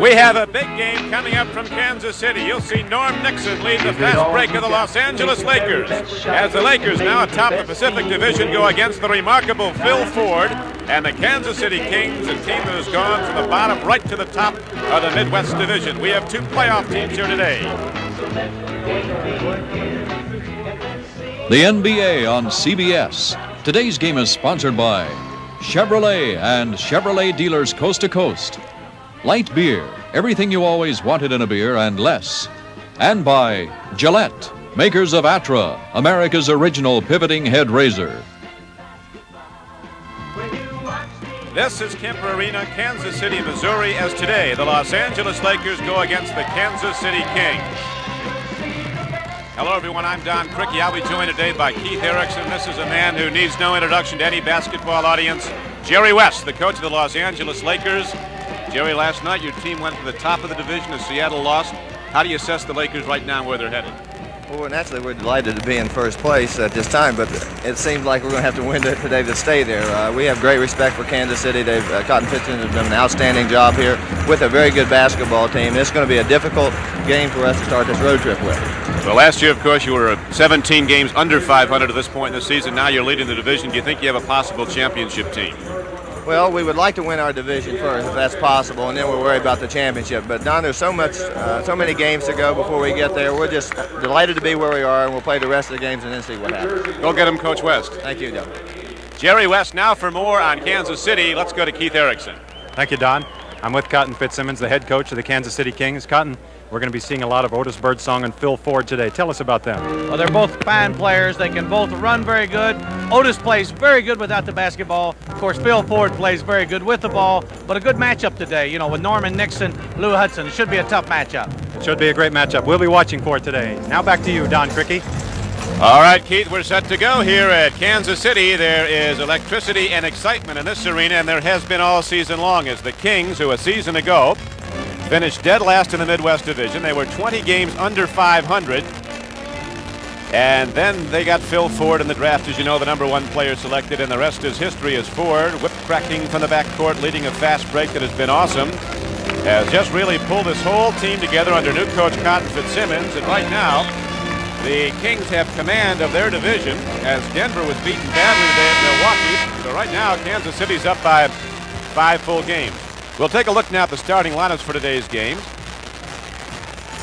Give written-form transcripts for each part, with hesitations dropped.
We have a big game coming up from Kansas City. You'll see Norm Nixon lead the fast break of the Los Angeles Lakers, as the Lakers, now atop the Pacific Division, go against the remarkable Phil Ford and the Kansas City Kings, a team that has gone from the bottom right to the top of the Midwest Division. We have two playoff teams here today. The NBA on CBS. Today's game is sponsored by Chevrolet and Chevrolet dealers coast to coast. Light beer, everything you always wanted in a beer and less. And by Gillette, makers of Atra, America's original pivoting head razor. This is Kemper Arena, Kansas City, Missouri, as today the Los Angeles Lakers go against the Kansas City Kings. Hello, everyone. I'm Don Criqui. I'll be joined today by Keith Erickson. This is a man who needs no introduction to any basketball audience. Jerry West, the coach of the Los Angeles Lakers. Jerry, last night your team went to the top of the division as Seattle lost. How do you assess the Lakers right now and where they're headed? Well, naturally, we're delighted to be in first place at this time, but it seems like we're going to have to win today to stay there. We have great respect for Kansas City. Cotton Pitson has done an outstanding job here with a very good basketball team. It's going to be a difficult game for us to start this road trip with. Well, last year, of course, you were 17 games under 500 at this point in the season. Now you're leading the division. Do you think you have a possible championship team? Well, we would like to win our division first, if that's possible, and then we'll worry about the championship. But, Don, there's so many games to go before we get there. We're just delighted to be where we are, and we'll play the rest of the games and then see what happens. Go get him, Coach West. Thank you, Don. Jerry West, now for more on Kansas City. Let's go to Keith Erickson. Thank you, Don. I'm with Cotton Fitzsimmons, the head coach of the Kansas City Kings. Cotton, we're going to be seeing a lot of Otis Birdsong and Phil Ford today. Tell us about them. Well, they're both fine players. They can both run very good. Otis plays very good without the basketball. Of course, Phil Ford plays very good with the ball. But a good matchup today, you know, with Norman Nixon, Lou Hudson. It should be a tough matchup. It should be a great matchup. We'll be watching for it today. Now back to you, Don Criqui. All right, Keith, we're set to go here at Kansas City. There is electricity and excitement in this arena, and there has been all season long, as the Kings, who a season ago finished dead last in the Midwest Division. They were 20 games under 500. And then they got Phil Ford in the draft, as you know, the #1 player selected, and the rest is history as Ford, whip cracking from the backcourt, leading a fast break that has been awesome, has just really pulled this whole team together under new coach Cotton Fitzsimmons. And right now, the Kings have command of their division, as Denver was beaten badly today at Milwaukee. So right now, Kansas City's up by 5 full games. We'll take a look now at the starting lineups for today's game.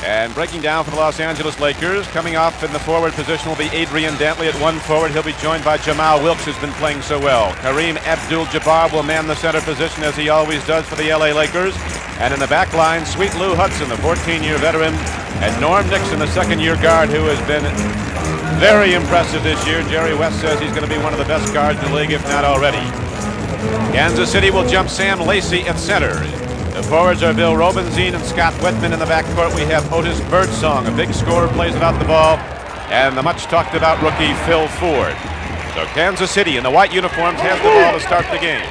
And breaking down for the Los Angeles Lakers, coming off in the forward position will be Adrian Dantley at 1 forward. He'll be joined by Jamal Wilkes, who's been playing so well. Kareem Abdul-Jabbar will man the center position, as he always does for the LA Lakers. And in the back line, Sweet Lou Hudson, the 14-year veteran, and Norm Nixon, the second-year guard, who has been very impressive this year. Jerry West says he's going to be one of the best guards in the league, if not already. Kansas City will jump Sam Lacey at center. The forwards are Bill Robenzien and Scott Whitman. In the backcourt, we have Otis Birdsong, a big scorer, plays without the ball, and the much-talked-about rookie Phil Ford. So Kansas City in the white uniforms has the ball to start the game.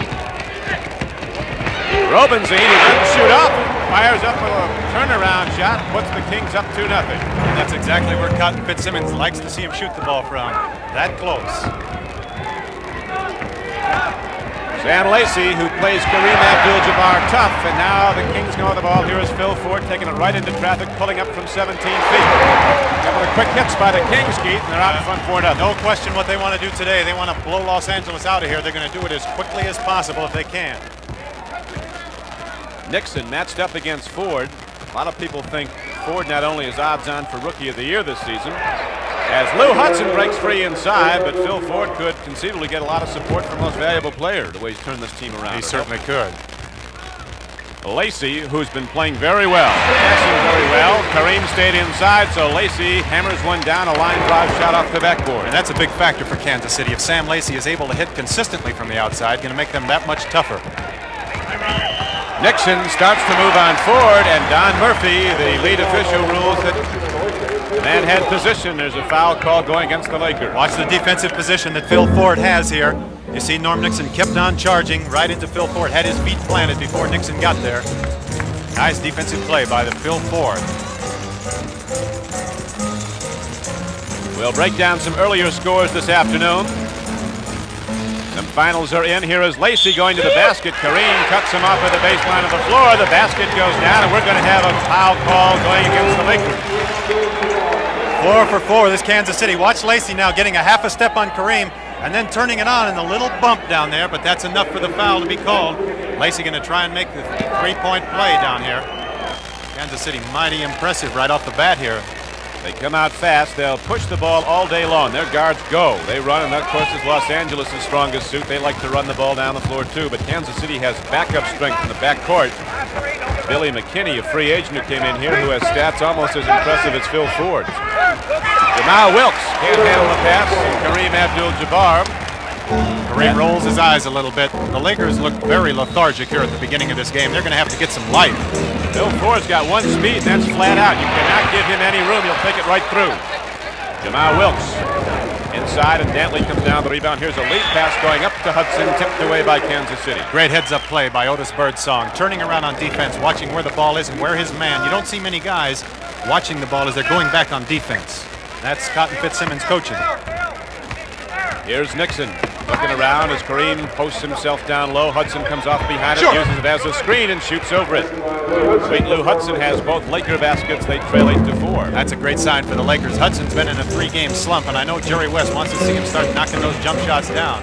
Robenzien, who doesn't shoot up, fires up with a turnaround shot, puts the Kings up 2-0. And that's exactly where Cotton Fitzsimmons likes to see him shoot the ball from. That close. Sam Lacey, who plays Kareem Abdul-Jabbar tough, and now the Kings go with the ball. Here is Phil Ford taking it right into traffic, pulling up from 17 feet. A couple of quick hits by the Kings, Keith, and they're out in front 4-0. No question what they want to do today. They want to blow Los Angeles out of here. They're going to do it as quickly as possible if they can. Nixon matched up against Ford. A lot of people think Ford not only is odds-on for Rookie of the Year this season, as Lou Hudson breaks free inside, but Phil Ford could conceivably get a lot of support from most valuable player, the way he's turned this team around. He certainly could. Lacey, who's been playing very well, passing very well. Kareem stayed inside, so Lacey hammers one down, a line drive shot off the backboard. And that's a big factor for Kansas City. If Sam Lacey is able to hit consistently from the outside, going to make them that much tougher. Nixon starts to move on Ford, and Don Murphy, the lead official, rules that man had position. There's a foul call going against the Lakers. Watch the defensive position that Phil Ford has here. You see Norm Nixon kept on charging right into Phil Ford, had his feet planted before Nixon got there. Nice defensive play by the Phil Ford. We'll break down some earlier scores this afternoon. The finals are in. Here is Lacey going to the basket. Kareem cuts him off at the baseline of the floor. The basket goes down, and we're going to have a foul call going against the Lakers. 4 for 4, this Kansas City. Watch Lacey now getting a half a step on Kareem and then turning it on in a little bump down there, but that's enough for the foul to be called. Lacey going to try and make the three-point play down here. Kansas City mighty impressive right off the bat here. They come out fast. They'll push the ball all day long. Their guards go. They run, and that, of course, is Los Angeles' strongest suit. They like to run the ball down the floor, too. But Kansas City has backup strength in the backcourt. Billy McKinney, a free agent who came in here, who has stats almost as impressive as Phil Ford's. Jamal Wilkes can't handle the pass. Kareem Abdul-Jabbar. Kareem rolls his eyes a little bit. The Lakers look very lethargic here at the beginning of this game. They're going to have to get some life. Phil Ford's got one speed, and that's flat out. You cannot give him any room. He'll take it right through. Jamal Wilkes inside, and Dantley comes down the rebound. Here's a lead pass going up to Hudson, tipped away by Kansas City. Great heads-up play by Otis Birdsong. Turning around on defense, watching where the ball is and where his man. You don't see many guys watching the ball as they're going back on defense. That's Cotton Fitzsimmons coaching. Here's Nixon looking around as Kareem posts himself down low. Hudson comes off behind it, uses it as a screen, and shoots over it. Sweet Lou Hudson has both Laker baskets. They trail 8-4. That's a great sign for the Lakers. Hudson's been in a 3-game slump, and I know Jerry West wants to see him start knocking those jump shots down.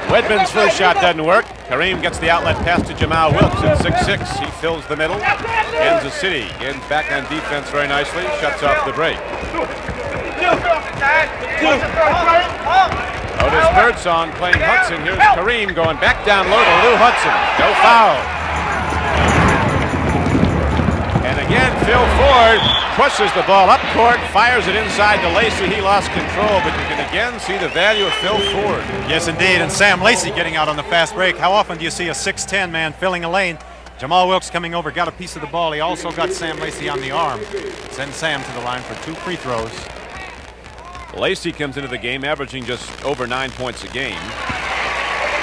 Wedman's first shot doesn't work. Kareem gets the outlet pass to Jamal Wilkes at 6'6". He fills the middle. Kansas City getting back on defense very nicely. Shuts off the break. Otis Birdsong playing Hudson. Here's Kareem going back down low to Lou Hudson. No foul. And again, Phil Ford pushes the ball up court, fires it inside to Lacey. He lost control, but you can again see the value of Phil Ford. Yes, indeed. And Sam Lacey getting out on the fast break. How often do you see a 6'10" man filling a lane? Jamal Wilkes coming over, got a piece of the ball. He also got Sam Lacey on the arm. Send Sam to the line for 2 free throws. Lacey comes into the game averaging just over 9 points a game.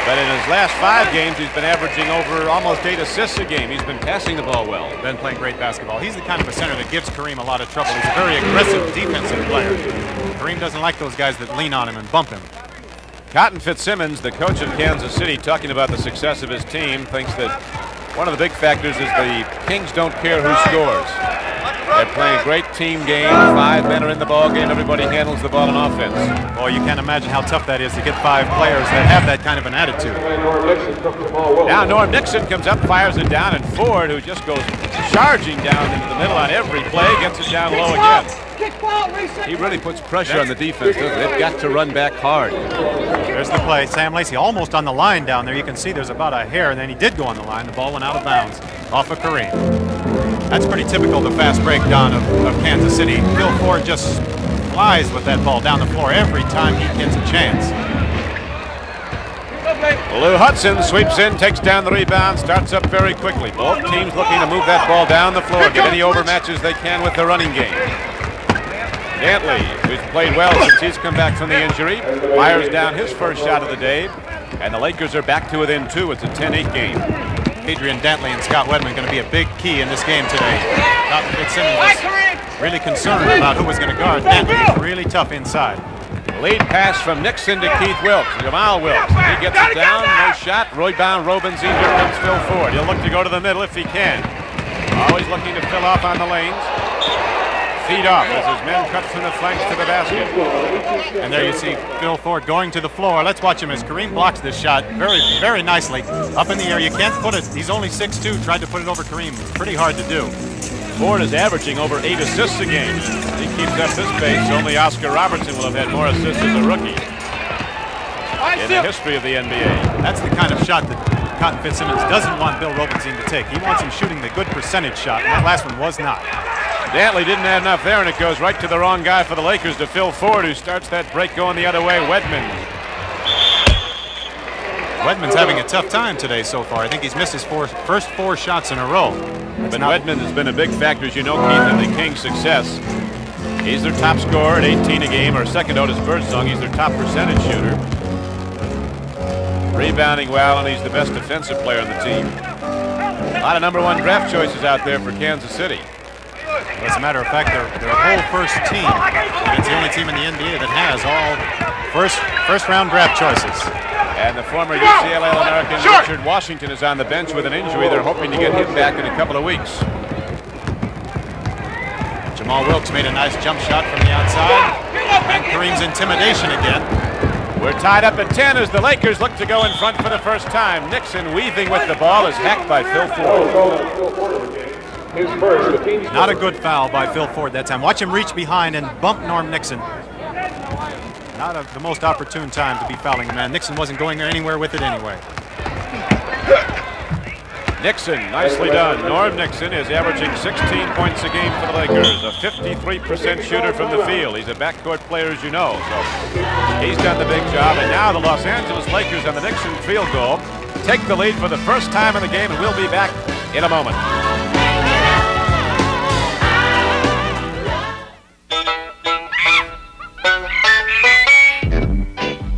But in his last 5 games, he's been averaging over almost 8 assists a game. He's been passing the ball well. Been playing great basketball. He's the kind of a center that gives Kareem a lot of trouble. He's a very aggressive defensive player. Kareem doesn't like those guys that lean on him and bump him. Cotton Fitzsimmons, the coach of Kansas City, talking about the success of his team, thinks that one of the big factors is the Kings don't care who scores. They're playing a great team game. 5 men are in the ball game. Everybody handles the ball on offense. Boy, you can't imagine how tough that is to get 5 players that have that kind of an attitude. Now Norm Nixon comes up, fires it down, and Ford, who just goes charging down into the middle on every play, gets it down low again. He really puts pressure on the defense, doesn't he? They've got to run back hard. There's the play. Sam Lacey almost on the line down there. You can see there's about a hair, and then he did go on the line. The ball went out of bounds off of Kareem. That's pretty typical of the fast breakdown of Kansas City. Phil Ford just flies with that ball down the floor every time he gets a chance. Lou Hudson sweeps in, takes down the rebound, starts up very quickly. Both teams looking to move that ball down the floor, get any overmatches they can with the running game. Dantley, who's played well since he's come back from the injury, fires down his first shot of the day, and the Lakers are back to within 2. It's a 10-8 game. Adrian Dantley and Scott Wedman going to be a big key in this game today. Cotton Fitzsimmons was really concerned about who was going to guard Dantley. He's really tough inside. Lead pass from Nixon to Keith Wilkes. Jamal Wilkes. He gets it down. No shot. Rebound. Robinson. Here comes Phil Ford. He'll look to go to the middle if he can. Always looking to fill off on the lanes. Feed off as his men cut from the flanks to the basket. And there you see Phil Ford going to the floor. Let's watch him as Kareem blocks this shot very, very nicely. Up in the air. You can't put it. He's only 6'2". Tried to put it over Kareem. Pretty hard to do. Ford is averaging over 8 assists a game. If he keeps up this pace, only Oscar Robertson will have had more assists as a rookie in the history of the NBA. That's the kind of shot that Cotton Fitzsimmons doesn't want Bill Robinson to take. He wants him shooting the good percentage shot, and that last one was not. Dantley didn't have enough there, and it goes right to the wrong guy for the Lakers, to Phil Ford, who starts that break going the other way. Wedman's having a tough time today so far. I think he's missed his first 4 shots in a row. But Wedman has been a big factor, as you know, Keith, in the Kings' success. He's their top scorer at 18 a game, or second Otis Birdsong. He's their top percentage shooter. Rebounding well, and he's the best defensive player on the team. A lot of #1 draft choices out there for Kansas City. As a matter of fact, their whole first team, it's the only team in the NBA that has all first-round draft choices. And the former UCLA All-American Richard Washington is on the bench with an injury. They're hoping to get him back in a couple of weeks. Jamal Wilkes made a nice jump shot from the outside. And Kareem's intimidation again. We're tied up at 10 as the Lakers look to go in front for the first time. Nixon weaving with the ball is hacked by Phil Ford. Not a good foul by Phil Ford that time. Watch him reach behind and bump Norm Nixon. Not the most opportune time to be fouling a man. Nixon wasn't going anywhere with it anyway. Nixon, nicely done. Norm Nixon is averaging 16 points a game for the Lakers, a 53% shooter from the field. He's a backcourt player, as you know, so he's done the big job. And now the Los Angeles Lakers on the Nixon field goal take the lead for the first time in the game, and we'll be back in a moment.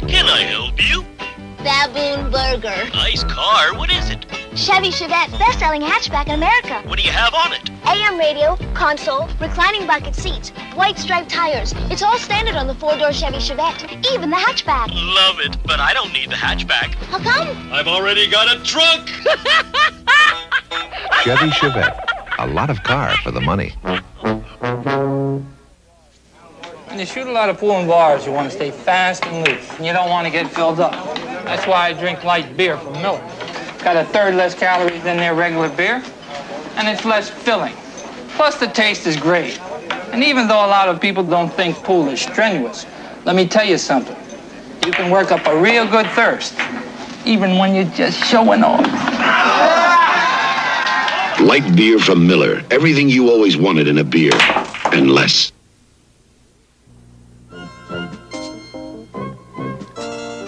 Can I help you? Baboon Burger. Nice car. What is it? Chevy Chevette, best-selling hatchback in America. What do you have on it? AM radio, console, reclining bucket seats, white striped tires. It's all standard on the four-door Chevy Chevette, even the hatchback. Love it, but I don't need the hatchback. How come? I've already got a trunk. Chevy Chevette. A lot of car for the money. When you shoot a lot of pool and bars, you want to stay fast and loose, and you don't want to get filled up. That's why I drink light beer from Miller. Got a third less calories than their regular beer, and it's less filling. Plus, the taste is great. And even though a lot of people don't think pool is strenuous, let me tell you something. You can work up a real good thirst, even when you're just showing off. Light beer from Miller. Everything you always wanted in a beer, and less.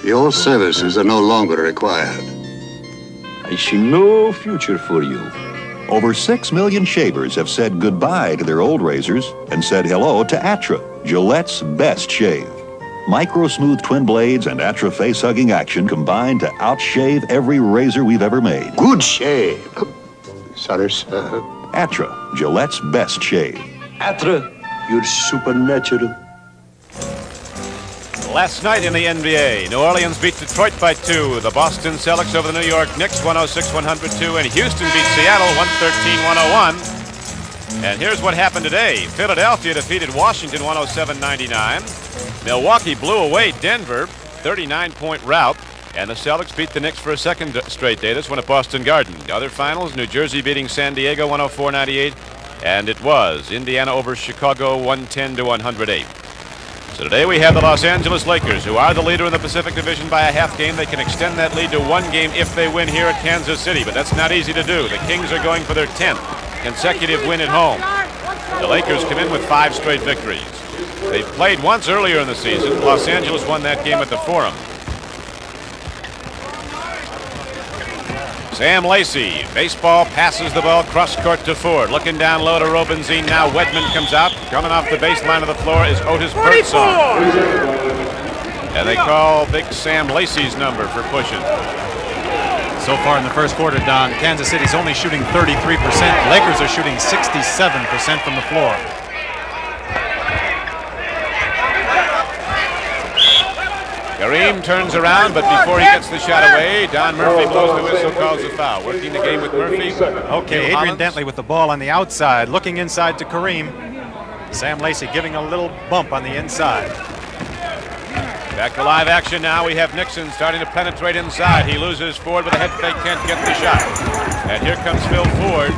Your services are no longer required. I see no future for you. Over 6 million shavers have said goodbye to their old razors and said hello to Atra, Gillette's best shave. Micro smooth twin blades and Atra face hugging action combine to outshave every razor we've ever made. Good shave. Sorry, sir. Atra, Gillette's best shave. Atra, you're supernatural. Last night in the NBA, New Orleans beat Detroit by 2. The Boston Celtics over the New York Knicks 106-102, and Houston beat Seattle 113-101. And here's what happened today. Philadelphia defeated Washington 107-99. Milwaukee blew away Denver, 39-point rout. And the Celtics beat the Knicks for a second straight day. This one at Boston Garden. The other finals, New Jersey beating San Diego 104-98. And it was Indiana over Chicago 110-108. So today we have the Los Angeles Lakers, who are the leader in the Pacific Division by a half game. They can extend that lead to one game if they win here at Kansas City, but that's not easy to do. The Kings are going for their 10th consecutive win at home. The Lakers come in with 5 straight victories. They played once earlier in the season. Los Angeles won that game at the Forum. Sam Lacey, baseball, passes the ball cross court to Ford. Looking down low to Robinson. Now Wedman comes out. Coming off the baseline of the floor is Otis Birdsong. And they call Big Sam Lacey's number for pushing. So far in the first quarter, Don, Kansas City's only shooting 33%. Lakers are shooting 67% from the floor. Kareem turns around, but before he gets the shot away, Don Murphy blows the whistle, calls the foul. Working the game with Murphy. Okay, Adrian Dantley with the ball on the outside, looking inside to Kareem. Sam Lacey giving a little bump on the inside. Back to live action now. We have Nixon starting to penetrate inside. He loses Ford with a head fake, can't get the shot. And here comes Phil Ford.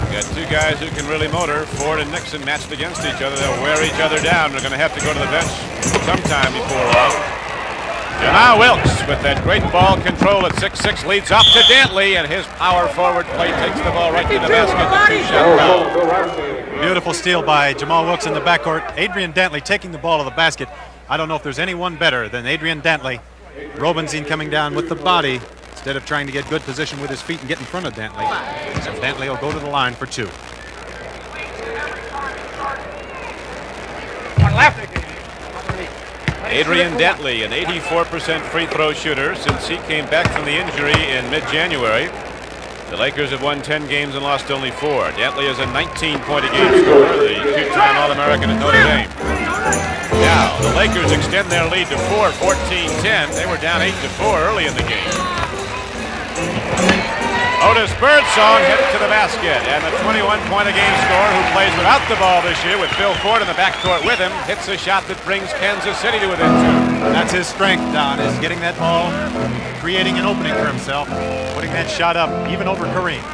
We got 2 guys who can really motor. Ford and Nixon matched against each other. They'll wear each other down. They're going to have to go to the bench sometime before long. Jamal Wilkes with that great ball control at 6'6" leads up to Dantley, and his power forward play takes the ball right to the basket. The 2-shot foul. Beautiful steal by Jamal Wilkes in the backcourt. Adrian Dantley taking the ball to the basket. I don't know if there's anyone better than Adrian Dantley. Robinson coming down with the body instead of trying to get good position with his feet and get in front of Dantley. So Dantley will go to the line for 2. Adrian Dantley, an 84% free throw shooter since he came back from the injury in mid-January. The Lakers have won 10 games and lost only 4. Dantley is a 19-point-a-game scorer, the 2-time All-American at Notre Dame. Now, the Lakers extend their lead to 4, 14-10. They were down 8-4 early in the game. Otis Birdsong hit it to the basket, and the 21-point-a-game scorer who plays without the ball this year with Phil Ford in the backcourt with him hits a shot that brings Kansas City to within 2. That's his strength, Don, is getting that ball, creating an opening for himself, putting that shot up even over Kareem.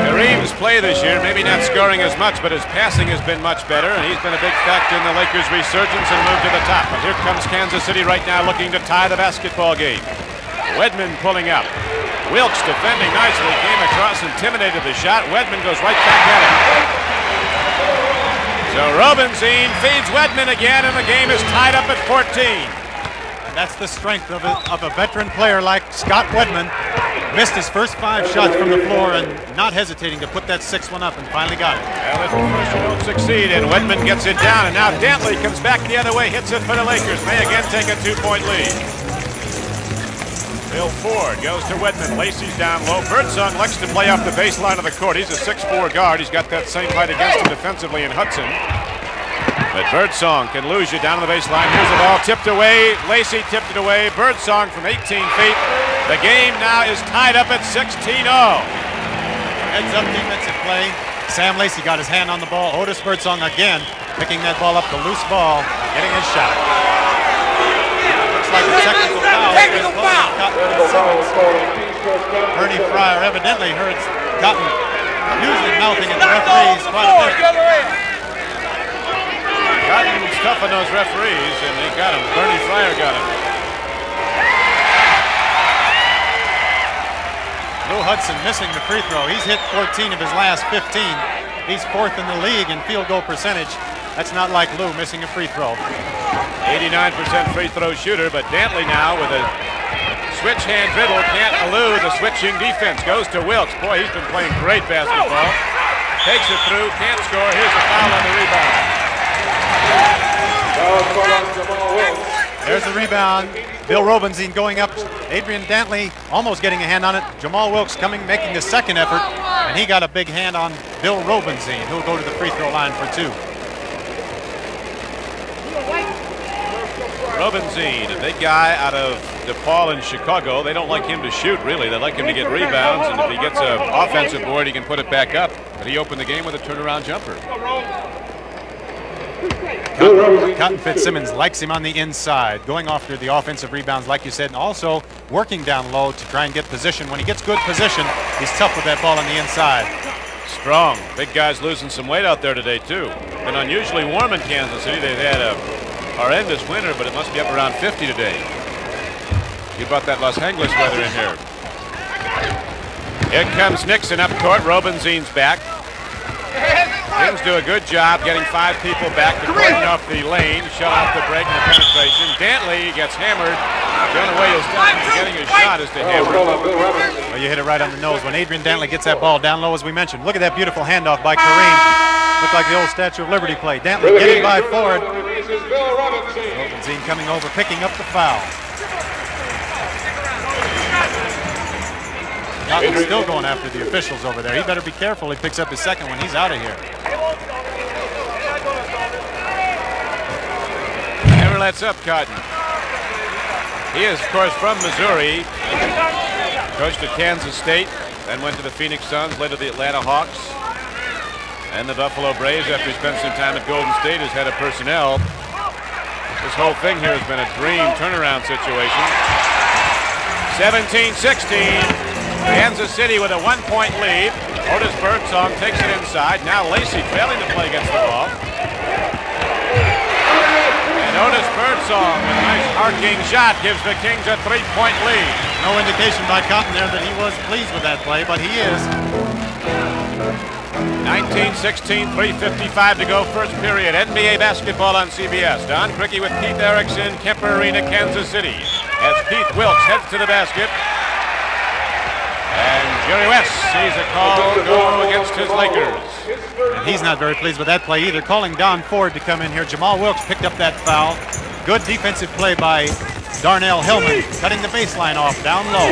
Kareem's play this year, maybe not scoring as much, but his passing has been much better, and he's been a big factor in the Lakers' resurgence and move to the top. But here comes Kansas City right now looking to tie the basketball game. Wedman pulling up. Wilkes defending nicely, came across, intimidated the shot. Wedman goes right back at it. So Robinson feeds Wedman again, and the game is tied up at 14. And that's the strength of a veteran player like Scott Wedman. Missed his first 5 shots from the floor and not hesitating to put that 6th one up and finally got it. Well, if the first you don't succeed, and Wedman gets it down, and now Dantley comes back the other way, hits it for the Lakers. May again take a 2-point lead. Bill Ford goes to Wedman. Lacey's down low. Birdsong likes to play off the baseline of the court. He's a 6'4 guard. He's got that same height against him defensively in Hudson. But Birdsong can lose you down on the baseline. Here's the ball tipped away. Lacey tipped it away. Birdsong from 18 feet. The game now is tied up at 16-0. Heads up defensive play. Sam Lacey got his hand on the ball. Otis Birdsong again picking that ball up, the loose ball, getting his shot. Looks like a technical foul. Ernie Fryer evidently heard Cotton usually mouthing at the referees quite a bit. Cotton's tough on those referees, and they got him. Bernie Fryer got him. Lou Hudson missing the free throw. He's hit 14 of his last 15. He's 4th in the league in field goal percentage. That's not like Lou missing a free throw. 89% free throw shooter, but Dantley now with a switch hand dribble can't elude the switching defense. Goes to Wilkes. Boy, he's been playing great basketball. Takes it through, can't score. Here's the foul on the rebound. There's the rebound. Bill Robinson going up. Adrian Dantley almost getting a hand on it. Jamal Wilkes coming, making the second effort, and he got a big hand on Bill Robinson, who'll go to the free throw line for 2. Robinson, a big guy out of DePaul in Chicago. They don't like him to shoot, really. They like him to get rebounds, and if he gets an offensive board, he can put it back up. But he opened the game with a turnaround jumper. Cotton Fitzsimmons likes him on the inside, going after the offensive rebounds, like you said, and also working down low to try and get position. When he gets good position, he's tough with that ball on the inside. Strong. Big guys losing some weight out there today, too. Been unusually warm in Kansas City. They've had a horrendous winter, but it must be up around 50 today. You brought that Los Angeles weather in here. Here comes Nixon up court. Robinson's back. Kings do a good job getting 5 people back to cordon off the lane, shut off the break and the penetration. Dantley gets hammered. The only way he'll stop him from getting his shot is to hammer. Well, you hit it right on the nose. When Adrian Dantley gets that ball down low, as we mentioned, look at that beautiful handoff by Kareem. Looked like the old Statue of Liberty play. Dantley getting by Ford. Robinson coming over, picking up the foul. Cotton's still going after the officials over there. He better be careful. He picks up his second when he's out of here. Never lets up, Cotton. He is, of course, from Missouri. Coached at Kansas State, then went to the Phoenix Suns, led to the Atlanta Hawks, and the Buffalo Braves after he spent some time at Golden State as head of personnel. This whole thing here has been a dream turnaround situation. 17-16. Kansas City with a 1-point lead. Otis Birdsong takes it inside. Now Lacey failing to play against the ball. And Otis Birdsong with a nice arcing shot gives the Kings a 3-point lead. No indication by Cotton there that he was pleased with that play, but he is. 19-16, 3:55 to go, first period. NBA basketball on CBS. Don Criqui with Keith Erickson, Kemper Arena, Kansas City. As Keith Wilkes heads to the basket. And Jerry West sees a call go against his Lakers. And he's not very pleased with that play either. Calling Don Ford to come in here. Jamal Wilkes picked up that foul. Good defensive play by Darnell Hillman, cutting the baseline off down low.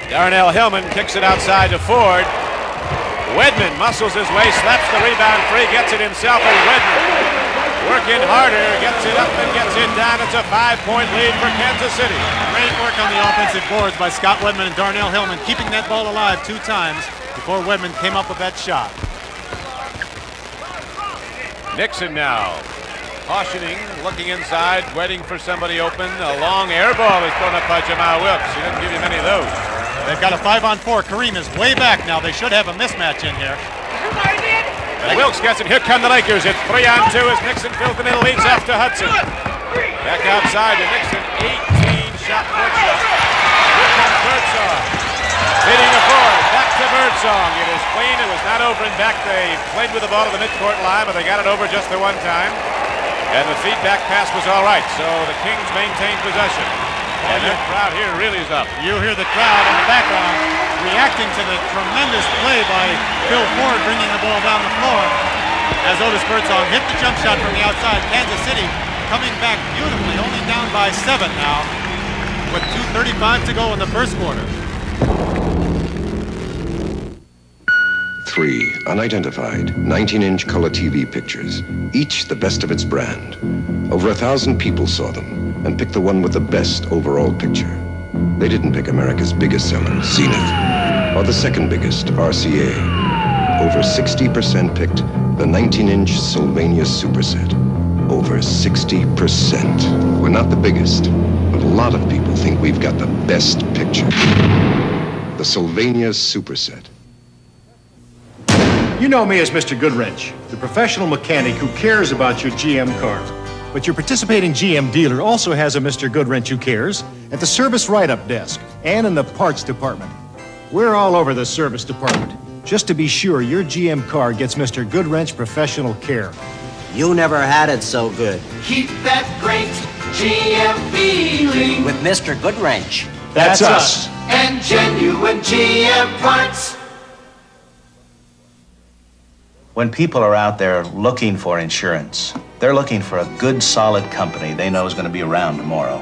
Darnell Hillman kicks it outside to Ford. Wedman muscles his way, slaps the rebound free, gets it himself, and Wedman working harder, gets it up and gets it down. It's a 5-point lead for Kansas City. Great work on the offensive boards by Scott Wedman and Darnell Hillman, keeping that ball alive 2 times before Wedman came up with that shot. Nixon now cautioning, looking inside, waiting for somebody open. A long air ball is thrown up by Jamal Wilkes. He didn't give you many of those. They've got a 5-on-4. Kareem is way back now. They should have a mismatch in here. And Wilkes gets it. Here come the Lakers. It's 3-on-2 as Nixon fills the middle, leads off to Hudson. Back outside to Nixon. 18-shot foot shot. Here comes Birdsong. Hitting the forward. Back to Birdsong. It is clean. It was not over and back. They played with the ball to the midcourt line, but they got it over just the one time. And the feedback pass was all right, so the Kings maintained possession. And the crowd here really is up. You hear the crowd in the background reacting to the tremendous play by Phil Ford bringing the ball down the floor as Otis Birdsong hit the jump shot from the outside. Kansas City coming back beautifully, only down by 7 now with 2:35 to go in the first quarter. 3 unidentified 19-inch color TV pictures, each the best of its brand. Over 1,000 people saw them and picked the one with the best overall picture. They didn't pick America's biggest seller, Zenith, or the second biggest, RCA. Over 60% picked the 19-inch Sylvania Superset. Over 60%. We're not the biggest, but a lot of people think we've got the best picture. The Sylvania Superset. You know me as Mr. Goodwrench, the professional mechanic who cares about your GM car. But your participating GM dealer also has a Mr. Goodwrench who cares at the service write-up desk and in the parts department. We're all over the service department, just to be sure your GM car gets Mr. Goodwrench professional care. You never had it so good. Keep that great GM feeling With Mr. Goodwrench. That's us. And genuine GM parts. When people are out there looking for insurance, they're looking for a good, solid company they know is going to be around tomorrow.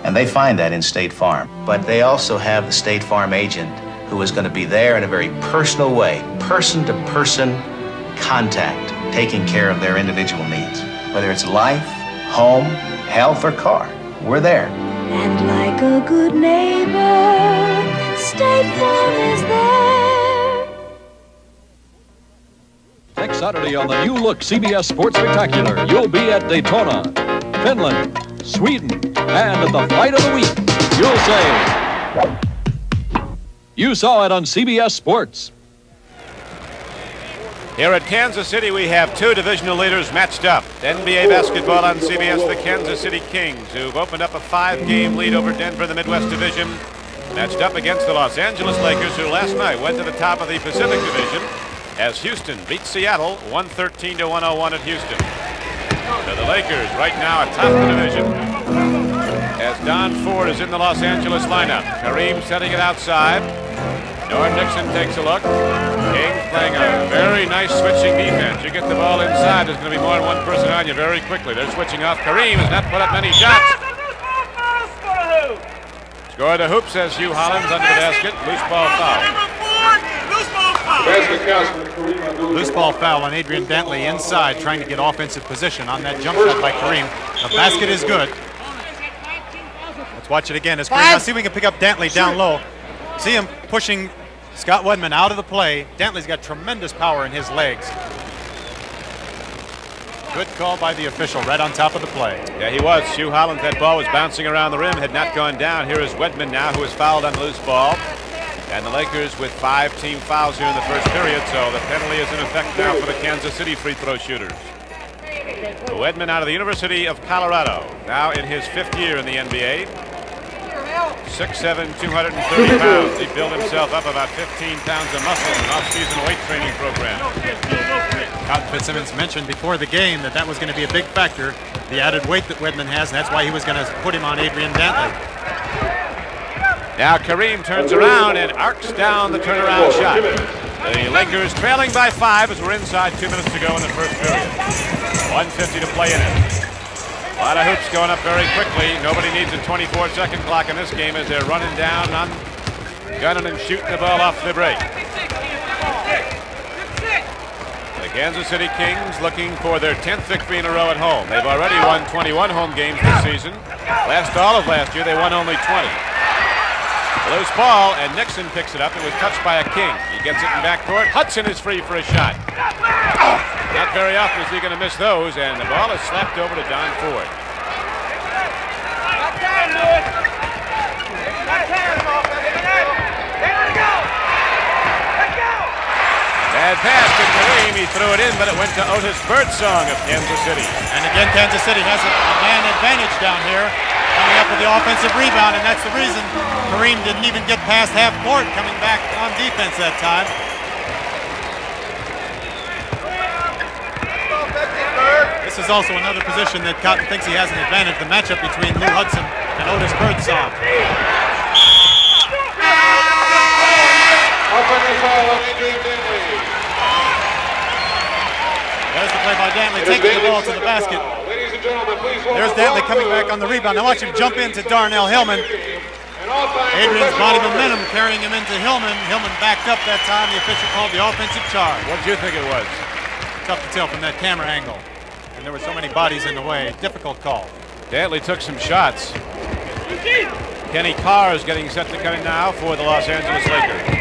And they find that in State Farm. But they also have the State Farm agent who is going to be there in a very personal way, person-to-person contact, taking care of their individual needs. Whether it's life, home, health, or car, we're there. And like a good neighbor, State Farm is there. Next Saturday on the new look CBS Sports Spectacular, you'll be at Daytona, Finland, Sweden, and at the fight of the week, you'll say, you saw it on CBS Sports. Here at Kansas City, we have 2 divisional leaders matched up. NBA basketball on CBS, the Kansas City Kings, who've opened up a 5-game lead over Denver in the Midwest Division, matched up against the Los Angeles Lakers, who last night went to the top of the Pacific Division as Houston beat Seattle 113-101 at Houston. So the Lakers right now atop the division as Don Ford is in the Los Angeles lineup. Kareem setting it outside. Norm Nixon takes a look. Kings playing a very nice switching defense. You get the ball inside, there's going to be more than one person on you very quickly. They're switching off. Kareem has not put up many shots. Score the hoop, says Hugh Hollins under the basket. Loose ball foul. Loose ball foul on Adrian Dantley inside, trying to get offensive position on that jump shot by Kareem. The basket is good. Let's watch it again as Kareem. Now see if we can pick up Dantley down low. See him pushing Scott Wedman out of the play. Dantley's got tremendous power in his legs. Good call by the official right on top of the play. Yeah, he was. Hugh Hollins, that ball was bouncing around the rim, had not gone down. Here is Wedman now, who is fouled on the loose ball. And the Lakers with 5 team fouls here in the first period, so the penalty is in effect now for the Kansas City free throw shooters. Wedman out of the University of Colorado, now in his 5th year in the NBA. 6'7", 230 pounds. He built himself up about 15 pounds of muscle in an off-season weight training program. Cotton Fitzsimmons mentioned before the game that was going to be a big factor, the added weight that Wedman has, and that's why he was going to put him on Adrian Dantley. Now Kareem turns around and arcs down the turnaround shot. The Lakers trailing by 5 as we're inside 2 minutes to go in the first period. 1:50 to play in it. A lot of hoops going up very quickly. Nobody needs a 24-second clock in this game as they're running down, gunning and shooting the ball off the break. Kansas City Kings looking for their 10th victory in a row at home. They've already won 21 home games this season. All of last year, they won only 20. Loose ball, and Nixon picks it up. It was touched by a King. He gets it in backcourt. Hudson is free for a shot. Not very often is he going to miss those, and the ball is slapped over to Don Ford. Bad pass to Kareem. He threw it in, but it went to Otis Birdsong of Kansas City. And again, Kansas City has a man advantage down here, coming up with the offensive rebound, and that's the reason Kareem didn't even get past half court coming back on defense that time. This is also another position that Cotton thinks he has an advantage, the matchup between Lou Hudson and Otis Birdsong. There's the play by Dantley, taking the ball to the basket. There's Dantley coming back on the rebound. Now watch him jump into Darnell Hillman. Adrian's body momentum carrying him into Hillman. Hillman backed up that time. The official called the offensive charge. What did you think it was? Tough to tell from that camera angle. And there were so many bodies in the way. Difficult call. Dantley took some shots. Kenny Carr is getting set to come in now for the Los Angeles Lakers.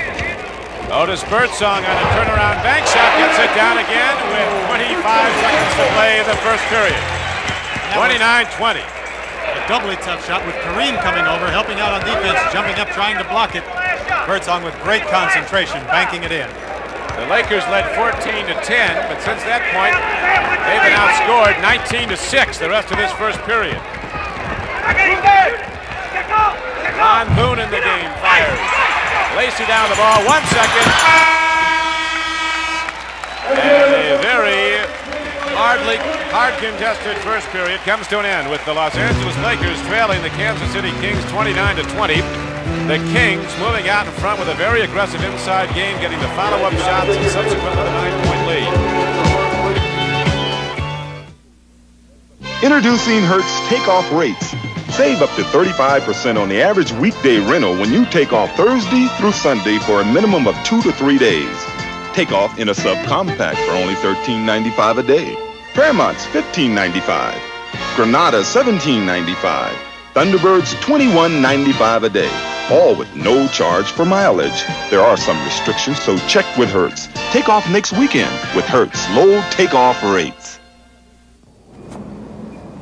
Otis Birdsong on a turnaround bank shot, gets it down again with 25 seconds to play in the first period. 29-20. A doubly tough shot with Kareem coming over, helping out on defense, jumping up, trying to block it. Birdsong with great concentration, banking it in. The Lakers led 14-10, but since that point, they've been outscored 19-6 the rest of this first period. Ron Boone in the game fires. Lacey down the ball, 1 second. And a very hard contested first period comes to an end with the Los Angeles Lakers trailing the Kansas City Kings 29-20. The Kings moving out in front with a very aggressive inside game, getting the follow-up shots and subsequently the 9-point lead. Introducing Hertz Takeoff Rates. Save up to 35% on the average weekday rental when you take off Thursday through Sunday for a minimum of 2 to 3 days. Take off in a subcompact for only $13.95 a day. Paramount's $15.95. Granada $17.95. Thunderbirds $21.95 a day. All with no charge for mileage. There are some restrictions, so check with Hertz. Take off next weekend with Hertz low takeoff rates.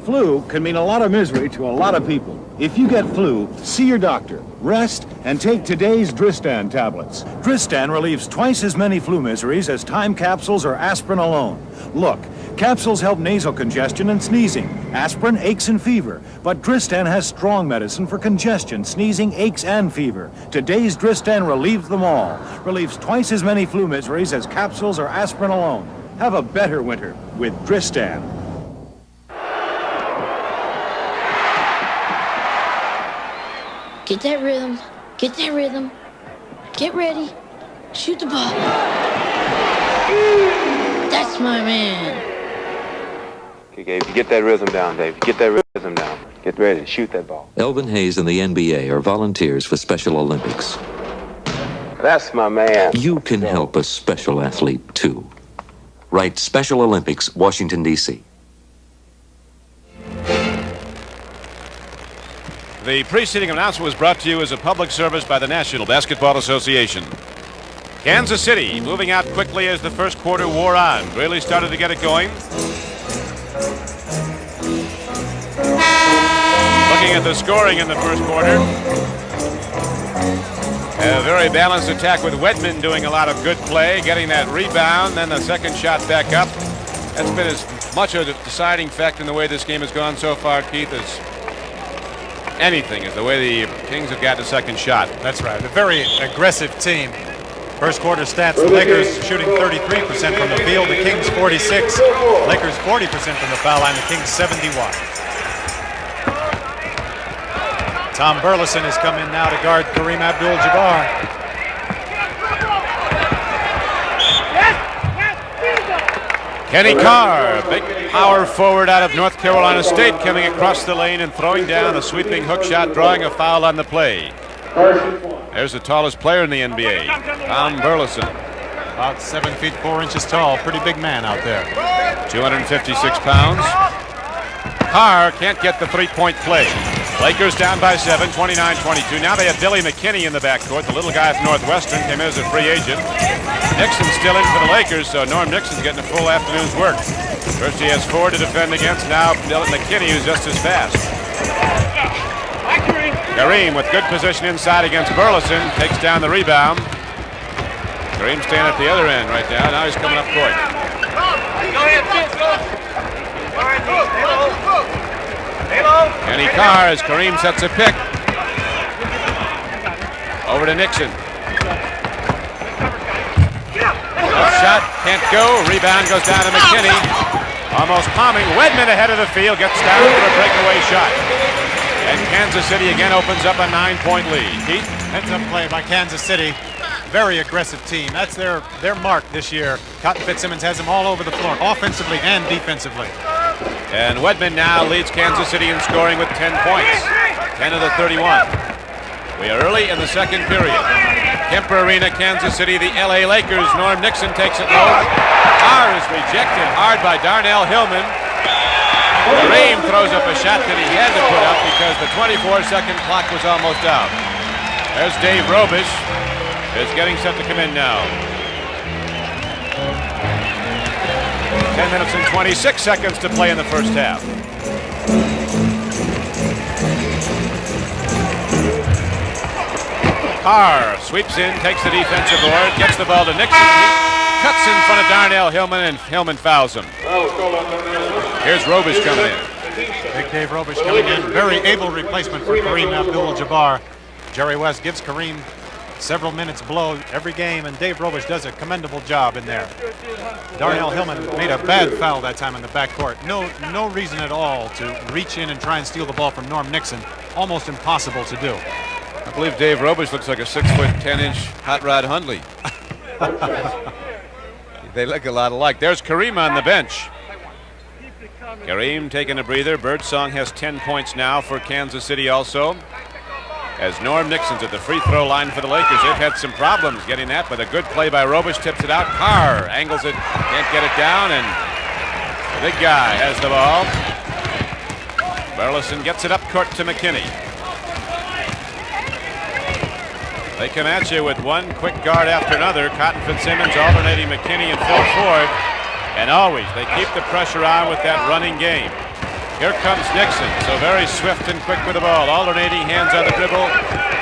Flu can mean a lot of misery to a lot of people. If you get flu, see your doctor, rest, and take today's Dristan tablets. Dristan relieves twice as many flu miseries as time capsules or aspirin alone. Look, capsules help nasal congestion and sneezing, aspirin, aches, and fever. But Dristan has strong medicine for congestion, sneezing, aches, and fever. Today's Dristan relieves them all. Relieves twice as many flu miseries as capsules or aspirin alone. Have a better winter with Dristan. Get that rhythm. Get that rhythm. Get ready. Shoot the ball. That's my man. Okay, Gabe, you get that rhythm down, Dave. Get that rhythm down. Get ready to shoot that ball. Elvin Hayes and the NBA are volunteers for Special Olympics. That's my man. You can help a special athlete, too. Write Special Olympics, Washington, D.C. The preceding announcement was brought to you as a public service by the National Basketball Association. Kansas City moving out quickly as the first quarter wore on. Really started to get it going. Looking at the scoring in the first quarter. A very balanced attack with Wedman doing a lot of good play, getting that rebound, then the second shot back up. That's been as much a deciding fact in the way this game has gone so far, Keith, as anything, is the way the Kings have gotten a second shot. That's right. A very aggressive team. First quarter stats, the Lakers shooting 33% from the field, the Kings 46. Lakers 40% from the foul line, the Kings 71. Tom Burleson has come in now to guard Kareem Abdul-Jabbar. Kenny Carr, big power forward out of North Carolina State, coming across the lane and throwing down a sweeping hook shot, drawing a foul on the play. There's the tallest player in the NBA, Tom Burleson. About 7 feet 4 inches tall. Pretty big man out there. 256 pounds. Carr can't get the three-point play. Lakers down by 7, 29-22. Now they have Billy McKinney in the backcourt. The little guy from Northwestern came in as a free agent. Nixon's still in for the Lakers, so Norm Nixon's getting a full afternoon's work. First he has 4 to defend against. Now Billy McKinney, who's just as fast. Kareem with good position inside against Burleson. Takes down the rebound. Kareem staying at the other end right now. Now he's coming up court. Kenny Carr as Kareem sets a pick. Over to Nixon. Shot can't go. Rebound goes down to McKinney. Almost palming. Wedman ahead of the field. Gets down for a breakaway shot. And Kansas City again opens up a 9-point lead. Keith? Heads-up play by Kansas City. Very aggressive team. That's their mark this year. Cotton Fitzsimmons has them all over the floor, offensively and defensively. And Wedman now leads Kansas City in scoring with 10 points. 10 of the 31. We are early in the second period. Kemper Arena, Kansas City, the LA Lakers. Norm Nixon takes it low. Carr is rejected hard by Darnell Hillman. Kareem throws up a shot that he had to put up because the 24-second clock was almost out. There's Dave Robish. Is getting set to come in now. 10 minutes and 26 seconds to play in the first half. Carr sweeps in, takes the defensive board, gets the ball to Nixon. He cuts in front of Darnell Hillman, and Hillman fouls him. Here's Robish coming in. Big Dave Robish coming in. Very able replacement for Kareem Abdul-Jabbar. Jerry West gives Kareem several minutes below every game, and Dave Robish does a commendable job in there. Darnell Hillman made a bad foul that time in the backcourt. No reason at all to reach in and try and steal the ball from Norm Nixon. Almost impossible to do. I believe Dave Robish looks like a 6'10" Hot Rod Hundley. They look a lot alike. There's Kareem on the bench. Kareem taking a breather. Birdsong has 10 points now for Kansas City also. As Norm Nixon's at the free throw line for the Lakers. They've had some problems getting that, but a good play by Robish tips it out. Carr angles it, can't get it down, and the big guy has the ball. Burleson gets it up court to McKinney. They come at you with one quick guard after another. Cotton Fitzsimmons alternating McKinney and Phil Ford. And always, they keep the pressure on with that running game. Here comes Nixon, so very swift and quick with the ball. Alternating hands on the dribble.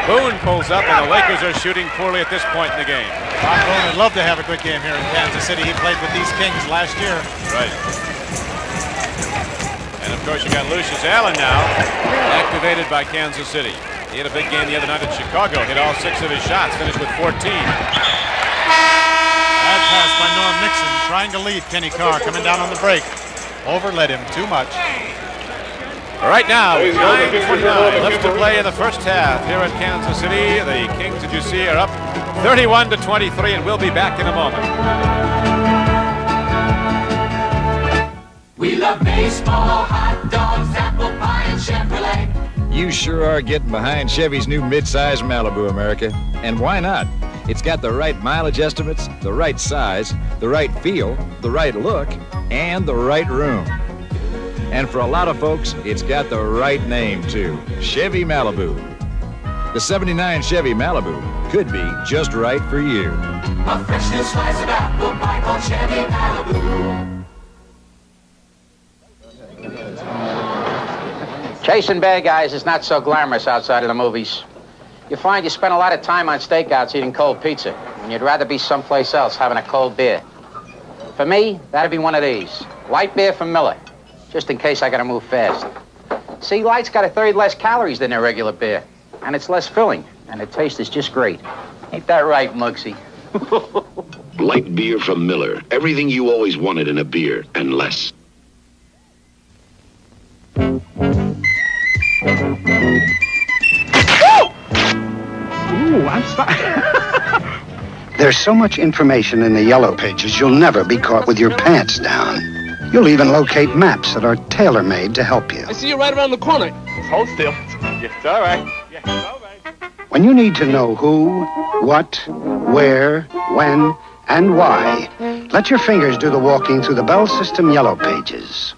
Boone pulls up, and the Lakers are shooting poorly at this point in the game. Bob Boone would love to have a good game here in Kansas City. He played with these Kings last year. Right. And of course, you got Lucius Allen now, activated by Kansas City. He had a big game the other night in Chicago. Hit all 6 of his shots, finished with 14. Bad pass by Norm Nixon, trying to lead Kenny Carr, coming down on the break. Overled him too much. Right now, 9:29 left to play in the first half here at Kansas City. The Kings, as you see, are up 31-23, and we'll be back in a moment. We love baseball, hot dogs, apple pie, and Chevrolet. You sure are getting behind Chevy's new midsize Malibu, America. And why not? It's got the right mileage estimates, the right size, the right feel, the right look, and the right room. And for a lot of folks, it's got the right name, too. Chevy Malibu. The 79 Chevy Malibu could be just right for you. A fresh new slice of apple pie called Chevy Malibu. Chasing bad guys is not so glamorous outside of the movies. You find you spend a lot of time on stakeouts eating cold pizza, and you'd rather be someplace else having a cold beer. For me, that'd be one of these. Light beer from Miller, just in case I gotta move fast. See, Light's got a third less calories than their regular beer, and it's less filling, and the taste is just great. Ain't that right, Muggsy? Light beer from Miller. Everything you always wanted in a beer, and less. Ooh, I'm sorry. There's so much information in the yellow pages, you'll never be caught with your pants down. You'll even locate maps that are tailor-made to help you. I see you right around the corner. Hold still. Yes, all right. Yes, all right. When you need to know who, what, where, when, and why. Let your fingers do the walking through the Bell System Yellow Pages.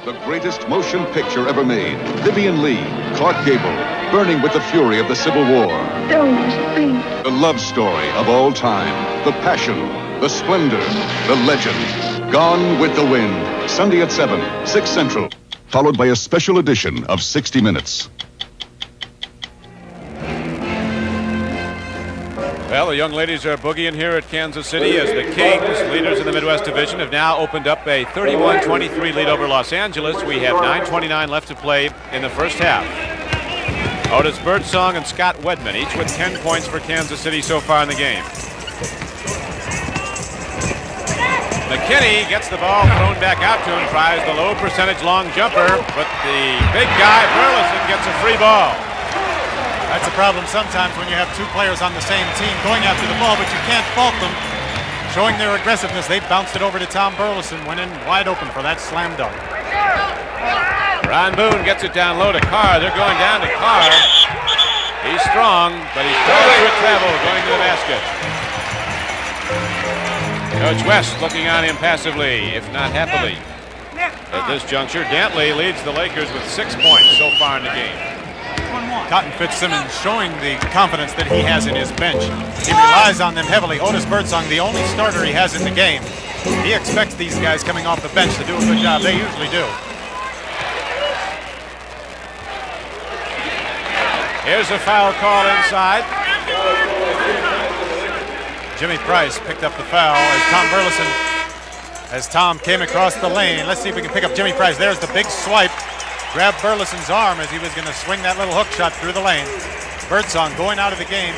The greatest motion picture ever made. Vivian Lee, Clark Gable, burning with the fury of the Civil War. Don't think. The love story of all time. The passion, the splendor, the legend. Gone with the Wind. Sunday at 7, 6 Central. Followed by a special edition of 60 Minutes. Well, the young ladies are boogieing here at Kansas City as the Kings, leaders in the Midwest Division, have now opened up a 31-23 lead over Los Angeles. We have 9:29 left to play in the first half. Otis Birdsong and Scott Wedman, each with 10 points for Kansas City so far in the game. McKinney gets the ball thrown back out to him, tries the low percentage long jumper, but the big guy, Burleson, gets a free ball. That's a problem sometimes when you have two players on the same team going after the ball, but you can't fault them. Showing their aggressiveness, they bounced it over to Tom Burleson, went in wide open for that slam dunk. Ron Boone gets it down low to Carr. They're going down to Carr. He's strong, but he's going through travel going to the basket. Coach West looking on him passively, if not happily. At this juncture, Dantley leads the Lakers with 6 points so far in the game. Cotton Fitzsimmons showing the confidence that he has in his bench. He relies on them heavily. Otis Birdsong, the only starter he has in the game. He expects these guys coming off the bench to do a good job. They usually do. Here's a foul call inside. Jimmy Price picked up the foul as Tom came across the lane. Let's see if we can pick up Jimmy Price. There's the big swipe. Grabbed Burleson's arm as he was going to swing that little hook shot through the lane. Birdsong going out of the game.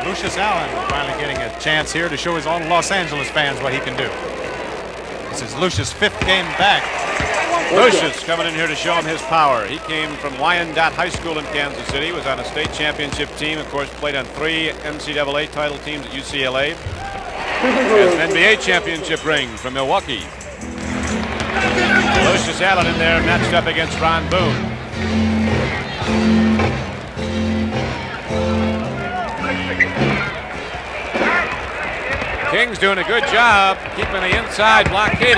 Lucius Allen finally getting a chance here to show his own Los Angeles fans what he can do. This is Lucius' 5th game back. Lucius coming in here to show him his power. He came from Wyandotte High School in Kansas City, was on a state championship team, of course played on 3 NCAA title teams at UCLA. Has an NBA championship ring from Milwaukee. Lucius Allen in there matched up against Ron Boone. Kings doing a good job keeping the inside blockaded.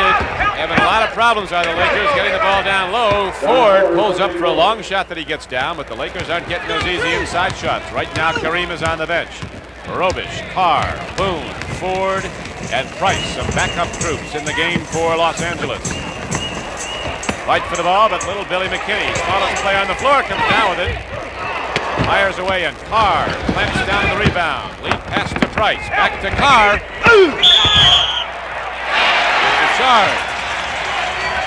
Having a lot of problems are the Lakers getting the ball down low. Ford pulls up for a long shot that he gets down, but the Lakers aren't getting those easy inside shots. Right now Kareem is on the bench. Robish, Carr, Boone, Ford, and Price, some backup troops in the game for Los Angeles. Fight for the ball, but little Billy McKinney, smallest player on the floor, comes down with it. Fires away, and Carr clamps down the rebound. Lead pass to Price, back to Carr. Charge.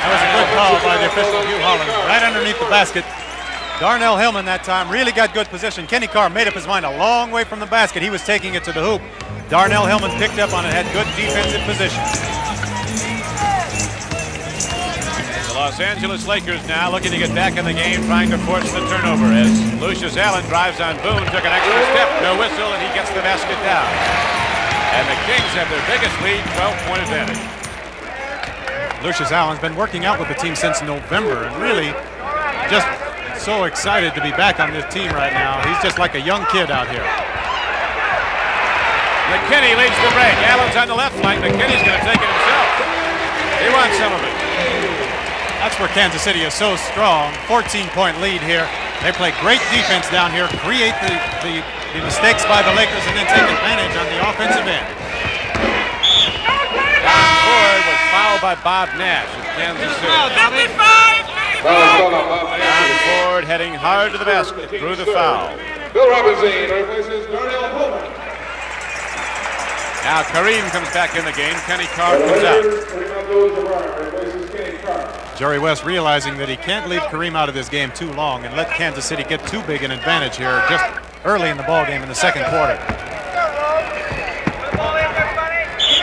That was a good call by the official, Hugh Holland, right underneath the basket. Darnell Hillman that time really got good position. Kenny Carr made up his mind a long way from the basket. He was taking it to the hoop. Darnell Hillman picked up on it, had good defensive position. The Los Angeles Lakers now looking to get back in the game, trying to force the turnover as Lucius Allen drives on Boone, took an extra step, no whistle, and he gets the basket down. And the Kings have their biggest lead, 12-point advantage. Lucius Allen's been working out with the team since November and really just so excited to be back on this team right now. He's just like a young kid out here. McKinney leads the break. Allen's on the left flank. McKinney's going to take it himself. He wants some of it. That's where Kansas City is so strong. 14-point lead here. They play great defense down here, create the mistakes by the Lakers, and then take advantage on the offensive end. Don Ford was fouled by Bob Nash of Kansas City. 55! Don Ford heading hard to the basket through the foul. Bill Robinson replaces Darnell Hillman. Now Kareem comes back in the game. Kenny Carr comes out. Jerry West realizing that he can't leave Kareem out of this game too long and let Kansas City get too big an advantage here just early in the ball game in the second quarter.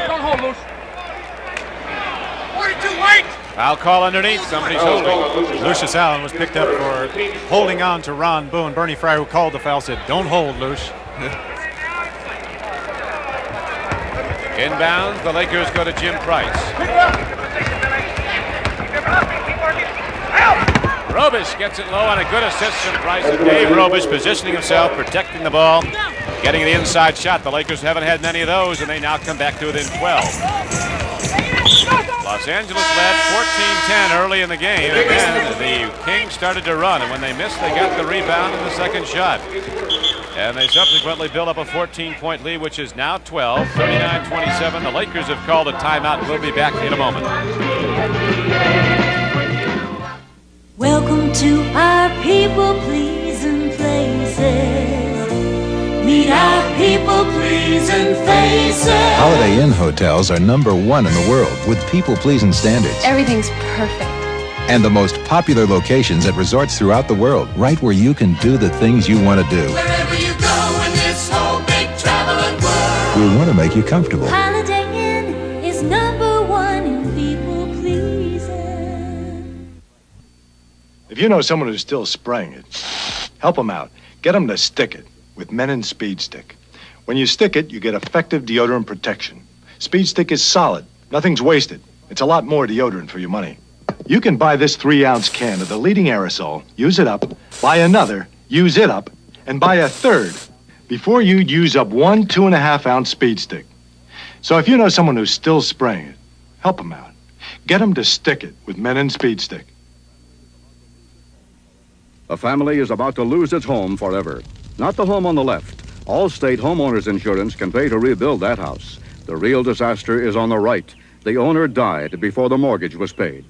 Don't hold loose. 42 white. Foul call underneath. Somebody's holding. Lucius Allen was picked up for holding on to Ron Boone. Bernie Fry, who called the foul, said, "Don't hold, Luce." Inbounds, the Lakers go to Jim Price. Robish gets it low on a good assist from Price. And Dave Robish positioning himself, protecting the ball. Getting the inside shot. The Lakers haven't had many of those, and they now come back to within 12. Los Angeles led 14-10 early in the game, and then the Kings started to run, and when they missed, they got the rebound in the second shot. And they subsequently built up a 14-point lead, which is now 12, 39-27. The Lakers have called a timeout. We'll be back in a moment. Welcome to our people-pleasing places. Meet our people-pleasing faces. Holiday Inn hotels are #1 in the world with people-pleasing standards. Everything's perfect. And the most popular locations at resorts throughout the world, right where you can do the things you want to do. Wherever you go in this whole big traveling world. We want to make you comfortable. Holiday Inn is #1 in people-pleasing. If you know someone who's still spraying it, help them out. Get them to stick it with Menon Speed Stick. When you stick it, you get effective deodorant protection. Speed Stick is solid. Nothing's wasted. It's a lot more deodorant for your money. You can buy this 3-ounce can of the leading aerosol, use it up, buy another, use it up, and buy a third before you'd use up one 2.5-ounce Speed Stick. So if you know someone who's still spraying it, help them out. Get them to stick it with Menon Speed Stick. A family is about to lose its home forever. Not the home on the left. Allstate Homeowners Insurance can pay to rebuild that house. The real disaster is on the right. The owner died before the mortgage was paid.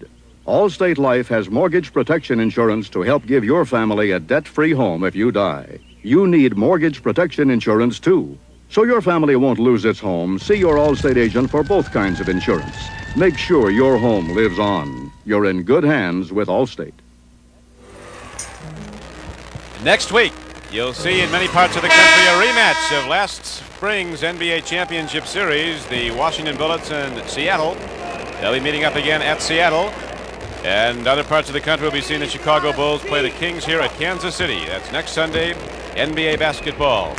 Allstate Life has mortgage protection insurance to help give your family a debt-free home if you die. You need mortgage protection insurance, too. So your family won't lose its home, see your Allstate agent for both kinds of insurance. Make sure your home lives on. You're in good hands with Allstate. Next week, you'll see in many parts of the country a rematch of last spring's NBA Championship Series, the Washington Bullets and Seattle. They'll be meeting up again at Seattle. And other parts of the country will be seeing the Chicago Bulls play the Kings here at Kansas City. That's next Sunday, NBA basketball.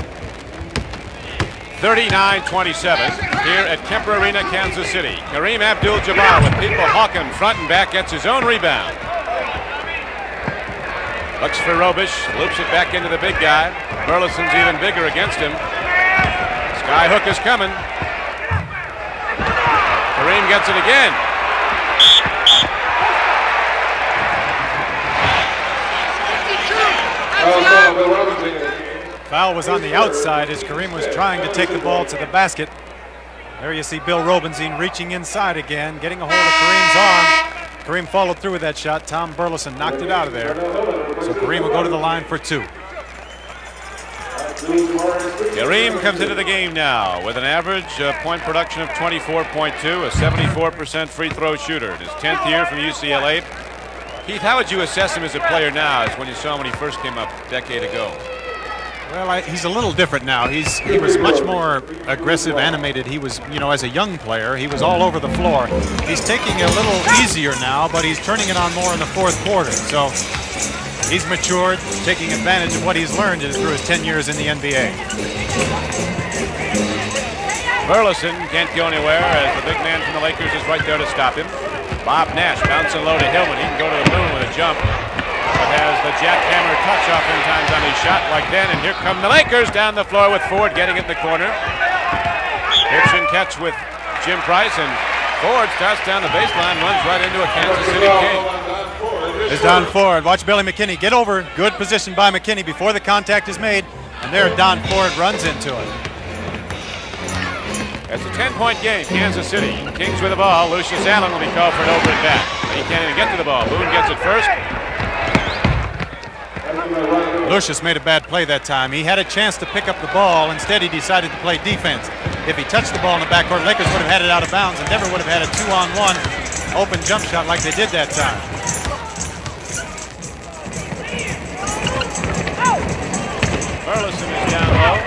39-27 here at Kemper Arena, Kansas City. Kareem Abdul-Jabbar with people hawking front and back, gets his own rebound. Looks for Robish, loops it back into the big guy. Burleson's even bigger against him. Skyhook is coming. Kareem gets it again. Foul was on the outside as Kareem was trying to take the ball to the basket. There you see Bill Robinson reaching inside again, getting a hold of Kareem's arm. Kareem followed through with that shot. Tom Burleson knocked it out of there. So Kareem will go to the line for 2. Kareem comes into the game now with an average point production of 24.2, a 74% free throw shooter. His 10th year from UCLA. Keith, how would you assess him as a player now as when you saw him when he first came up a decade ago? Well, he's a little different now. He was much more aggressive, animated. He was, as a young player, he was all over the floor. He's taking it a little easier now, but he's turning it on more in the fourth quarter. So he's matured, taking advantage of what he's learned through his 10 years in the NBA. Burleson can't go anywhere as the big man from the Lakers is right there to stop him. Bob Nash bouncing low to Hillman. He can go to the moon with a jump. But has the jackhammer touch oftentimes on his shot like that. And here come the Lakers down the floor with Ford getting it in the corner. Pitch and catch with Jim Price. And Ford starts down the baseline, runs right into a Kansas City King. There's Don Ford. Watch Billy McKinney get over. Good position by McKinney before the contact is made. And there Don Ford runs into it. It's a 10-point game, Kansas City. Kings with the ball. Lucius Allen will be called for an over and back. He can't even get to the ball. Boone gets it first. Lucius made a bad play that time. He had a chance to pick up the ball. Instead, he decided to play defense. If he touched the ball in the backcourt, Lakers would have had it out of bounds and never would have had a 2-on-1 open jump shot like they did that time. Burleson is down low.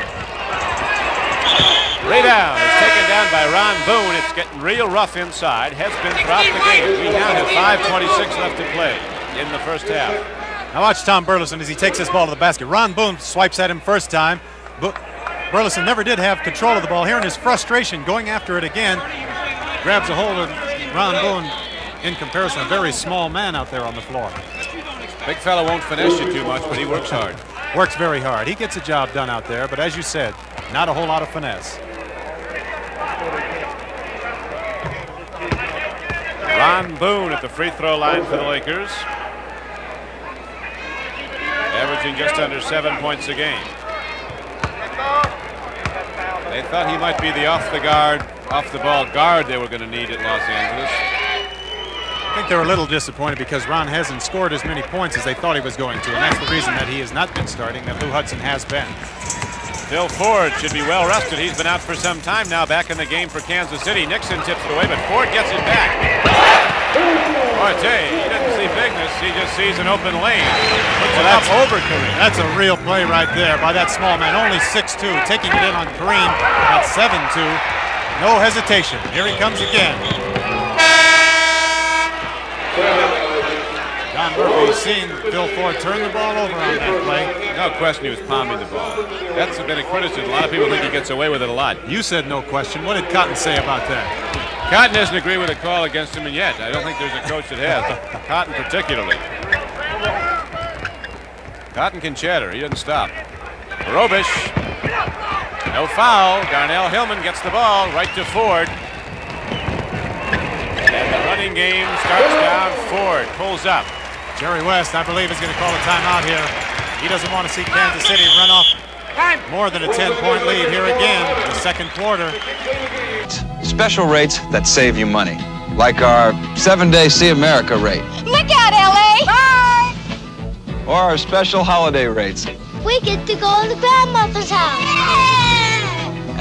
Rebound is taken down by Ron Boone. It's getting real rough inside. Has been throughout the game. We now have 5:26 left to play in the first half. Now watch Tom Burleson as he takes this ball to the basket. Ron Boone swipes at him first time. Burleson never did have control of the ball. Here in his frustration, going after it again, grabs a hold of Ron Boone. In comparison, a very small man out there on the floor. Big fella won't finesse you too much, but he works hard. Works very hard. He gets a job done out there, but as you said, not a whole lot of finesse. Ron Boone at the free throw line for the Lakers, averaging just under 7 points a game. They thought he might be the off-the-ball guard they were going to need at Los Angeles. I think they're a little disappointed because Ron hasn't scored as many points as they thought he was going to, and that's the reason that he has not been starting, that Lou Hudson has been. Phil Ford should be well rested. He's been out for some time now, back in the game for Kansas City. Nixon tips it away, but Ford gets it back. Forte, he doesn't see bigness, he just sees an open lane. Puts it up over Kareem. That's a real play right there by that small man, only 6'2", taking it in on Kareem at 7'2". No hesitation. Here he comes again. Don Murphy's seen Phil Ford turn the ball over on that play. No question he was palming the ball. That's been a criticism. A lot of people think he gets away with it a lot. You said no question. What did Cotton say about that? Cotton doesn't agree with the call against him yet. I don't think there's a coach that has. Cotton particularly. Cotton can chatter. He doesn't stop. Robish. No foul. Darnell Hillman gets the ball right to Ford. And the running game starts down. Ford pulls up. Jerry West, I believe, is going to call a timeout here. He doesn't want to see Kansas City run off more than a 10-point lead here again in the second quarter. Special rates that save you money, like our 7-day See America rate. Look out, L.A. Bye! Or our special holiday rates. We get to go to grandmother's house.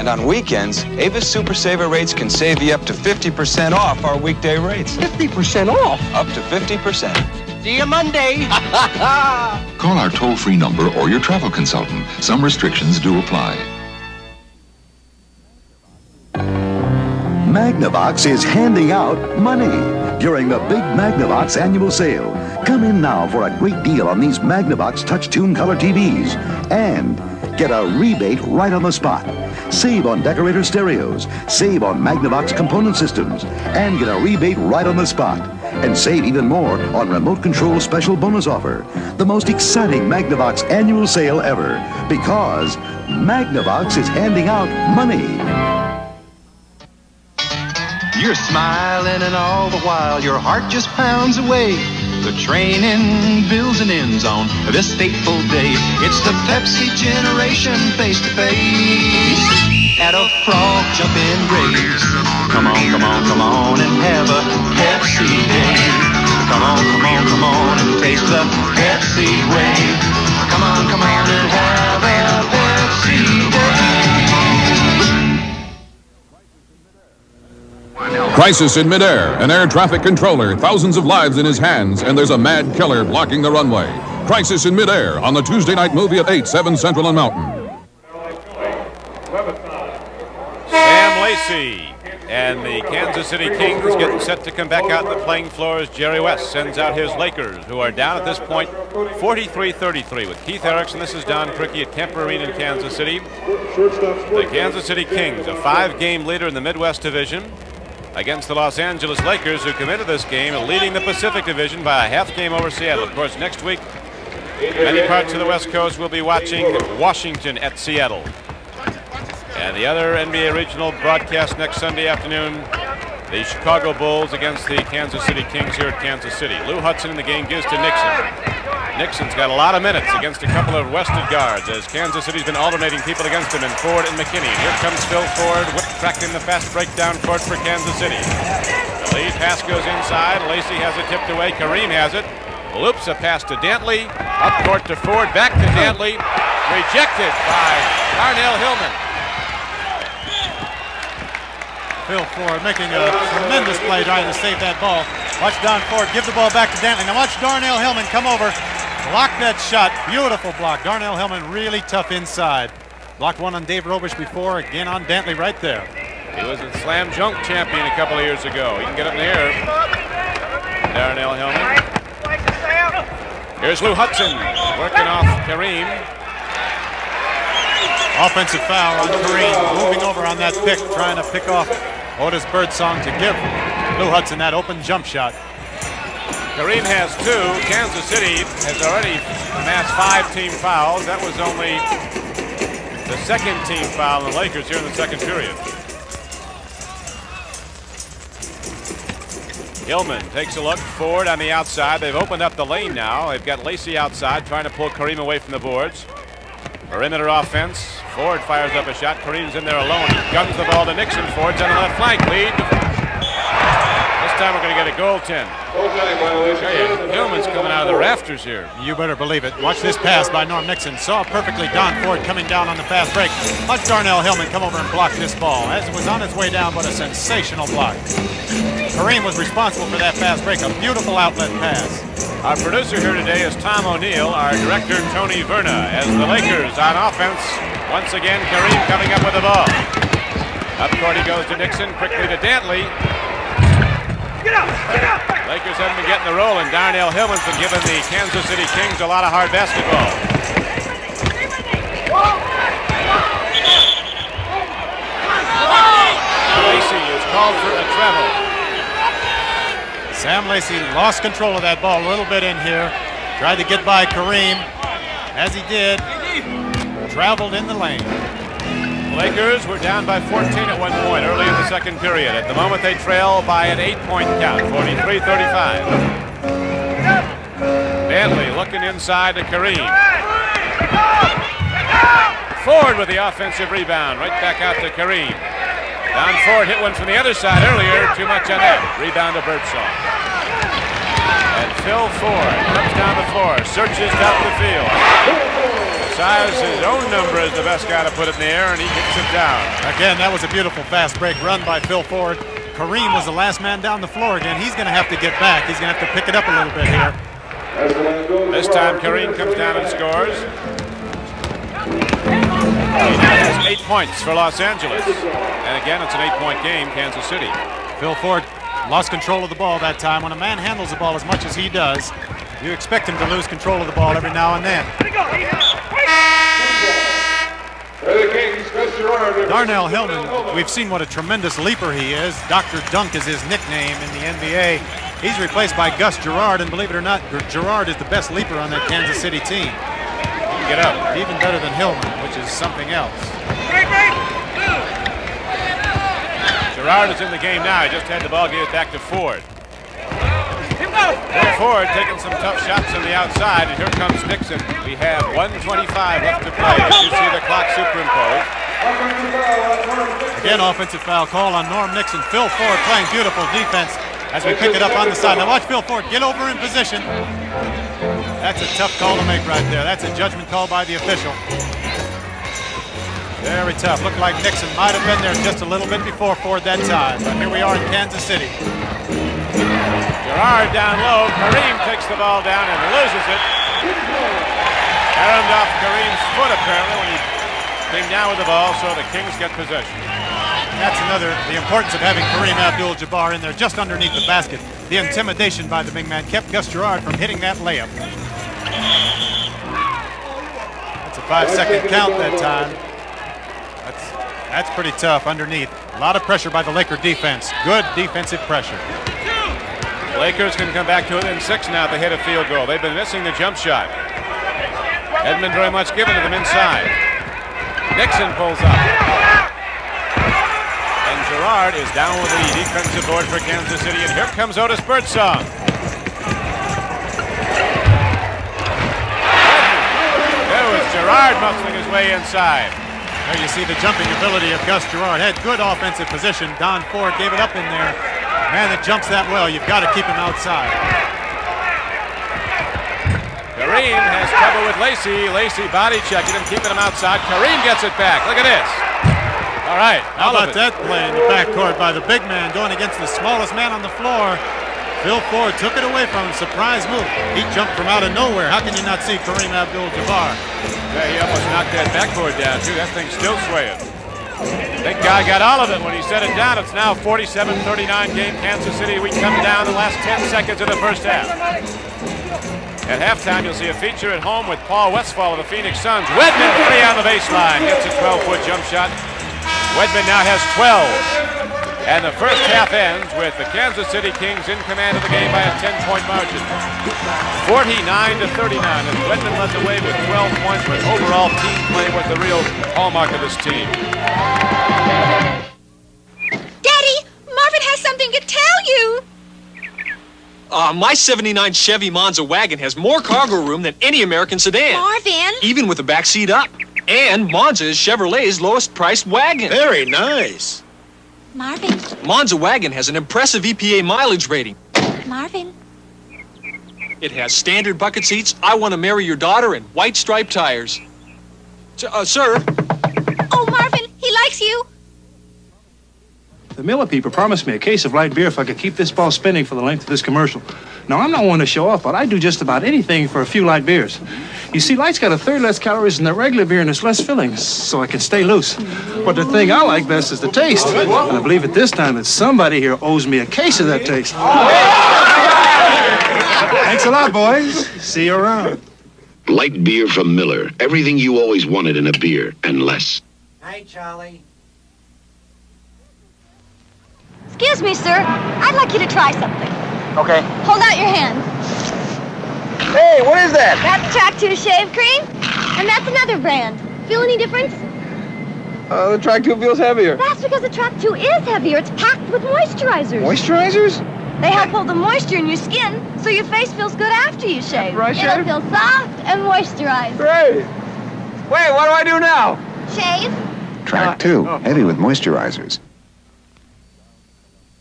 And on weekends, Avis Super Saver rates can save you up to 50% off our weekday rates. 50% off? Up to 50%. See you Monday. Call our toll-free number or your travel consultant. Some restrictions do apply. Magnavox is handing out money during the big Magnavox annual sale. Come in now for a great deal on these Magnavox touch-tune color TVs and get a rebate right on the spot. Save on decorator stereos, save on Magnavox component systems, and get a rebate right on the spot. And save even more on remote control special bonus offer. The most exciting Magnavox annual sale ever, because Magnavox is handing out money. You're smiling and all the while your heart just pounds away. The training builds and ends on this fateful day. It's the Pepsi generation face to face at a frog jumping race. Come on, come on, come on and have a Pepsi day. Come on, come on, come on and taste the Pepsi way. Come on and have a Pepsi day. Crisis in midair, an air traffic controller, thousands of lives in his hands, and there's a mad killer blocking the runway. Crisis in midair on the Tuesday night movie at 8, 7 Central and Mountain. Sam Lacey and the Kansas City Kings getting set to come back out on the playing floor as Jerry West sends out his Lakers, who are down at this point 43-33 with Keith Erickson. This is Don Criqui at Kemper Arena in Kansas City. The Kansas City Kings, a 5-game leader in the Midwest Division, against the Los Angeles Lakers, who come into this game leading the Pacific Division by a half game over Seattle. Of course, next week, many parts of the West Coast will be watching Washington at Seattle. And the other NBA regional broadcast next Sunday afternoon, the Chicago Bulls against the Kansas City Kings here at Kansas City. Lou Hudson in the game gives to Nixon. Nixon's got a lot of minutes against a couple of Wested guards as Kansas City's been alternating people against him in Ford and McKinney. Here comes Phil Ford, tracking the fast breakdown court for Kansas City. The lead pass goes inside. Lacey has it tipped away. Kareem has it. Loops a pass to Dantley. Up court to Ford. Back to Dantley. Rejected by Darnell Hillman. Phil Ford making a tremendous play trying to save that ball. Watch Don Ford give the ball back to Dantley. Now watch Darnell Hillman come over, block that shot. Beautiful block. Darnell Hillman really tough inside. Blocked one on Dave Robish before, again on Dantley right there. He was a slam dunk champion a couple of years ago. He can get up in the air. Darnell Hillman. Here's Lou Hudson working off Kareem. Offensive foul on Kareem, moving over on that pick, trying to pick off Otis Birdsong to give Lou Hudson that open jump shot. Kareem has 2. Kansas City has already amassed 5 team fouls. That was only The second team foul on the Lakers here in the second period. Hillman takes a look. Ford on the outside. They've opened up the lane now. They've got Lacey outside trying to pull Kareem away from the boards. Perimeter offense. Ford fires up a shot. Kareem's in there alone. He guns the ball to Nixon. Ford's on the left flank. Lead. This time we're going to get a goaltend. Hillman's coming out of the rafters here. You better believe it. Watch this pass by Norm Nixon. Saw perfectly Don Ford coming down on the fast break. Watch Darnell Hillman come over and block this ball. As it was on its way down, but a sensational block. Kareem was responsible for that fast break. A beautiful outlet pass. Our producer here today is Tom O'Neill. Our director, Tony Verna. As the Lakers on offense, once again, Kareem coming up with the ball. Up court he goes to Nixon, quickly to Dantley. Get up! Lakers haven't been getting the roll, and Darnell Hillman's been giving the Kansas City Kings a lot of hard basketball. Lacey is called for a travel. Sam Lacey lost control of that ball a little bit in here. Tried to get by Kareem. As he did, traveled in the lane. Lakers were down by 14 at one point early in the second period. At the moment, they trail by an 8-point count, 43-35. Dantley looking inside to Kareem. Ford with the offensive rebound, right back out to Kareem. Don Ford hit one from the other side earlier, too much on that. Rebound to Birdsong. And Phil Ford comes down the floor, searches down the field. Decides his own number is the best guy to put it in the air, and he kicks it down. Again, that was a beautiful fast break run by Phil Ford. Kareem was the last man down the floor again. He's going to have to get back. He's going to have to pick it up a little bit here. This time Kareem comes down and scores. He now has 8 points for Los Angeles. And again, it's an 8-point game, Kansas City. Phil Ford lost control of the ball that time. When a man handles the ball as much as he does, you expect him to lose control of the ball every now and then. Darnell Hillman, we've seen what a tremendous leaper he is. Dr. Dunk is his nickname in the NBA. He's replaced by Gus Gerard, and believe it or not, Gerard is the best leaper on that Kansas City team. Get up. Even better than Hillman, which is something else. Gerard is in the game now. He just had the ball, gave it back to Ford. Ford taking some tough shots on the outside, and here comes Nixon. We have 1:25 left to play. As you see the clock superimposed. Again, offensive foul call on Norm Nixon. Phil Ford playing beautiful defense as we pick it up on the side. Now watch Phil Ford get over in position. That's a tough call to make right there. That's a judgment call by the official. Very tough. Looked like Nixon might have been there just a little bit before Ford that time. But here we are in Kansas City. Gerard down low. Kareem takes the ball down and loses it. Armed off Kareem's foot apparently when he came down with the ball, so the Kings get possession. That's the importance of having Kareem Abdul-Jabbar in there just underneath the basket. The intimidation by the big man kept Gus Gerard from hitting that layup. That's a 5-second count that time. That's pretty tough underneath. A lot of pressure by the Laker defense. Good defensive pressure. Lakers can come back to it in 6 now if they hit a field goal. They've been missing the jump shot. Hadn't been very much given to them inside. Nixon pulls up. And Gerard is down with the defensive board for Kansas City. And here comes Otis Birdsong. There was Gerard muscling his way inside. There you see the jumping ability of Gus Gerard. Had good offensive position. Don Ford gave it up in there. Man that jumps that well, you've got to keep him outside. Kareem has trouble with Lacey. Lacey body checking him, keeping him outside. Kareem gets it back. Look at this. All right. How about that play in the backcourt by the big man going against the smallest man on the floor? Phil Ford took it away from him. Surprise move. He jumped from out of nowhere. How can you not see Kareem Abdul-Jabbar? Yeah, he almost knocked that backboard down, too. That thing's still swaying. Big guy got all of it when he set it down. It's now 47-39 game Kansas City. We come down the last 10 seconds of the first half. At halftime, you'll see a feature at home with Paul Westphal of the Phoenix Suns. Wedman, 3 on the baseline. Gets a 12-foot jump shot. Wedman now has 12. And the first half ends with the Kansas City Kings in command of the game by a 10-point margin. 49-39, as Glendon led the way with 12 points, but overall team play was the real hallmark of this team. Daddy, Marvin has something to tell you. My 79 Chevy Monza wagon has more cargo room than any American sedan. Marvin! Even with the back seat up. And Monza is Chevrolet's lowest priced wagon. Very nice. Marvin. Monza wagon has an impressive EPA mileage rating. Marvin. It has standard bucket seats, I Want to Marry Your Daughter, and white striped tires. Sir. Oh, Marvin, he likes you. The Miller people promised me a case of light beer if I could keep this ball spinning for the length of this commercial. Now, I'm not one to show off, but I do just about anything for a few light beers. You see, light's got a third less calories than the regular beer and it's less filling, so I can stay loose. But the thing I like best is the taste. And I believe at this time that somebody here owes me a case of that taste. Thanks a lot, boys. See you around. Light beer from Miller. Everything you always wanted in a beer, and less. Hey, Charlie. Excuse me, sir. I'd like you to try something. Okay. Hold out your hand. Hey, what is that? That's Track 2 shave cream, and that's another brand. Feel any difference? The Track 2 feels heavier. That's because the Track 2 is heavier. It's packed with moisturizers. Moisturizers? They help hold the moisture in your skin so your face feels good after you shave. After I shave? It'll feel soft and moisturized. Great. Wait, what do I do now? Shave. Track 2, heavy with moisturizers.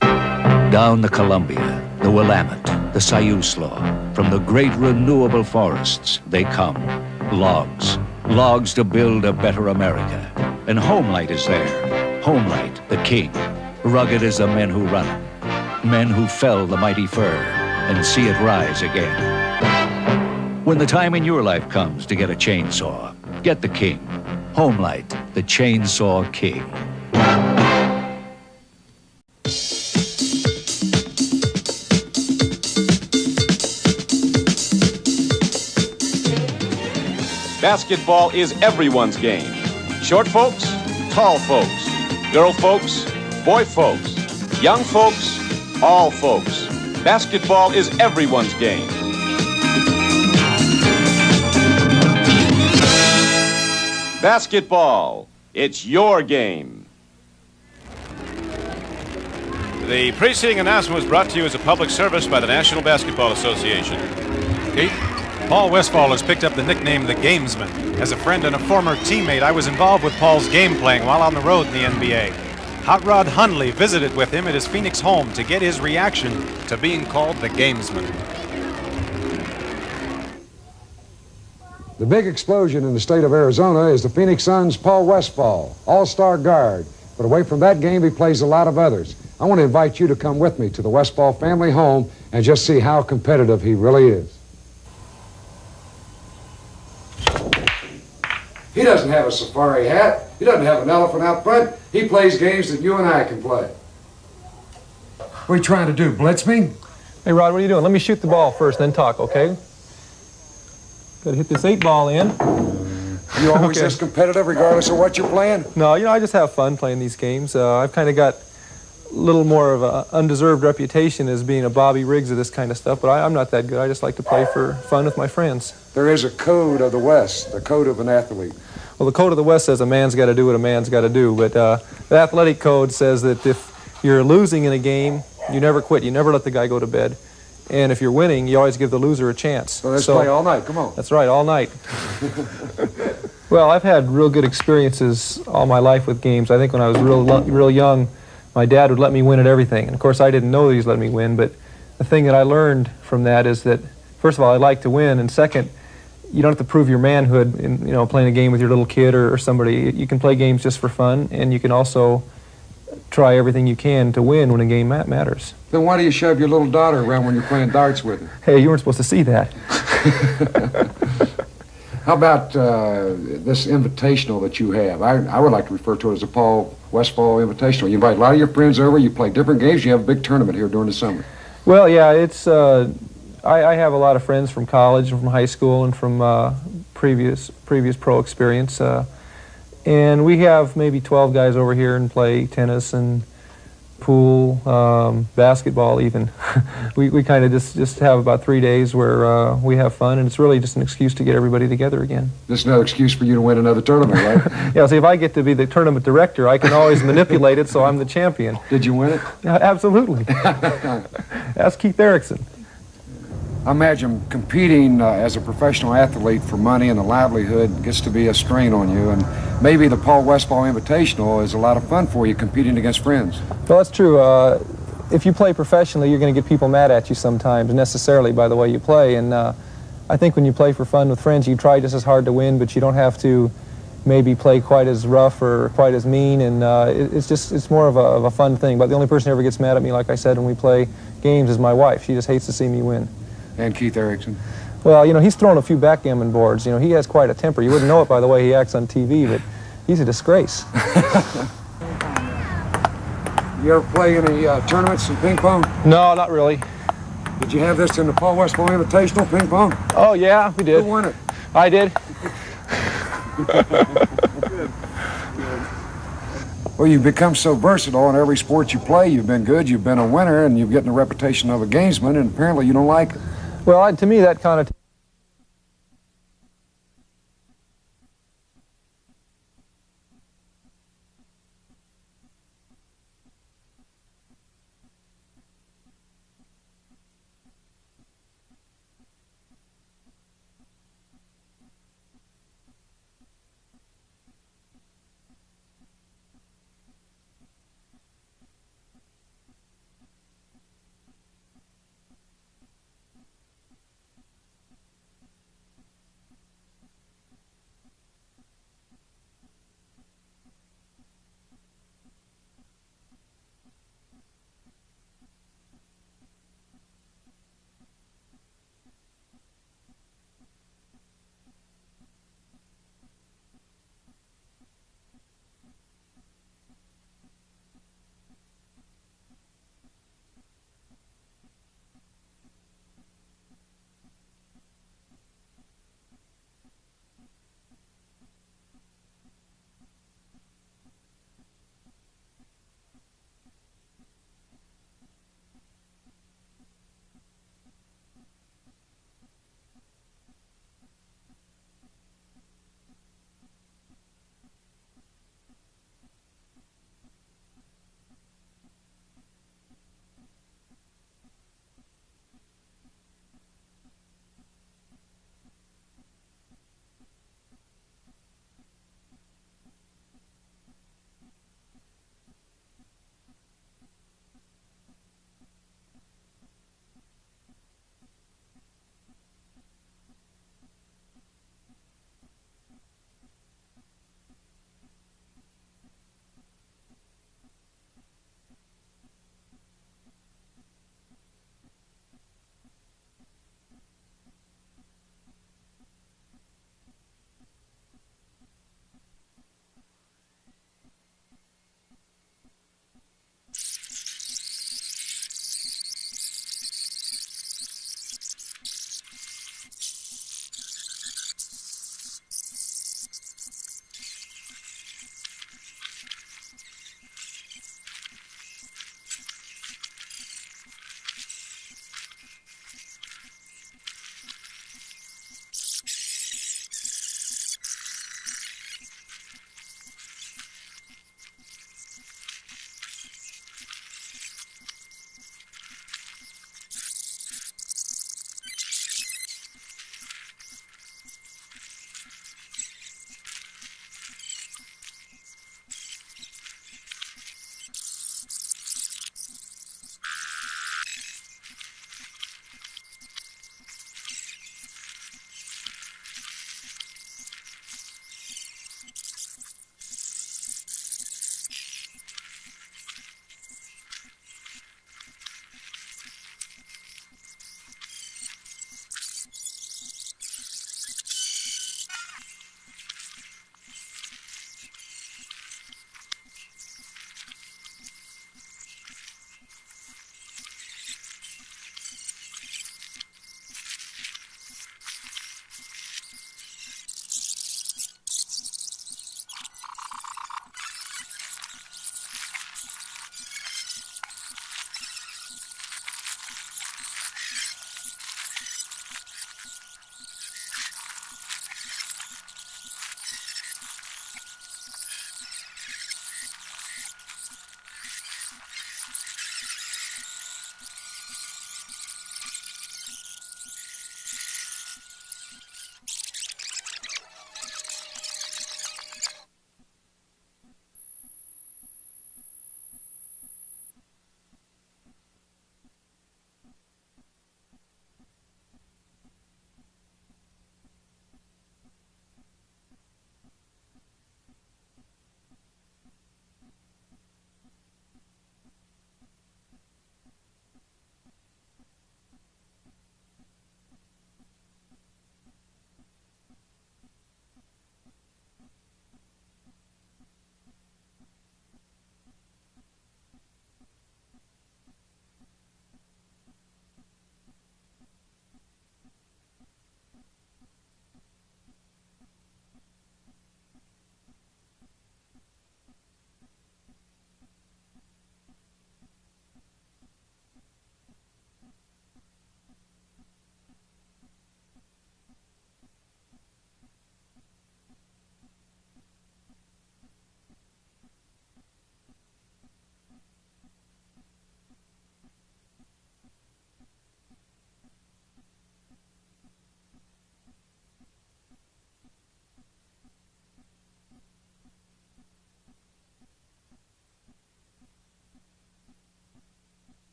Down the Columbia, the Willamette, the Siuslaw, from the great renewable forests, they come. Logs. Logs to build a better America. And Homelight is there. Homelight, the king. Rugged as the men who run it. Men who fell the mighty fir and see it rise again. When the time in your life comes to get a chainsaw, get the king. Homelight, the chainsaw king. Basketball is everyone's game. Short folks, tall folks, girl folks, boy folks, young folks, all folks. Basketball is everyone's game. Basketball, it's your game. The preceding announcement was brought to you as a public service by the National Basketball Association. Keith? Paul Westphal has picked up the nickname The Gamesman. As a friend and a former teammate, I was involved with Paul's game playing while on the road in the NBA. Hot Rod Hundley visited with him at his Phoenix home to get his reaction to being called The Gamesman. The big explosion in the state of Arizona is the Phoenix Suns' Paul Westphal, all-star guard. But away from that game, he plays a lot of others. I want to invite you to come with me to the Westphal family home and just see how competitive he really is. He doesn't have a safari hat. He doesn't have an elephant out front. He plays games that you and I can play. What are you trying to do, blitz me? Hey, Rod, what are you doing? Let me shoot the ball first, then talk, okay? Got to hit this 8-ball in. You always this competitive regardless of what you're playing? No, you know, I just have fun playing these games. I've kind of got a little more of an undeserved reputation as being a Bobby Riggs of this kind of stuff, but I'm not that good. I just like to play for fun with my friends. There is a code of the West, the code of an athlete. Well, the code of the West says a man's got to do what a man's got to do, but the athletic code says that if you're losing in a game, you never quit. You never let the guy go to bed. And if you're winning, you always give the loser a chance. So let's play all night. Come on. That's right, all night. Well, I've had real good experiences all my life with games. I think when I was real young, my dad would let me win at everything. And of course, I didn't know that he was letting me win, but the thing that I learned from that is that, first of all, I like to win, and second, you don't have to prove your manhood in, you know, playing a game with your little kid or somebody. You can play games just for fun, and you can also try everything you can to win when a game matters. Then why do you shove your little daughter around when you're playing darts with her? Hey, you weren't supposed to see that. How about this invitational that you have? I would like to refer to it as a Paul Westphal Invitational. You invite a lot of your friends over, you play different games, you have a big tournament here during the summer. Well, yeah, it's... I have a lot of friends from college and from high school and from previous pro experience. And we have maybe 12 guys over here and play tennis and pool, basketball even. we kind of just have about 3 days where we have fun, and it's really just an excuse to get everybody together again. This is another excuse for you to win another tournament, right? Yeah, see, if I get to be the tournament director, I can always manipulate it so I'm the champion. Did you win it? Yeah, absolutely. Ask Keith Erickson. I imagine competing as a professional athlete for money and a livelihood gets to be a strain on you, and maybe the Paul Westphal Invitational is a lot of fun for you competing against friends. Well, that's true. If you play professionally, you're going to get people mad at you sometimes, necessarily by the way you play, and I think when you play for fun with friends, you try just as hard to win, but you don't have to maybe play quite as rough or quite as mean, and it's more of a fun thing. But the only person who ever gets mad at me, like I said, when we play games is my wife. She just hates to see me win. And Keith Erickson. Well, you know, he's thrown a few backgammon boards. You know, he has quite a temper. You wouldn't know it by the way he acts on TV, but he's a disgrace. You ever play any tournaments in ping pong? No, not really. Did you have this in the Paul Westphal Invitational, ping pong? Oh, yeah, we did. Who won it? I did. Well, you've become so versatile in every sport you play. You've been good, you've been a winner, and you've gotten a reputation of a gamesman, and apparently you don't like it. Well, to me, that kind of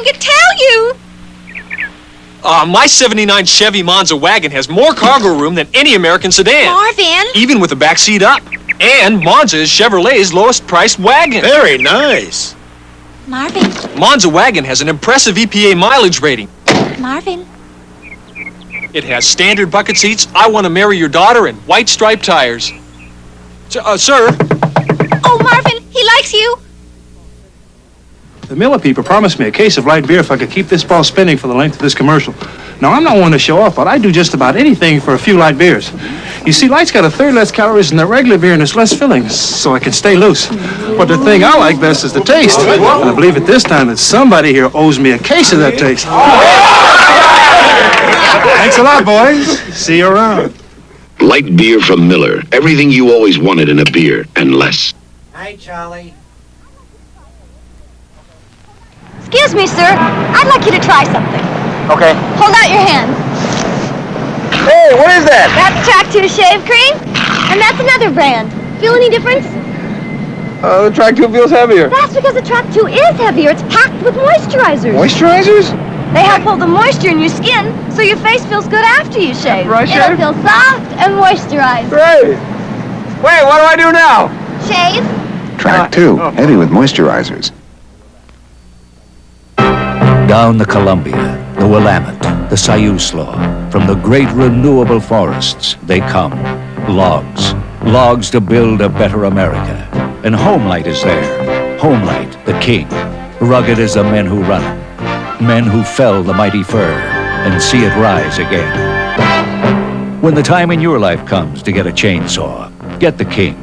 to tell you. My 79 Chevy Monza wagon has more cargo room than any American sedan. Marvin. Even with the back seat up. And Monza is Chevrolet's lowest priced wagon. Very nice. Marvin. Monza wagon has an impressive EPA mileage rating. Marvin. It has standard bucket seats, I Want to Marry Your Daughter, and white striped tires. Sir. Oh, Marvin, he likes you. The Miller people promised me a case of light beer if I could keep this ball spinning for the length of this commercial. Now, I'm not one to show off, but I do just about anything for a few light beers. You see, light's got a third less calories than the regular beer and it's less filling, so I can stay loose. But the thing I like best is the taste. And I believe at this time that somebody here owes me a case of that taste. Thanks a lot, boys. See you around. Light beer from Miller. Everything you always wanted in a beer, and less. Hi, Charlie. Excuse me, sir. I'd like you to try something. Okay. Hold out your hand. Hey, what is that? That's Track 2 shave cream, and that's another brand. Feel any difference? The Track 2 feels heavier. That's because the Track 2 is heavier. It's packed with moisturizers. Moisturizers? They help hold the moisture in your skin so your face feels good after you shave. Right, It'll shave? feel soft and moisturized. Great. Wait, what do I do now? Shave? Track 2, heavy with moisturizers. Down the Columbia, the Willamette, the Siuslaw, from the great renewable forests, they come. Logs. Logs to build a better America. And Homelight is there. Homelight, the king. Rugged as the men who run it. Men who fell the mighty fir and see it rise again. When the time in your life comes to get a chainsaw, get the king.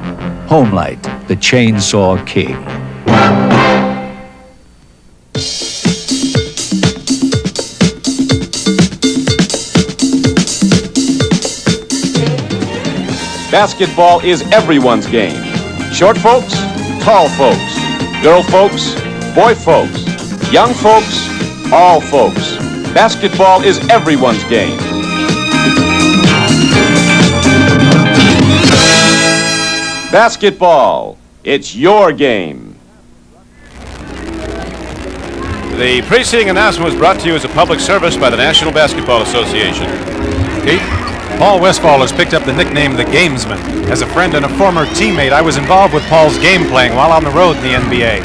Homelight, the chainsaw king. Basketball is everyone's game. Short folks, tall folks, girl folks, boy folks, young folks, all folks. Basketball is everyone's game. Basketball, it's your game. The preceding announcement was brought to you as a public service by the National Basketball Association. Pete? Paul Westphal has picked up the nickname The Gamesman. As a friend and a former teammate, I was involved with Paul's game playing while on the road in the NBA.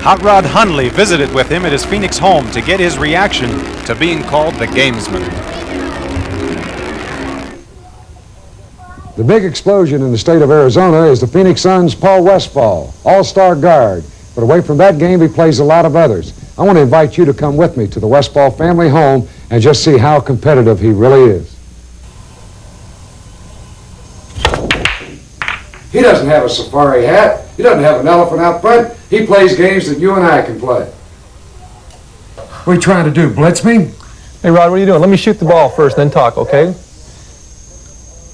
Hot Rod Hundley visited with him at his Phoenix home to get his reaction to being called The Gamesman. The big explosion in the state of Arizona is the Phoenix Suns' Paul Westphal, all-star guard. But away from that game, he plays a lot of others. I want to invite you to come with me to the Westphal family home and just see how competitive he really is. He doesn't have a safari hat. He doesn't have an elephant out front. He plays games that you and I can play. What are you trying to do, blitz me? Hey, Rod, what are you doing? Let me shoot the ball first, then talk, okay?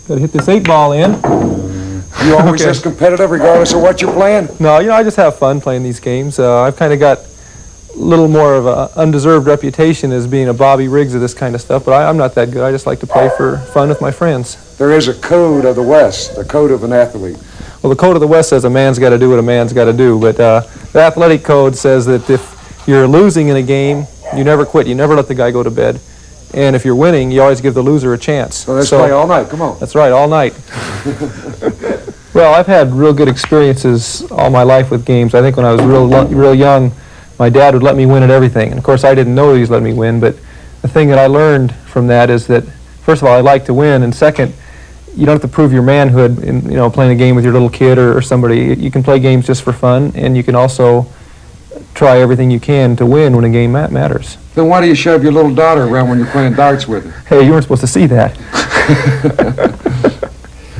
Gotta hit this 8-ball in. You always this competitive regardless of what you're playing? No, I just have fun playing these games. I've kind of got a little more of an undeserved reputation as being a Bobby Riggs of this kind of stuff, but I'm not that good. I just like to play for fun with my friends. There is a code of the West, the code of an athlete. Well, the code of the West says a man's got to do what a man's got to do, but the athletic code says that if you're losing in a game, you never quit. You never let the guy go to bed. And if you're winning, you always give the loser a chance. So let's play all night. Come on. That's right, all night. Well, I've had real good experiences all my life with games. I think when I was real young, my dad would let me win at everything. And of course, I didn't know he was letting me win, but the thing that I learned from that is that, first of all, I like to win, and second, you don't have to prove your manhood in playing a game with your little kid or somebody. You can play games just for fun, and you can also try everything you can to win when a game matters. Then why do you shove your little daughter around when you're playing darts with her? Hey, you weren't supposed to see that.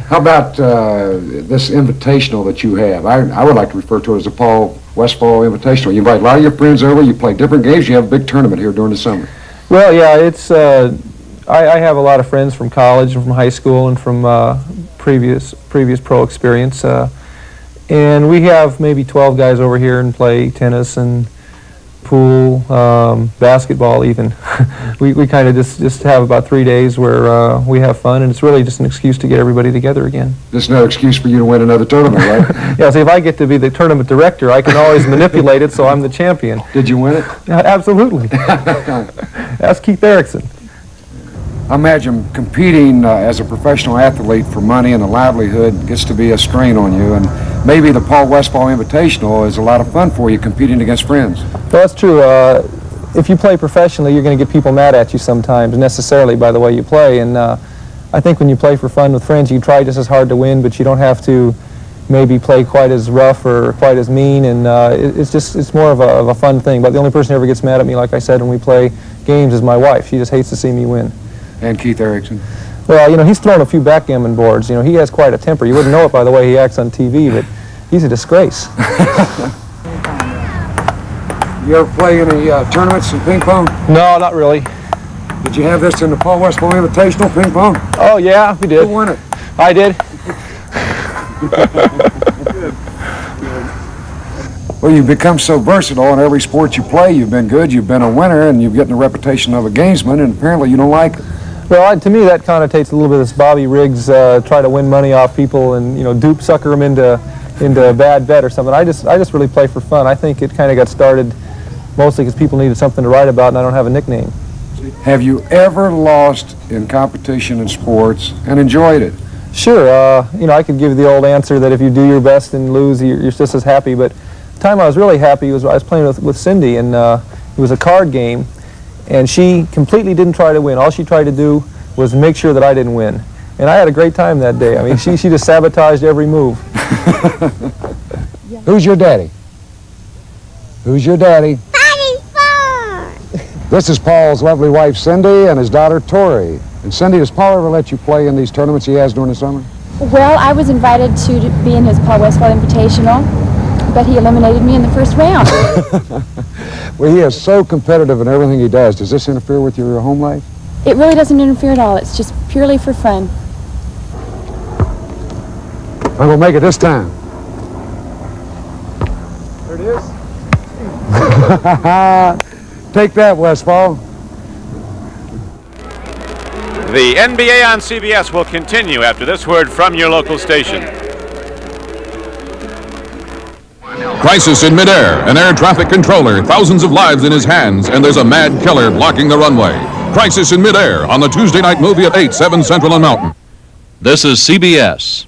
How about this invitational that you have? I would like to refer to it as the Paul Westphal Invitational. You invite a lot of your friends over, you play different games, you have a big tournament here during the summer. Well, yeah, it's I have a lot of friends from college and from high school and from previous pro experience. And we have maybe 12 guys over here and play tennis and pool, basketball even. we kind of just have about 3 days where we have fun, and it's really just an excuse to get everybody together again. This is no excuse for you to win another tournament, right? Yeah, see, if I get to be the tournament director, I can always manipulate it so I'm the champion. Did you win it? Yeah, absolutely. Ask Keith Erickson. I imagine competing as a professional athlete for money and a livelihood gets to be a strain on you, and maybe the Paul Westphal Invitational is a lot of fun for you competing against friends. Well, that's true. If you play professionally, you're going to get people mad at you sometimes, necessarily by the way you play, and I think when you play for fun with friends, you try just as hard to win, but you don't have to maybe play quite as rough or quite as mean, and it's more of a fun thing. But the only person who ever gets mad at me, like I said, when we play games is my wife. She just hates to see me win. And Keith Erickson? Well, you know, he's thrown a few backgammon boards. You know, he has quite a temper. You wouldn't know it by the way he acts on TV, but he's a disgrace. You ever play any tournaments in ping pong? No, not really. Did you have this in the Paul Westphal Invitational ping pong? Oh, yeah, we did. Who won it? I did. Well, you've become so versatile in every sport you play. You've been good, you've been a winner, and you've gotten a reputation of a gamesman, and apparently you don't like it. Well, to me, that connotates a little bit of this Bobby Riggs, try to win money off people and, you know, dupe, sucker them into a bad bet or something. I just really play for fun. I think it kind of got started mostly because people needed something to write about, and I don't have a nickname. Have you ever lost in competition in sports and enjoyed it? Sure. You know, I could give you the old answer that if you do your best and lose, you're just as happy. But the time I was really happy was I was playing with Cindy, and it was a card game, and she completely didn't try to win. All she tried to do was make sure that I didn't win. And I had a great time that day. I mean, she just sabotaged every move. Who's your daddy? Who's your daddy? This is Paul's lovely wife, Cindy, and his daughter, Tori. And Cindy, does Paul ever let you play in these tournaments he has during the summer? Well, I was invited to be in his Paul Westphal Invitational, but he eliminated me in the first round. Well, he is so competitive in everything he does. Does this interfere with your home life? It really doesn't interfere at all. It's just purely for fun. I'm going to make it this time. There it is. Take that, Westphal. The NBA on CBS will continue after this word from your local station. Crisis in midair. An air traffic controller, thousands of lives in his hands, and there's a mad killer blocking the runway. Crisis in midair on the Tuesday night movie at 8, 7 Central and Mountain. This is CBS.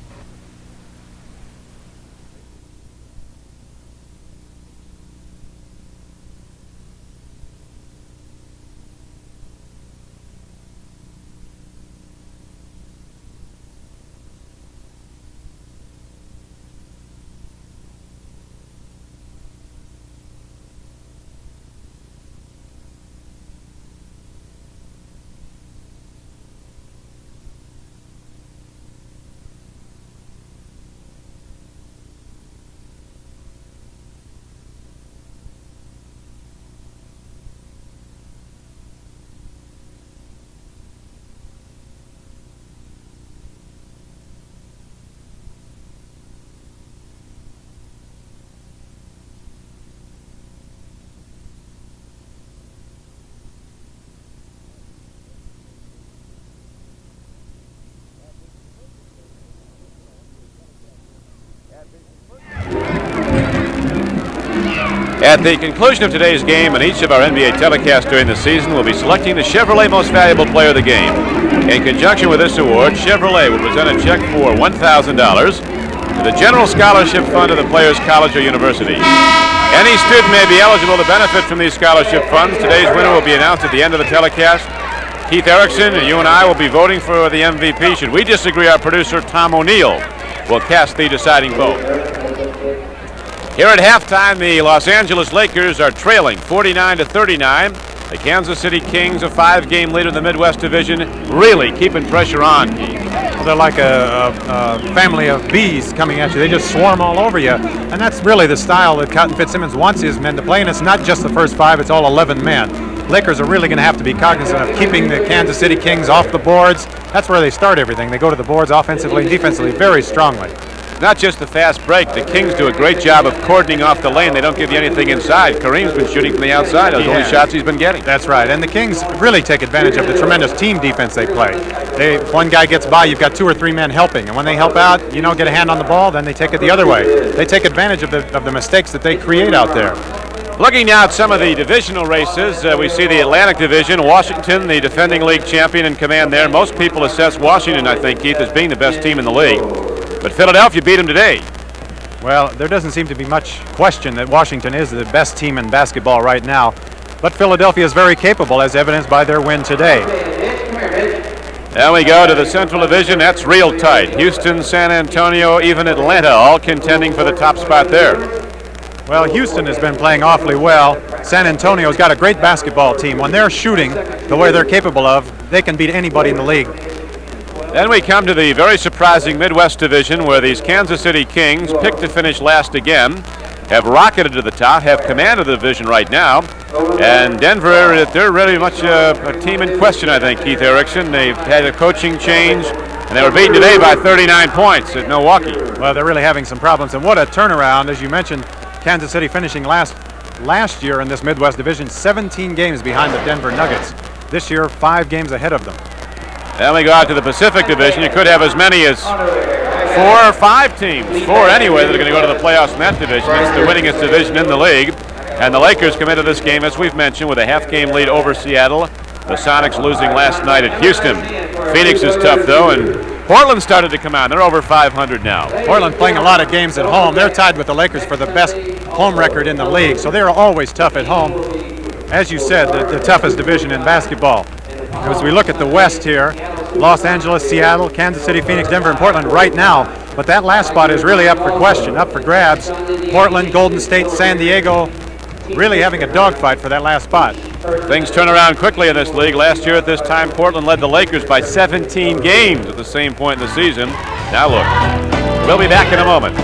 At the conclusion of today's game, and each of our NBA telecasts during the season, we'll be selecting the Chevrolet Most Valuable Player of the Game. In conjunction with this award, Chevrolet will present a check for $1,000 to the General Scholarship Fund of the Players College or University. Any student may be eligible to benefit from these scholarship funds. Today's winner will be announced at the end of the telecast. Keith Erickson and you and I will be voting for the MVP. Should we disagree, our producer, Tom O'Neill, will cast the deciding vote. Here at halftime, the Los Angeles Lakers are trailing 49-39. The Kansas City Kings, a 5-game leader in the Midwest Division, really keeping pressure on. They're like a family of bees coming at you. They just swarm all over you. And that's really the style that Cotton Fitzsimmons wants his men to play. And it's not just the first 5, it's all 11 men. Lakers are really going to have to be cognizant of keeping the Kansas City Kings off the boards. That's where they start everything. They go to the boards offensively and defensively very strongly. not just the fast break. The Kings do a great job of cordoning off the lane. They don't give you anything inside. Kareem's been shooting from the outside. Those only shots he's been getting. That's right. And the Kings really take advantage of the tremendous team defense they play. If one guy gets by, you've got 2 or 3 men helping. And when they help out, get a hand on the ball, then they take it the other way. They take advantage of the mistakes that they create out there. Looking now at some of the divisional races, we see the Atlantic Division. Washington, the defending league champion, in command there. Most people assess Washington, I think, Keith, as being the best team in the league. But Philadelphia beat them today. Well, there doesn't seem to be much question that Washington is the best team in basketball right now. But Philadelphia is very capable, as evidenced by their win today. Then we go to the Central Division. That's real tight. Houston, San Antonio, even Atlanta, all contending for the top spot there. Well, Houston has been playing awfully well. San Antonio's got a great basketball team. When they're shooting the way they're capable of, they can beat anybody in the league. Then we come to the very surprising Midwest Division, where these Kansas City Kings, picked to finish last again, have rocketed to the top, have command of the division right now. And Denver, they're really much a team in question, I think, Keith Erickson. They've had a coaching change, and they were beaten today by 39 points at Milwaukee. Well, they're really having some problems. And what a turnaround, as you mentioned. Kansas City finishing last year in this Midwest Division, 17 games behind the Denver Nuggets. This year, 5 games ahead of them. Then we go out to the Pacific Division. You could have as many as 4 or 5 teams, 4 anyway, that are going to go to the playoffs in that division. It's the winningest division in the league. And the Lakers come into this game, as we've mentioned, with a half-game lead over Seattle. The Sonics losing last night at Houston. Phoenix is tough, though, and Portland started to come on. They're over 500 now. Portland playing a lot of games at home. They're tied with the Lakers for the best home record in the league, so they're always tough at home. As you said, the toughest division in basketball. As we look at the West here, Los Angeles, Seattle, Kansas City, Phoenix, Denver, and Portland right now, but that last spot is really up for question, up for grabs. Portland, Golden State, San Diego, really having a dogfight for that last spot. Things turn around quickly in this league. Last year at this time, Portland led the Lakers by 17 games at the same point in the season. Now look, we'll be back in a moment.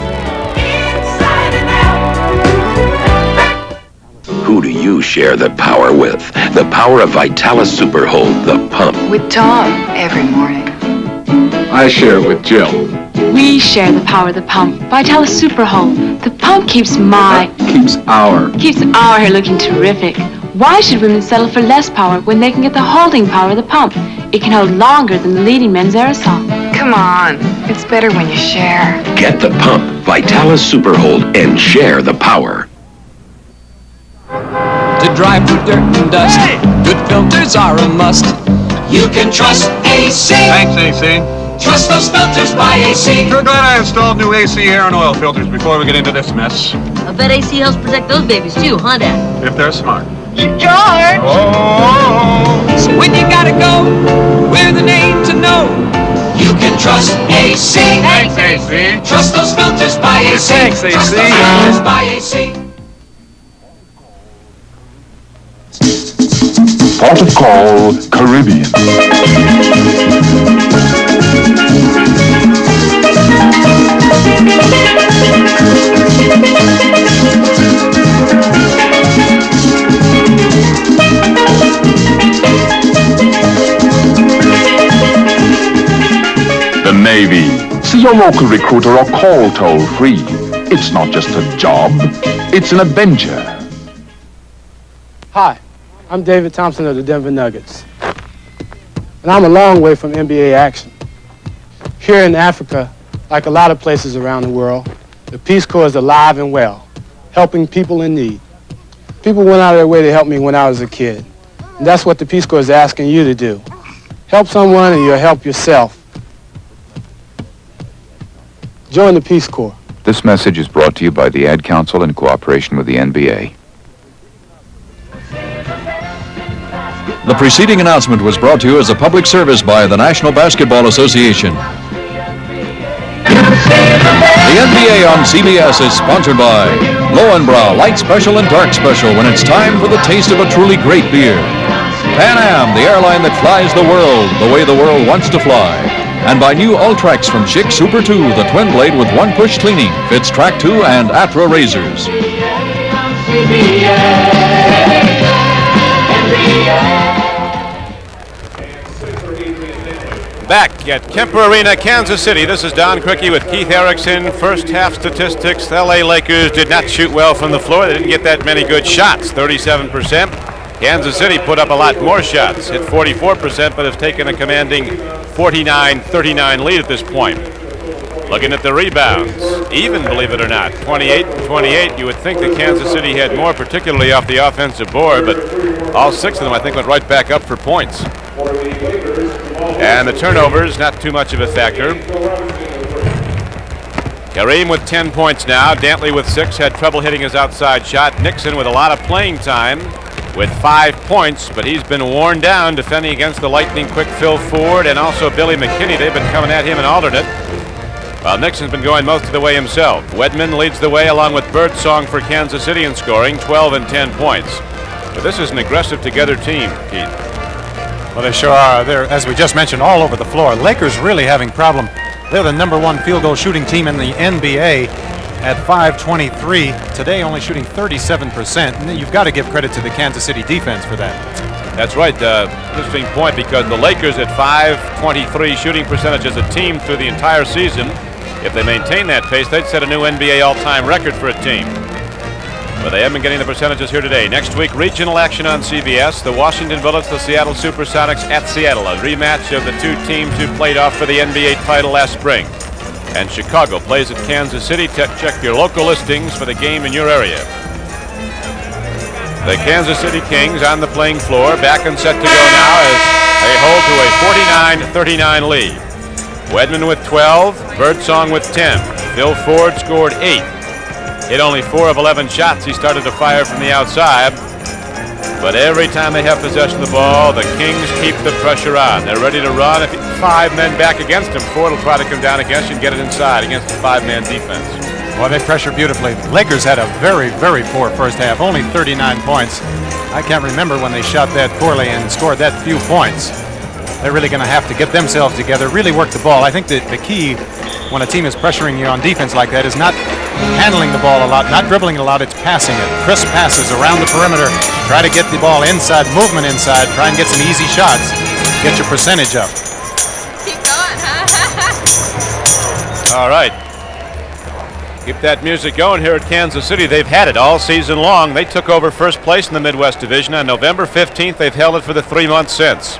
Who do you share the power with? The power of Vitalis Super Hold, the pump. With Tom every morning. I share it with Jill. We share the power of the pump. Vitalis Super Hold. The pump keeps our hair looking terrific. Why should women settle for less power when they can get the holding power of the pump? It can hold longer than the leading men's aerosol. Come on, it's better when you share. Get the pump, Vitalis Super Hold, and share the power. To drive through dirt and dust, good filters are a must. You can trust AC. Thanks, AC. Trust those filters by AC. Sure glad I installed new AC air and oil filters before we get into this mess. I bet AC helps protect those babies too, huh, Dad? If they're smart. George! So when you gotta go, we're the name to know. You can trust AC. Thanks, AC. Trust those filters by AC. Thanks, AC. Trust those filters by AC. Port of Call, Caribbean. The Navy. See your local recruiter or call toll-free. It's not just a job, it's an adventure. Hi, I'm David Thompson of the Denver Nuggets. And I'm a long way from NBA action. Here in Africa, like a lot of places around the world, the Peace Corps is alive and well, helping people in need. People went out of their way to help me when I was a kid. And that's what the Peace Corps is asking you to do. Help someone and you'll help yourself. Join the Peace Corps. This message is brought to you by the Ad Council in cooperation with the NBA. The preceding announcement was brought to you as a public service by the National Basketball Association. The NBA on CBS is sponsored by Lowenbrau Light Special and Dark Special when it's time for the taste of a truly great beer. Pan Am, the airline that flies the world the way the world wants to fly. And by new Ultrax from Schick Super 2, the twin blade with one-push cleaning, fits Track 2 and Atra razors. Back back at Kemper Arena, Kansas City. This is Don Criqui with Keith Erickson. First half statistics, the LA Lakers did not shoot well from the floor. They didn't get that many good shots, 37%. Kansas City put up a lot more shots, hit 44%, but have taken a commanding 49-39 lead at this point. Looking at the rebounds, even, believe it or not, 28-28. You would think that Kansas City had more, particularly off the offensive board, but all 6 of them, I think, went right back up for points. And the turnovers, not too much of a factor. Kareem with 10 points now. Dantley with 6, had trouble hitting his outside shot. Nixon with a lot of playing time with 5 points, but he's been worn down defending against the lightning-quick Phil Ford and also Billy McKinney. They've been coming at him in alternate, while Nixon's been going most of the way himself. Wedman leads the way along with Birdsong for Kansas City in scoring, 12 and 10 points. But this is an aggressive together team, Keith. Well, they sure are. They're, as we just mentioned, all over the floor. Lakers really having problem. They're the #1 field goal shooting team in the NBA at 523. Today only shooting 37%. And you've got to give credit to the Kansas City defense for that. That's right. Interesting point, because the Lakers at 523 shooting percentage as a team through the entire season. If they maintain that pace, they'd set a new NBA all-time record for a team. But they haven't been getting the percentages here today. Next week, regional action on CBS. The Washington Bullets, the Seattle Supersonics at Seattle. A rematch of the 2 teams who played off for the NBA title last spring. And Chicago plays at Kansas City. Check your local listings for the game in your area. The Kansas City Kings on the playing floor, back and set to go now as they hold to a 49-39 lead. Wedman with 12, Birdsong with 10. Phil Ford scored 8. Hit only 4 of 11 shots. He started to fire from the outside. But every time they have possession of the ball, the Kings keep the pressure on. They're ready to run. If 5 men back against him, Ford will try to come down against you and get it inside against the 5-man defense. Well, they pressure beautifully. Lakers had a very, very poor first half, only 39 points. I can't remember when they shot that poorly and scored that few points. They're really going to have to get themselves together, really work the ball. I think that the key when a team is pressuring you on defense like that is not handling the ball a lot, not dribbling it a lot, it's passing it. Crisp passes around the perimeter. Try to get the ball inside, movement inside, try and get some easy shots. Get your percentage up. Keep going, huh? All right. Keep that music going here at Kansas City. They've had it all season long. They took over first place in the Midwest Division on November 15th. They've held it for the 3 months since.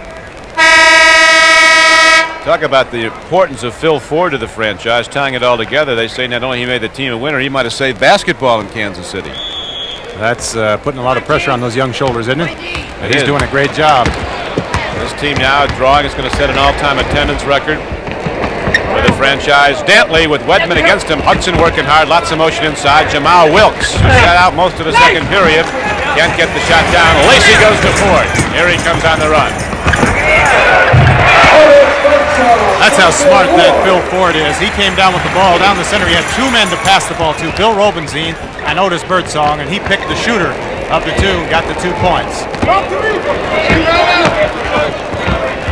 Talk about the importance of Phil Ford to the franchise, tying it all together. They say not only he made the team a winner, he might have saved basketball in Kansas City. That's putting a lot of pressure on those young shoulders, isn't it? He's doing a great job. This team now drawing is going to set an all-time attendance record for the franchise. Dantley with Wedman against him. Hudson working hard, lots of motion inside. Jamal Wilkes, who sat out most of the second period, can't get the shot down. Lacey goes to Ford. Here he comes on the run. That's how smart that Phil Ford is. He came down with the ball down the center. He had 2 men to pass the ball to, Bill Robenzien and Otis Birdsong, and he picked the shooter of the 2 and got the 2 points.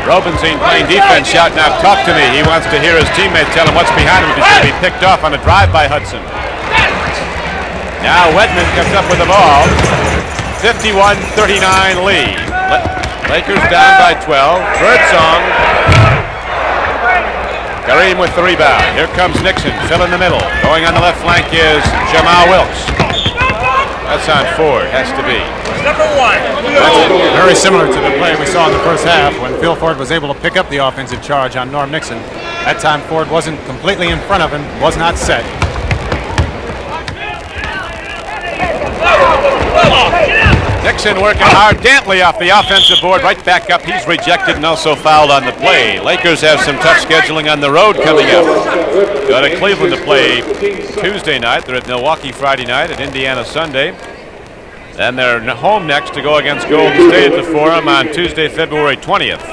Robenzien playing defense, shouting out, "Talk to me." He wants to hear his teammate tell him what's behind him if he's going to be picked off on a drive by Hudson. Now Wedman comes up with the ball. 51-39 lead. Lakers down by 12. Birdsong. Kareem with the rebound. Here comes Nixon, still in the middle. Going on the left flank is Jamal Wilkes. That's on Ford, has to be. That's very similar to the play we saw in the first half when Phil Ford was able to pick up the offensive charge on Norm Nixon. That time Ford wasn't completely in front of him, was not set. Nixon working hard. Dantley off the offensive board, right back up. He's rejected and also fouled on the play. Lakers have some tough scheduling on the road coming up. Go to Cleveland to play Tuesday night. They're at Milwaukee Friday night, at Indiana Sunday. Then they're home next to go against Golden State at the Forum on Tuesday, February 20th.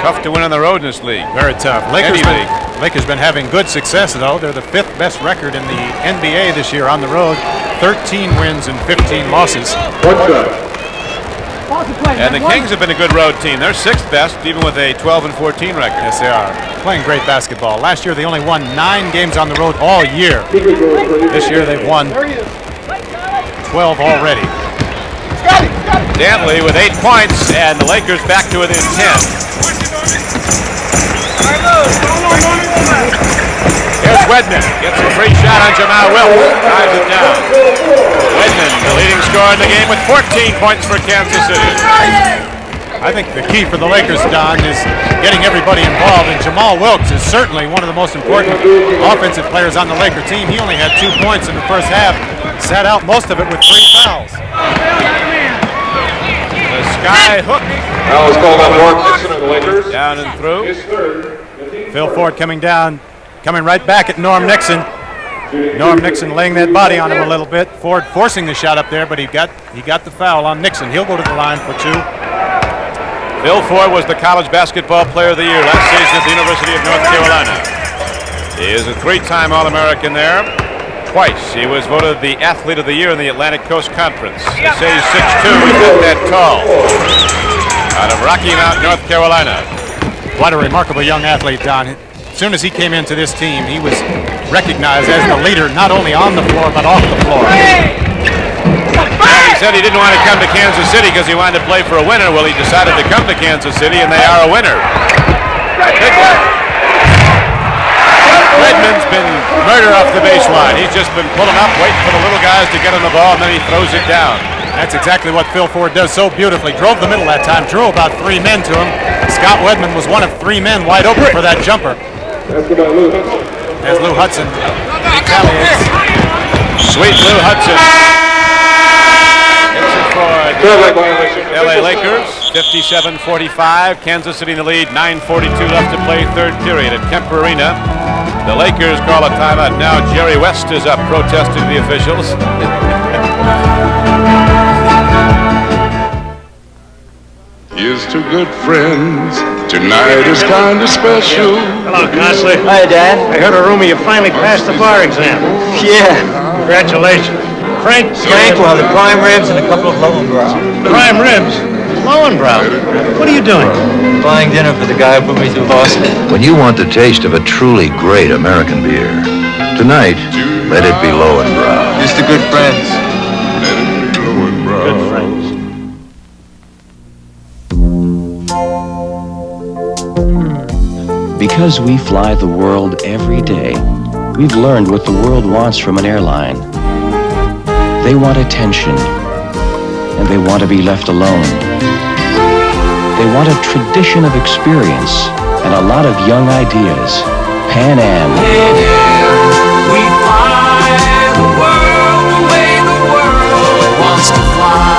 Tough to win on the road in this league. Very tough. Lakers been having good success, though. They're the 5th best record in the NBA this year on the road. 13 wins and 15 losses. And the Kings have been a good road team. They're 6th best, even with a 12-14 record. Yes, they are. Playing great basketball. Last year, they only won 9 games on the road all year. This year, they've won 12 already. Dantley with 8 points, and the Lakers back to within 10. Here's Wedman. Gets a free shot on Jamal Wilkes. Drives it down. Wedman, the leading scorer in the game with 14 points for Kansas City. I think the key for the Lakers, Don, is getting everybody involved, and Jamal Wilkes is certainly one of the most important offensive players on the Laker team. He only had 2 points in the first half, sat out most of it with 3 fouls. The sky hook. Foul is called on Norm Nixon of the Lakers. Down and through. Phil Ford coming down, coming right back at Norm Nixon. Norm Nixon laying that body on him a little bit. Ford forcing the shot up there, but he got the foul on Nixon. He'll go to the line for 2. Phil Ford was the college basketball player of the year last season at the University of North Carolina. He is a 3-time All-American there. Twice he was voted the Athlete of the Year in the Atlantic Coast Conference. They say he's 6'2", he's not that tall. Out of Rocky Mount, North Carolina. What a remarkable young athlete, Don. As soon as he came into this team, he was recognized as the leader, not only on the floor, but off the floor. He said he didn't want to come to Kansas City because he wanted to play for a winner. Well, he decided to come to Kansas City, and they are a winner. Big one. Redmond's been murder off the baseline. He's just been pulling up, waiting for the little guys to get on the ball, and then he throws it down. That's exactly what Phil Ford does so beautifully. Drove the middle that time, drew about 3 men to him. Scott Wedman was one of 3 men wide open for that jumper. As Lou Hudson retaliates. Sweet Lou Hudson. LA Lakers, 57-45. Kansas City in the lead, 9:42 left to play, third period at Kemper Arena. The Lakers call a timeout now. Jerry West is up protesting the officials. Here's to good friends. Tonight is kind of special. Hello, Consley. Hi, Dad. I heard a rumor you finally passed the bar exam. Yeah. Congratulations. Frank will have the prime ribs and a couple of Lowenbrow. Prime ribs? Lowenbrow? What are you doing? Buying dinner for the guy who put me through Boston. When you want the taste of a truly great American beer, tonight, let it be Lowenbrow. Just the good friends. Let it be Lowenbrow. Good friends. Because we fly the world every day, we've learned what the world wants from an airline. They want attention, and they want to be left alone. They want a tradition of experience and a lot of young ideas. Pan Am. We fly the world the way the world wants to fly.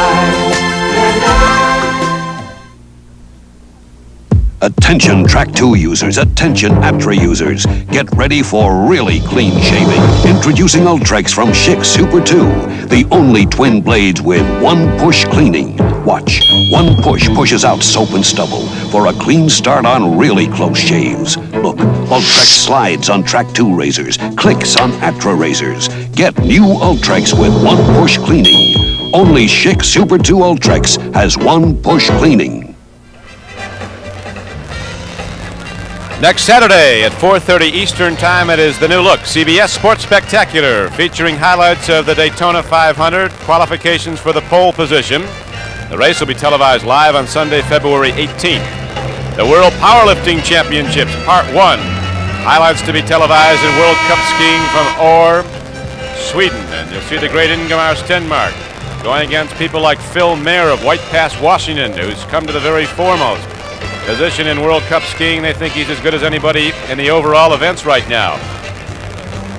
Attention Track 2 users, attention Aptra users. Get ready for really clean shaving. Introducing Ultrex from Schick Super 2. The only twin blades with one push cleaning. Watch. One push pushes out soap and stubble for a clean start on really close shaves. Look, Ultrex slides on Track 2 razors, clicks on Aptra razors. Get new Ultrex with one push cleaning. Only Schick Super 2 Ultrex has one push cleaning. Next Saturday at 4:30 Eastern Time, it is the new look CBS Sports Spectacular, featuring highlights of the Daytona 500, qualifications for the pole position. The race will be televised live on Sunday, February 18th. The World Powerlifting Championships, Part 1. Highlights to be televised in World Cup skiing from Åre, Sweden. And you'll see the great Ingemar Stenmark going against people like Phil Mayer of White Pass, Washington, who's come to the very foremost position in World Cup skiing. They think he's as good as anybody in the overall events right now.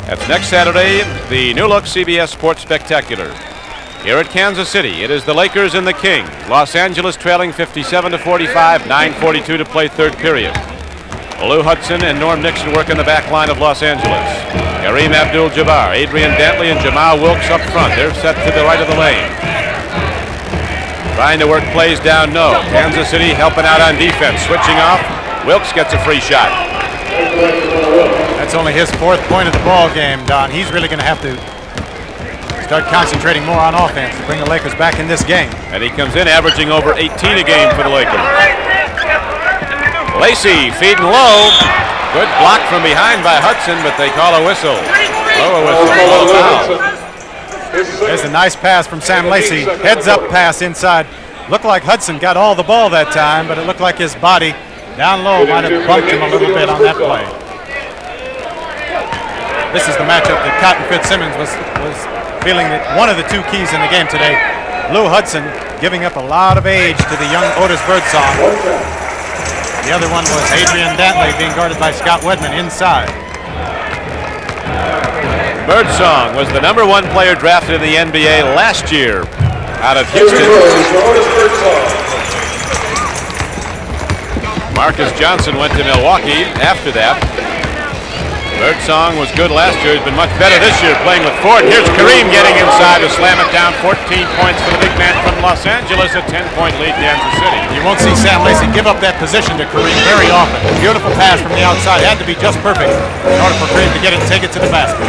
That's next Saturday, the new look CBS Sports Spectacular. Here at Kansas City, it is the Lakers and the Kings. Los Angeles trailing 57-45, 9:42 to play third period. Lou Hudson and Norm Nixon work in the back line of Los Angeles. Kareem Abdul-Jabbar, Adrian Dantley, and Jamal Wilkes up front. They're set to the right of the lane. Trying to work plays down, no. Kansas City helping out on defense. Switching off, Wilkes gets a free shot. That's only his 4th point of the ball game, Don. He's really going to have to start concentrating more on offense to bring the Lakers back in this game. And he comes in averaging over 18 a game for the Lakers. Lacey feeding low. Good block from behind by Hudson, but they call a whistle. Lower whistle, low foul. There's a nice pass from Sam Lacey. Heads up pass inside. Looked like Hudson got all the ball that time, but it looked like his body Down low, might have bumped him a little bit on that play. This is the matchup that Cotton Fitzsimmons was feeling that one of the two keys in the game today. Lou Hudson giving up a lot of age to the young Otis Birdsong. The other one was Adrian Dantley being guarded by Scott Wedman inside. Birdsong was the #1 player drafted in the NBA last year out of Houston. Marcus Johnson went to Milwaukee after that. Birdsong was good last year. He's been much better this year playing with Ford. Here's Kareem getting inside to slam it down. 14 points for the big man from Los Angeles. A 10-point lead, Kansas City. You won't see Sam Lacey give up that position to Kareem very often. A beautiful pass from the outside. Had to be just perfect in order for Kareem to get it and take it to the basket.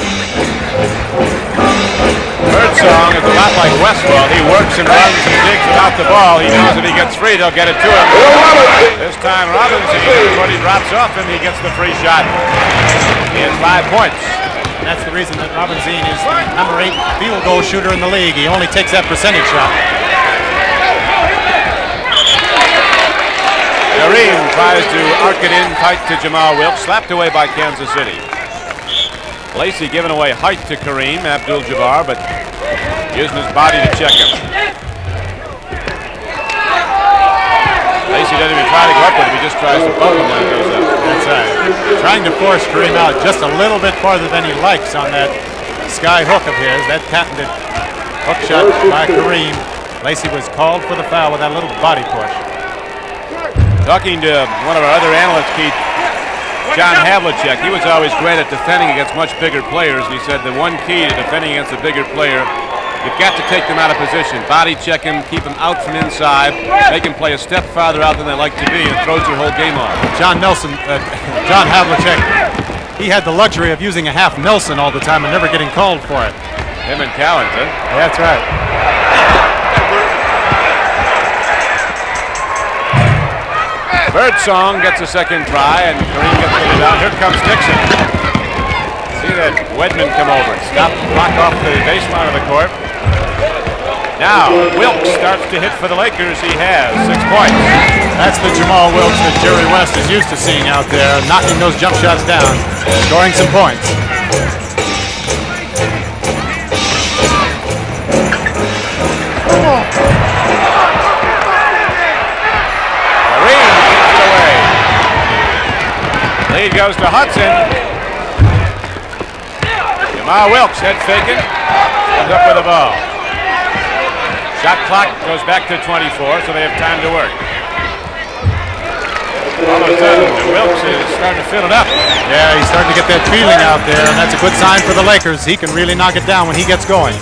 Birdsong is a lot like Westphal. He works and runs and digs without the ball. He knows if he gets free, they'll get it to him. This time Robinson, when he drops off him, he gets the free shot. He has 5 points. And that's the reason that Robinson is the #8 field goal shooter in the league. He only takes that percentage shot. Kareem tries to arc it in tight to Jamal Wilkes, slapped away by Kansas City. Lacey giving away height to Kareem Abdul-Jabbar, but using his body to check him. Lacey doesn't even try to go up with him, he just tries to bump him when he goes up. That's right. Trying to force Kareem out just a little bit farther than he likes on that sky hook of his, that patented hook shot by Kareem. Lacey was called for the foul with that little body push. Talking to one of our other analysts, Keith, John Havlicek, he was always great at defending against much bigger players. And he said the one key to defending against a bigger player, you've got to take them out of position. Body check him, keep him out from inside, make him play a step farther out than they like to be, and throws your whole game off. John Havlicek, he had the luxury of using a half Nelson all the time and never getting called for it. Him and Callington. That's right. Birdsong gets a second try, and Kareem gets it down. Here comes Dixon. See that Wedman come over and stop the block off the baseline of the court. Now, Wilkes starts to hit for the Lakers. He has 6 points. That's the Jamal Wilkes that Jerry West is used to seeing out there, knocking those jump shots down, scoring some points. Lead goes to Hudson. Jamal Wilkes head faking. Comes up with the ball. Shot clock goes back to 24, so they have time to work. All of a sudden, Wilkes is starting to fill it up. Yeah, he's starting to get that feeling out there, and that's a good sign for the Lakers. He can really knock it down when he gets going.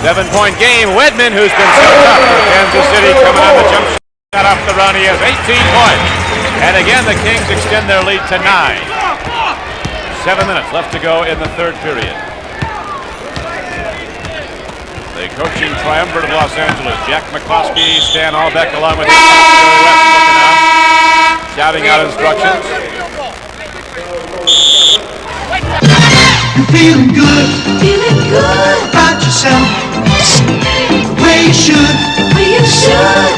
7-point game. Wedman, who's been so tough for Kansas City, coming on the jump shot off the run. He has 18 points. And again, the Kings extend their lead to 9. 7 minutes left to go in the third period. The coaching triumvirate of Los Angeles, Jack McCloskey, Stan Albeck, along with Jerry West looking on, shouting out instructions. You're feeling good about yourself. The way you should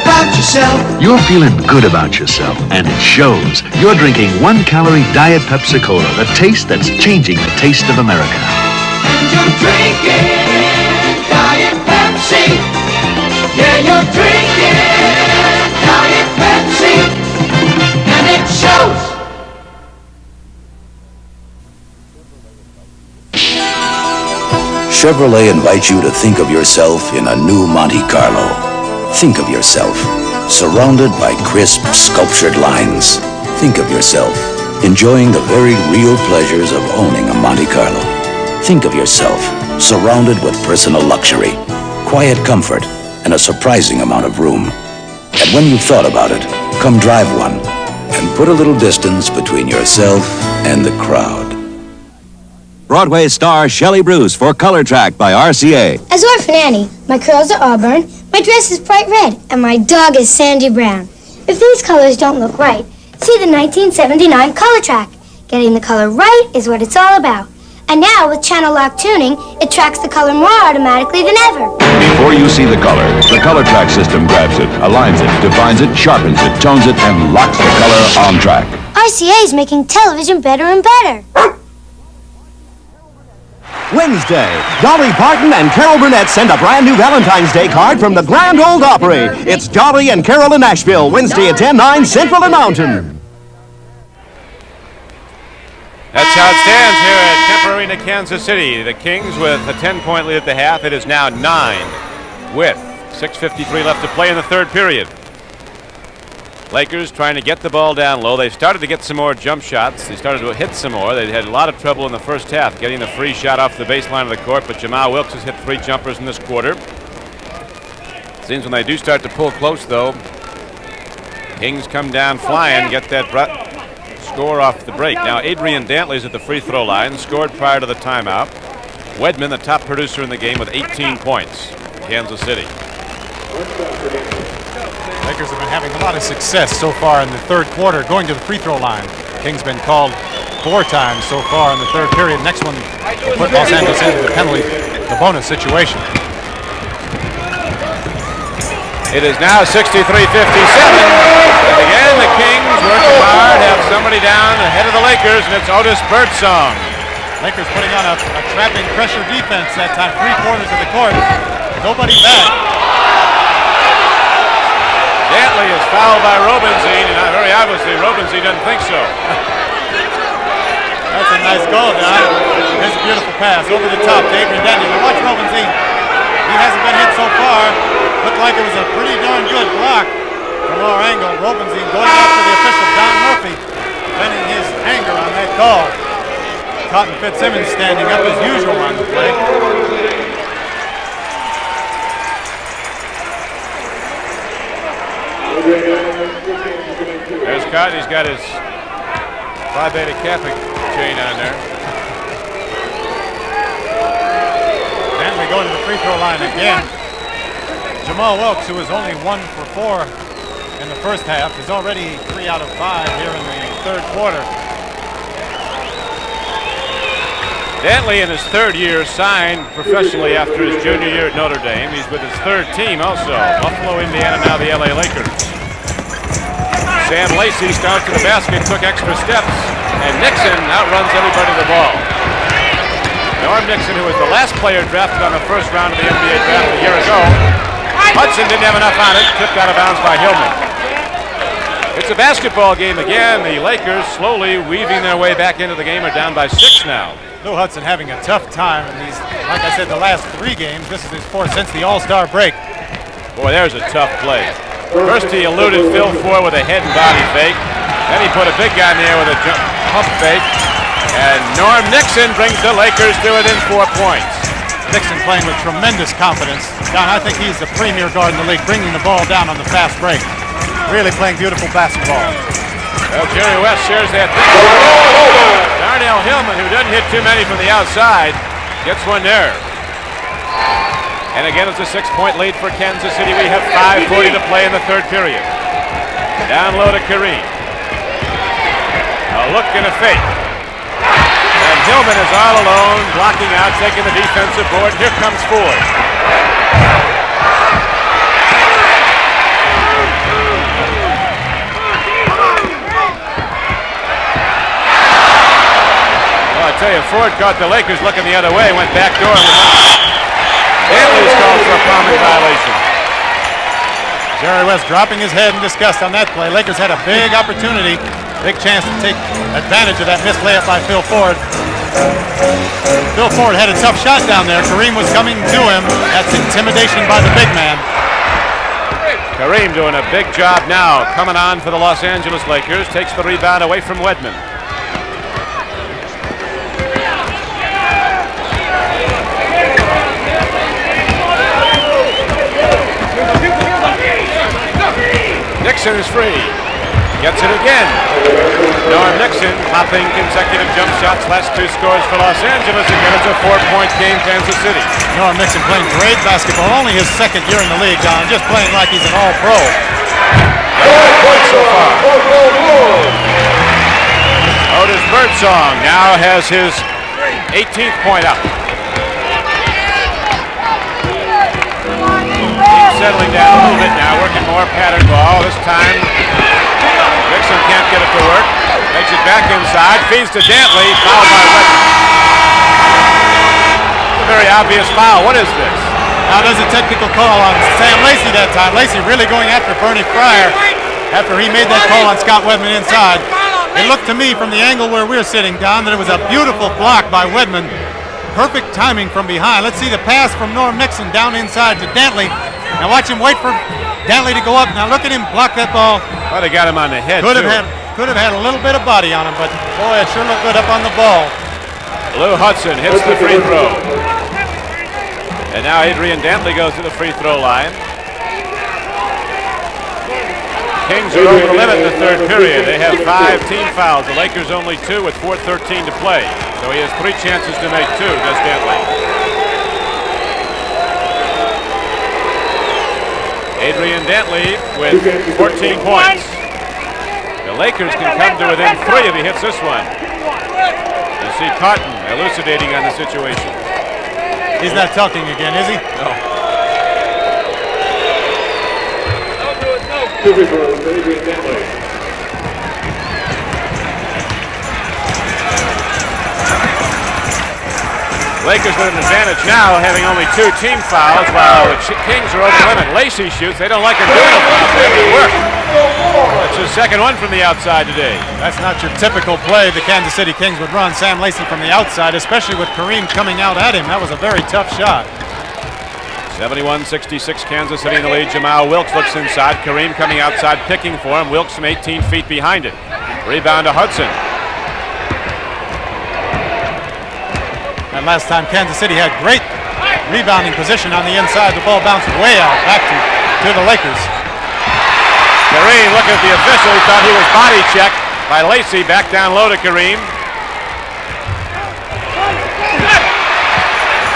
about yourself. You're feeling good about yourself, and it shows. You're drinking 1-calorie Diet Pepsi Cola, the taste that's changing the taste of America. And you're drinking Diet Pepsi. Yeah, you're drinking Diet Pepsi. And it shows. Chevrolet invites you to think of yourself in a new Monte Carlo. Think of yourself surrounded by crisp, sculptured lines. Think of yourself enjoying the very real pleasures of owning a Monte Carlo. Think of yourself surrounded with personal luxury, quiet comfort, and a surprising amount of room. And when you've thought about it, come drive one and put a little distance between yourself and the crowd. Broadway star Shelley Bruce for Color Track by RCA. As Orphan Annie, my curls are auburn, my dress is bright red, and my dog is Sandy Brown. If these colors don't look right, see the 1979 Color Track. Getting the color right is what it's all about. And now, with channel lock tuning, it tracks the color more automatically than ever. Before you see the color track system grabs it, aligns it, defines it, sharpens it, tones it, and locks the color on track. RCA is making television better and better. Wednesday, Dolly Parton and Carol Burnett send a brand new Valentine's Day card from the Grand Ole Opry. It's Dolly and Carol in Nashville, Wednesday at 10, 9 Central and Mountain. That's how it stands here at Kemper Arena, Kansas City. The Kings with a 10-point lead at the half. It is now 9 with 6:53 left to play in the third period. Lakers trying to get the ball down low. They started to get some more jump shots. They started to hit some more. They had a lot of trouble in the first half getting the free shot off the baseline of the court, but Jamal Wilkes has hit 3 jumpers in this quarter. Seems when they do start to pull close, though, Kings come down flying, get that score off the break. Now Adrian Dantley's at the free throw line, scored prior to the timeout. Wedman, the top producer in the game, with 18 points. Kansas City. Lakers have been having a lot of success so far in the third quarter, going to the free throw line. King's been called 4 times so far in the third period. Next one will put Los Angeles into the bonus situation. It is now 63-57. And again, the Kings working hard, have somebody down ahead of the Lakers, and it's Otis Birdsong. Lakers putting on a trapping pressure defense that time, 3/4 of the court. Nobody back. Dantley is fouled by Robinstein, and very obviously Robinstein doesn't think so. That's a nice goal, Don. Here's a beautiful pass over the top to Adrian Dantley. Now watch Robinstein. He hasn't been hit so far. Looked like it was a pretty darn good block from our angle. Robinstein going after the official, Don Murphy, venting his anger on that call. Cotton Fitzsimmons standing up as usual on the play. There's Cotton. He's got his Phi Beta Kappa chain on there. Dantley going to the free throw line again. Jamal Wilkes, who is only 1 for 4 in the first half, is already 3 out of 5 here in the third quarter. Dantley, in his third year, signed professionally after his junior year at Notre Dame. He's with his third team also, Buffalo, Indiana, now the LA Lakers. Sam Lacey starts to the basket, took extra steps, and Nixon outruns everybody to the ball. Norm Nixon, who was the last player drafted on the first round of the NBA draft a year ago. Hudson didn't have enough on it, tipped out of bounds by Hillman. It's a basketball game again. The Lakers slowly weaving their way back into the game, are down by 6 now. Lou Hudson having a tough time in these, like I said, the last 3 games. This is his 4th since the All-Star break. Boy, there's a tough play. First he eluded Phil Ford with a head and body fake. Then he put a big guy in the air with a pump fake. And Norm Nixon brings the Lakers to within 4 points. Nixon playing with tremendous confidence. Don, I think he's the premier guard in the league, bringing the ball down on the fast break. Really playing beautiful basketball. Well, Jerry West shares that thing. Darnell Hillman, who doesn't hit too many from the outside, gets one there. And again, it's a 6-point lead for Kansas City. We have 5:40 to play in the third period. Down low to Kareem. A look and a fake. And Hillman is all alone, blocking out, taking the defensive board. Here comes Ford. Well, I tell you, Ford caught the Lakers looking the other way, went back door. Dantley was called for a palming violation. Jerry West dropping his head in disgust on that play. Lakers had a big opportunity, big chance to take advantage of that missed layup by Phil Ford. Phil Ford had a tough shot down there. Kareem was coming to him. That's intimidation by the big man. Kareem doing a big job now, coming on for the Los Angeles Lakers. Takes the rebound away from Wedman. Nixon is free. Gets it again. Norm Nixon popping consecutive jump shots. Last 2 scores for Los Angeles. Again, it's a 4-point game, Kansas City. Norm Nixon playing great basketball. Only his 2nd year in the league, Don. Just playing like he's an all-pro. 5 points so far. Otis Birdsong now has his 18th point up. Settling down a little bit now, working more pattern ball. This time, Nixon can't get it to work. Takes it back inside, feeds to Dantley, fouled by Wedman. A very obvious foul. What is this? Now there's a technical call on Sam Lacey that time. Lacey really going after Bernie Fryer after he made that call on Scott Wedman inside. It looked to me from the angle where we're sitting down that it was a beautiful block by Wedman. Perfect timing from behind. Let's see the pass from Norm Nixon down inside to Dantley. Now watch him wait for Dantley to go up. Now look at him block that ball. Well, they got him on the head. Could have had a little bit of body on him, but boy, it sure looked good up on the ball. Lou Hudson hits the free throw. And now Adrian Dantley goes to the free throw line. Kings are over the limit in the third period. They have 5 team fouls. The Lakers only 2 with 4:13 to play. So he has 3 chances to make 2, does Dantley. Adrian Dantley with 14 points. The Lakers can come to within 3 if he hits this one. You see Cotton elucidating on the situation. He's not talking again, is he? No. Lakers with an advantage now, having only 2 team fouls, while the Kings are over the limit. Lacey shoots. They don't like him doing it. It worked. That's his second one from the outside today. That's not your typical play the Kansas City Kings would run. Sam Lacey from the outside, especially with Kareem coming out at him. That was a very tough shot. 71-66, Kansas City in the lead. Jamal Wilkes looks inside. Kareem coming outside, picking for him. Wilkes from 18 feet behind it. Rebound to Hudson. And last time Kansas City had great rebounding position on the inside. The ball bounced way out back to the Lakers. Kareem, look at the official. He thought he was body checked by Lacey. Back down low to Kareem.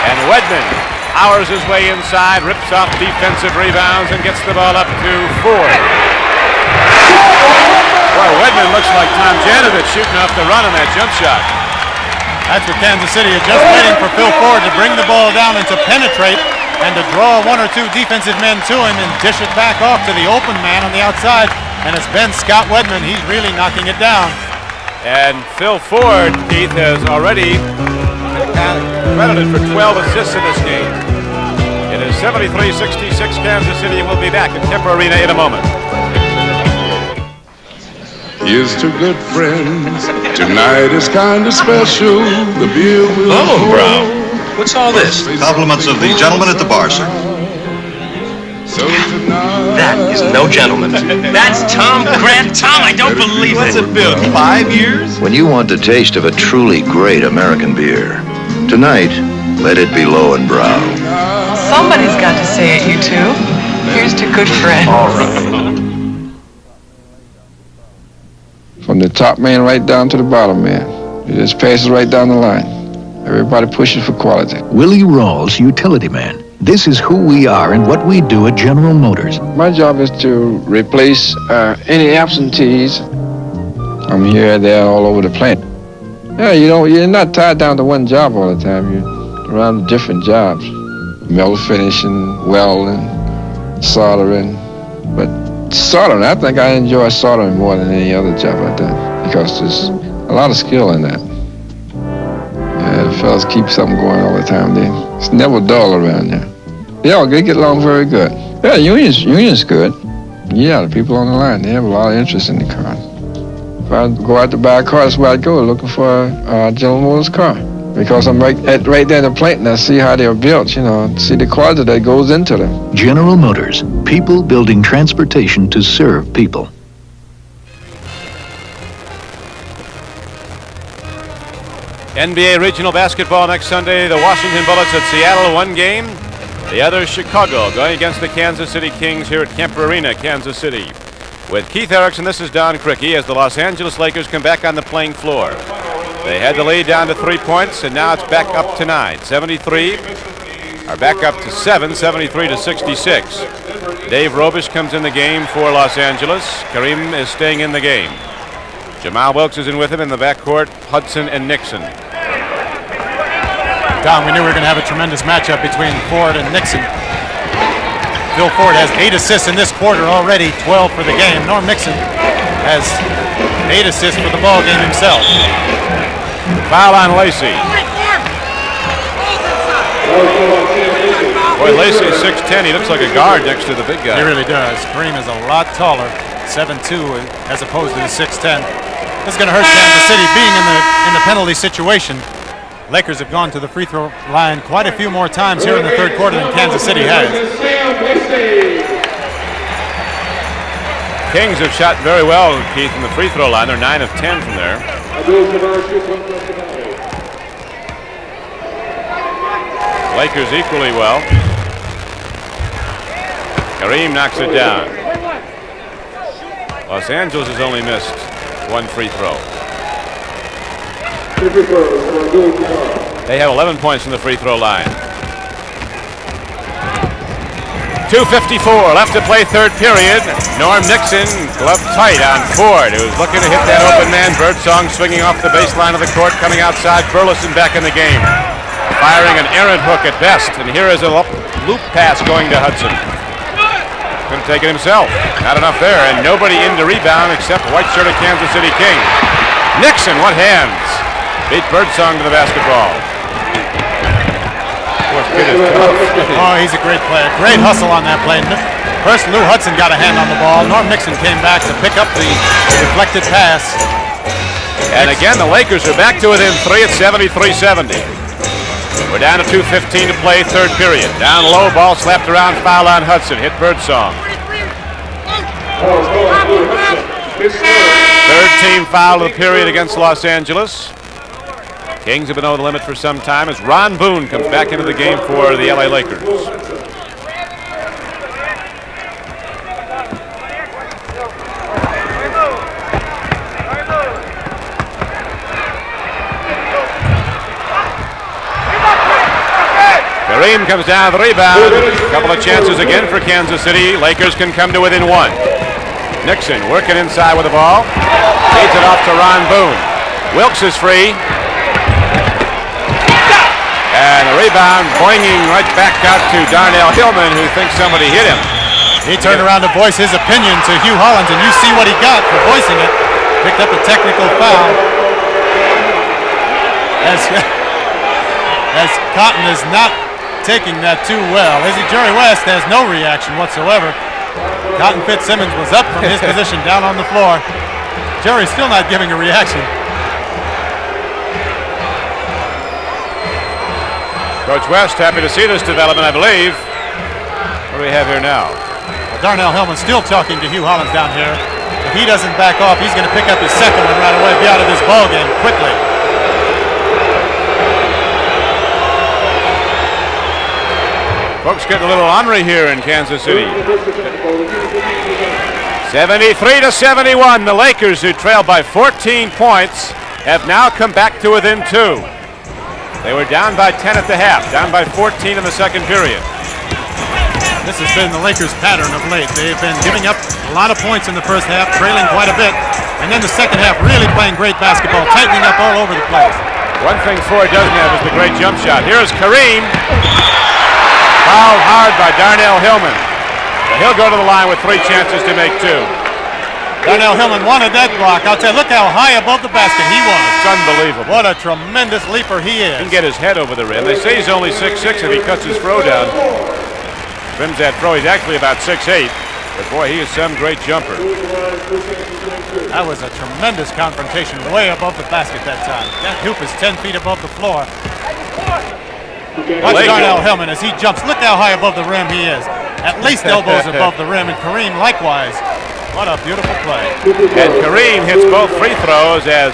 And Wedman powers his way inside, rips off defensive rebounds, and gets the ball up to Ford. Boy, Wedman looks like Tom Janovich shooting off the run on that jump shot. That's what Kansas City is just waiting for Phil Ford to bring the ball down and to penetrate and to draw 1 or 2 defensive men to him and dish it back off to the open man on the outside. And it's been Scott Wedman. He's really knocking it down. And Phil Ford, Keith, has already credited for 12 assists in this game. It is 73-66 Kansas City, and we'll be back at Kemper Arena in a moment. Here's to good friends. Tonight is kind of special. The beer will Hello, Brown. What's all this? Compliments of the gentleman at the bar, sir. That is no gentleman. That's Tom Grant. Tom, I don't believe it. What's it been, 5 years? When you want the taste of a truly great American beer, tonight, let it be Lowenbrow. Somebody's got to say it, you two. Here's to good friends. All right. From the top man right down to the bottom man. It just passes right down the line. Everybody pushes for quality. Willie Rawls, utility man. This is who we are and what we do at General Motors. My job is to replace any absentees. I'm here, there, all over the plant. Yeah, you're not tied down to one job all the time. You're around different jobs. Metal finishing, welding, soldering. But soldering, I think I enjoy soldering more than any other job I've done because there's a lot of skill in that. Yeah, the fellas keep something going all the time. It's never dull around there. They get along very good. Yeah, union's good. Yeah, the people on the line, they have a lot of interest in the cars. If I go out to buy a car, that's where I go, looking for a General Motors car. Because I'm right there in the plant and I see how they're built, see the quality that goes into them. General Motors, people building transportation to serve people. NBA Regional Basketball next Sunday. The Washington Bullets at Seattle, 1 game. The other, Chicago, going against the Kansas City Kings here at Kemper Arena, Kansas City. With Keith Erickson, this is Don Criqui as the Los Angeles Lakers come back on the playing floor. They had the lead down to 3 points, and now it's back up to 9. 73 are back up to 7, 73-66. Dave Robish comes in the game for Los Angeles. Kareem is staying in the game. Jamal Wilkes is in with him in the backcourt, Hudson and Nixon. Tom, we knew we were going to have a tremendous matchup between Ford and Nixon. Phil Ford has 8 assists in this quarter already, 12 for the game. Norm Nixon has 8 assists for the ball game himself. Foul on Lacey. Boy, Lacey's 6'10". He looks like a guard next to the big guy. He really does. Kareem is a lot taller, 7'2", as opposed to the 6'10". This is going to hurt Kansas City being in the penalty situation. Lakers have gone to the free throw line quite a few more times here in the third quarter than Kansas City has. Kings have shot very well, Keith, from the free throw line. They're 9 of 10 from there. Lakers equally well. Kareem knocks it down. Los Angeles has only missed 1 free throw. They have 11 points from the free throw line. 2:54 left to play third period. Norm Nixon glove tight on Ford, who's looking to hit that open man. Birdsong swinging off the baseline of the court, coming outside. Burleson back in the game, firing an errant hook at best. And here is a loop pass going to Hudson. Going to take it himself. Not enough there, and nobody in to rebound except white shirt of Kansas City King. Nixon, what hands? Beat Birdsong to the basketball. Oh, he's a great player. Great hustle on that play. First, Lou Hudson got a hand on the ball. Norm Nixon came back to pick up the deflected pass. And again, the Lakers are back to within 3 at 73-70. We're down to 2:15 to play, third period. Down low, ball slapped around, foul on Hudson. Hit Birdsong. Third team foul of the period against Los Angeles. Kings have been over the limit for some time as Ron Boone comes back into the game for the LA Lakers. Kareem comes down with the rebound. A couple of chances again for Kansas City. Lakers can come to within 1. Nixon working inside with the ball. Feeds it off to Ron Boone. Wilkes is free. And the rebound boinging right back out to Darnell Hillman, who thinks somebody hit him. He turned around to voice his opinion to Hugh Hollins, and you see what he got for voicing it. Picked up a technical foul. As Cotton is not taking that too well. Jerry West has no reaction whatsoever. Cotton Fitzsimmons was up from his position down on the floor. Jerry's still not giving a reaction. Coach West happy to see this development, I believe. What do we have here now? Well, Darnell Hillman still talking to Hugh Hollins down here. If he doesn't back off, he's going to pick up his second one right away, be out of this ball game quickly. Folks getting a little ornery here in Kansas City. 73-71. The Lakers, who trailed by 14 points, have now come back to within 2. They were down by 10 at the half, down by 14 in the second period. This has been the Lakers' pattern of late. They've been giving up a lot of points in the first half, trailing quite a bit, and then the second half really playing great basketball, tightening up all over the place. One thing Ford doesn't have is the great jump shot. Here's Kareem. Fouled hard by Darnell Hillman. But he'll go to the line with 3 chances to make 2. Darnell Hillman wanted that block. I'll tell you, look how high above the basket he was. It's unbelievable. What a tremendous leaper he is. He can get his head over the rim. They say he's only 6'6" if he cuts his throw down. Rims that throw. He's actually about 6'8". But boy, he is some great jumper. That was a tremendous confrontation way above the basket that time. That hoop is 10 feet above the floor. Watch Darnell Hillman as he jumps. Look how high above the rim he is. At least elbows above the rim, and Kareem likewise. What a beautiful play. And Kareem hits both free throws as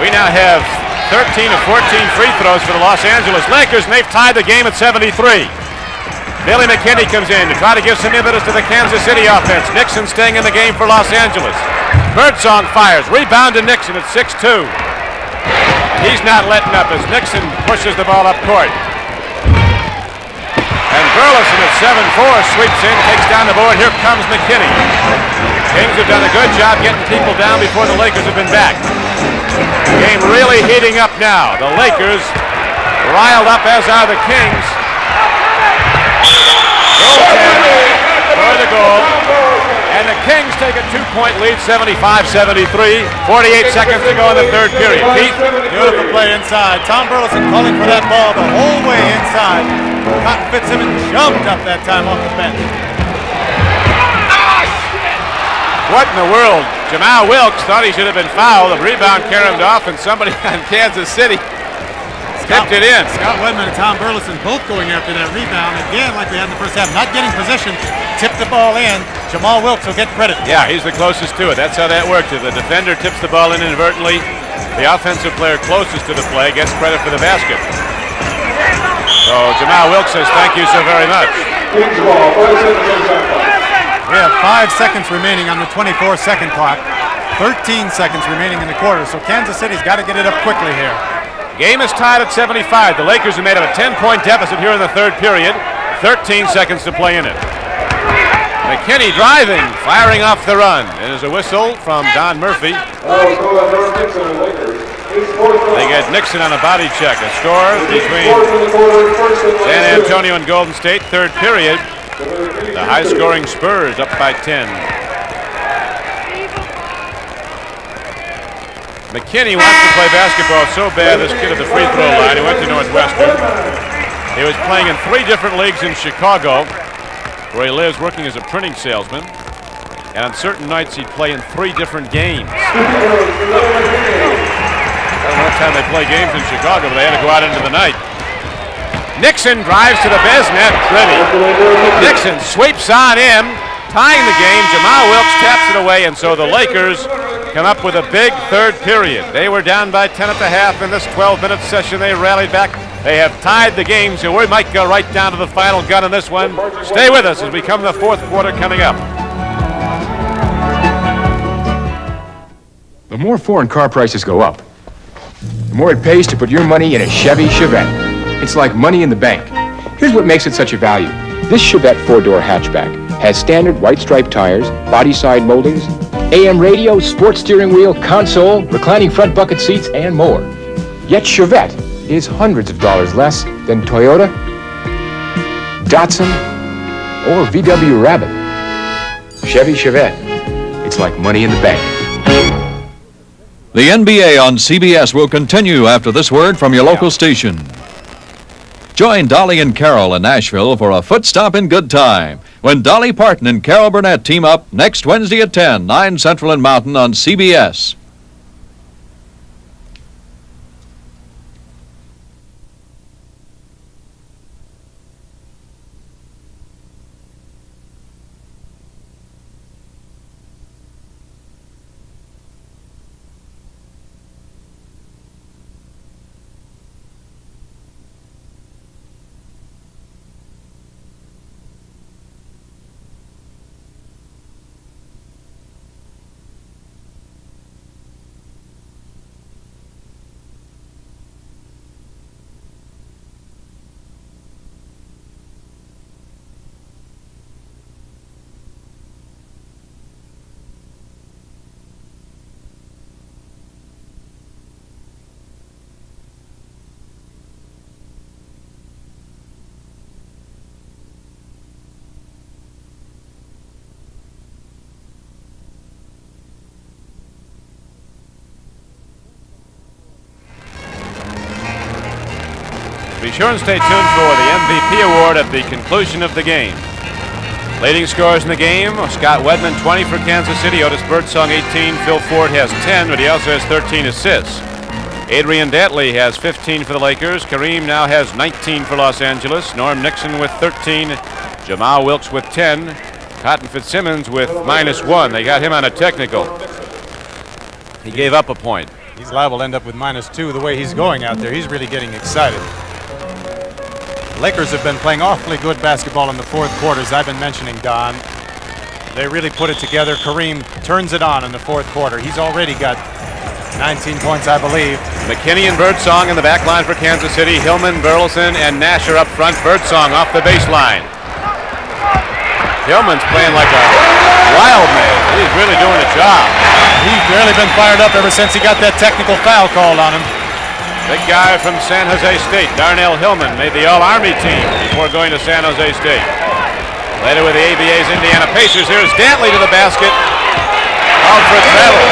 we now have 13 of 14 free throws for the Los Angeles Lakers, and they've tied the game at 73. Billy McKinney comes in to try to give some impetus to the Kansas City offense. Nixon staying in the game for Los Angeles. Birdsong fires. Rebound to Nixon at 6'2". And he's not letting up as Nixon pushes the ball up court. And Burleson at 7'4" sweeps in, takes down the board. Here comes McKinney. Kings have done a good job getting people down before the Lakers have been back. The game really heating up now. The Lakers riled up, as are the Kings. Goaltender for the goal. And the Kings take a 2-point lead, 75-73. 48 seconds to go in the third period. Keith? Beautiful play inside. Tom Burleson calling for that ball the whole way inside. Cotton Fitzsimmons jumped up that time off the bench. What in the world? Jamal Wilkes thought he should have been fouled. The rebound carried off, and somebody on Kansas City tipped it in. Scott Wedman and Tom Burleson both going after that rebound. Again, like we had in the first half, not getting position. Tipped the ball in. Jamal Wilkes will get credit. Yeah, he's the closest to it. That's how that works. If the defender tips the ball in inadvertently, the offensive player closest to the play gets credit for the basket. So Jamal Wilkes says thank you so very much. We have 5 seconds remaining on the 24-second clock. 13 seconds remaining in the quarter, so Kansas City's got to get it up quickly here. Game is tied at 75. The Lakers have made up a 10-point deficit here in the third period. 13 seconds to play in it. McKinney driving, firing off the run. And there's a whistle from Don Murphy. They get Nixon on a body check. A score between San Antonio and Golden State. Third period. The high-scoring Spurs up by 10. McKinney wants to play basketball so bad, this kid at the free throw line. He went to Northwestern. He was playing in 3 different leagues in Chicago, where he lives working as a printing salesman. And on certain nights, he'd play in 3 different games. I don't know what time they play games in Chicago, but they had to go out into the night. Nixon drives to the Bez net. Pretty. Nixon sweeps on in, tying the game. Jamal Wilkes taps it away, and so the Lakers come up with a big third period. They were down by 10 at the half. In this 12-minute session, they rallied back. They have tied the game, so we might go right down to the final gun in this one. Stay with us as we come to the fourth quarter coming up. The more foreign car prices go up, the more it pays to put your money in a Chevy Chevette. It's like money in the bank. Here's what makes it such a value. This Chevette 4-door hatchback has standard white striped tires, body side moldings, AM radio, sports steering wheel, console, reclining front bucket seats, and more. Yet Chevette is hundreds of dollars less than Toyota, Datsun, or VW Rabbit. Chevy Chevette. It's like money in the bank. The NBA on CBS will continue after this word from your local station. Join Dolly and Carol in Nashville for a foot stop in good time when Dolly Parton and Carol Burnett team up next Wednesday at 10, 9 Central and Mountain on CBS. Be sure and stay tuned for the MVP award at the conclusion of the game. Leading scorers in the game, Scott Wedman 20 for Kansas City, Otis Birdsong 18, Phil Ford has 10, but he also has 13 assists. Adrian Dantley has 15 for the Lakers. Kareem now has 19 for Los Angeles. Norm Nixon with 13. Jamal Wilkes with 10. Cotton Fitzsimmons with -1. They got him on a technical. He gave up a point. He's liable to end up with -2 the way he's going out there. He's really getting excited. Lakers have been playing awfully good basketball in the fourth quarter, as I've been mentioning, Don. They really put it together. Kareem turns it on in the fourth quarter. He's already got 19 points, I believe. McKinney and Birdsong in the back line for Kansas City. Hillman, Burleson, and Nasher up front. Birdsong off the baseline. Hillman's playing like a wild man. He's really doing a job. He's really been fired up ever since he got that technical foul called on him. Big guy from San Jose State, Darnell Hillman, made the All-Army team before going to San Jose State. Later with the ABA's Indiana Pacers, here's Dantley to the basket. Alfred Battle.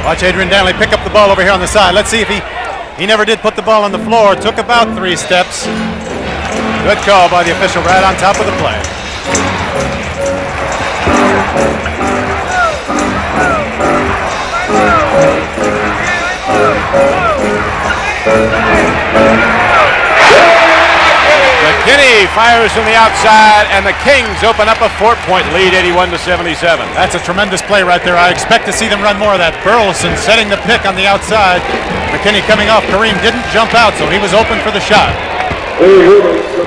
Watch Adrian Dantley pick up the ball over here on the side. Let's see if he never did put the ball on the floor. Took about 3 steps. Good call by the official right on top of the play. McKinney fires from the outside, and the Kings open up a 4-point lead, 81-77. That's a tremendous play right there. I expect to see them run more of that. Burleson setting the pick on the outside. McKinney coming off. Kareem didn't jump out, so he was open for the shot.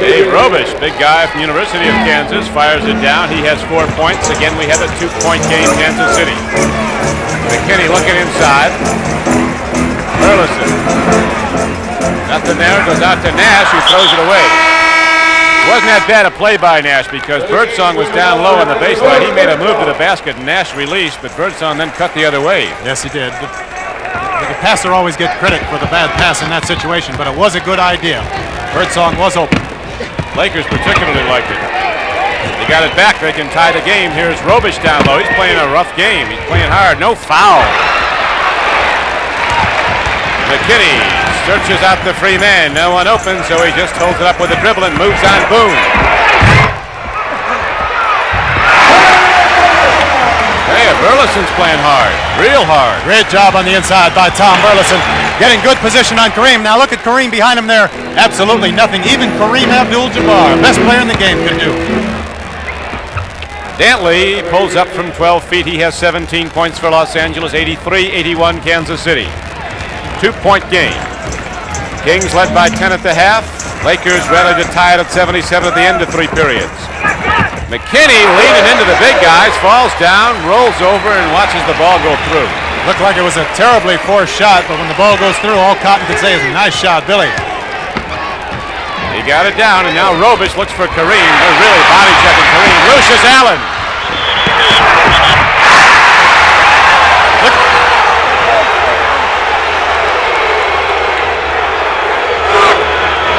Dave Robish, big guy from the University of Kansas, fires it down. He has 4 points. Again, we have a 2-point game, Kansas City. McKinney looking inside. Burleson. Nothing there. Goes out to Nash, who throws it away. Wasn't that bad a play by Nash because Birdsong was down low on the baseline. He made a move to the basket and Nash released, but Birdsong then cut the other way. Yes, he did. The passer always gets credit for the bad pass in that situation, but it was a good idea. Birdsong was open. Lakers particularly liked it. They got it back. They can tie the game. Here's Robish down low. He's playing a rough game. He's playing hard. No foul. McKinney searches out the free man. No one open, so he just holds it up with a dribble and moves on Boone. Hey, Burleson's playing hard. Real hard. Great job on the inside by Tom Burleson. Getting good position on Kareem. Now look at Kareem behind him there. Absolutely nothing. Even Kareem Abdul-Jabbar, best player in the game, can do. Dantley pulls up from 12 feet. He has 17 points for Los Angeles, 83-81 Kansas City. 2-point game. Kings led by 10 at the half. Lakers rallied to tie it at 77 at the end of 3 periods. McKinney leaning into the big guys, falls down, rolls over, and watches the ball go through. Looked like it was a terribly forced shot, but when the ball goes through, all Cotton could say is a nice shot, Billy. He got it down, and now Robish looks for Kareem. They're really body checking Kareem. Lucius Allen.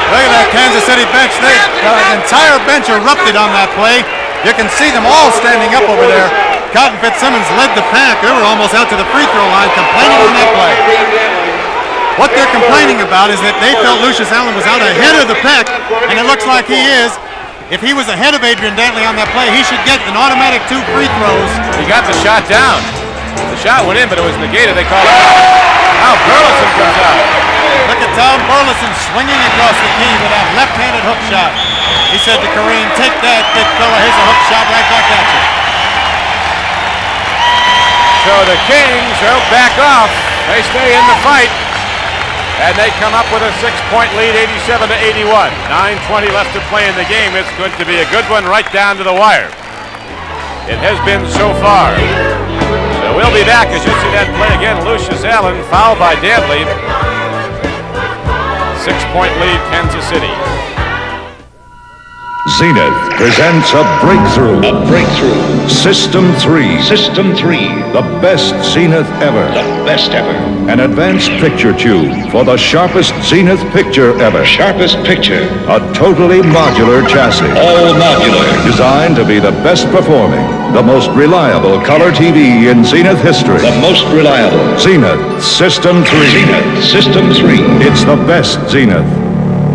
Look at that Kansas City bench. They got an entire bench erupted on that play. You can see them all standing up over there. Cotton Fitzsimmons led the pack. They were almost out to the free throw line complaining on that play. What they're complaining about is that they felt Lucius Allen was out ahead of the pack, and it looks like he is. If he was ahead of Adrian Dantley on that play, he should get an automatic 2 free throws. He got the shot down. The shot went in, but it was negated. They called it out. Now Burleson comes out. Look at Tom Burleson swinging across the key with that left-handed hook shot. He said to Kareem, "Take that, big fella. Here's a hook shot right back at you." So the Kings will back off. They stay in the fight. And they come up with a 6-point lead, 87-81. 9:20 left to play in the game. It's going to be a good one right down to the wire. It has been so far. So we'll be back as you see that play again. Lucius Allen, fouled by Dantley. 6-point lead, Kansas City. Zenith presents a breakthrough. A breakthrough. System 3. System 3. The best Zenith ever. The best ever. An advanced picture tube for the sharpest Zenith picture ever. Sharpest picture. A totally modular chassis. All modular. Designed to be the best performing, the most reliable color TV in Zenith history. The most reliable. Zenith System 3. Zenith System 3. It's the best Zenith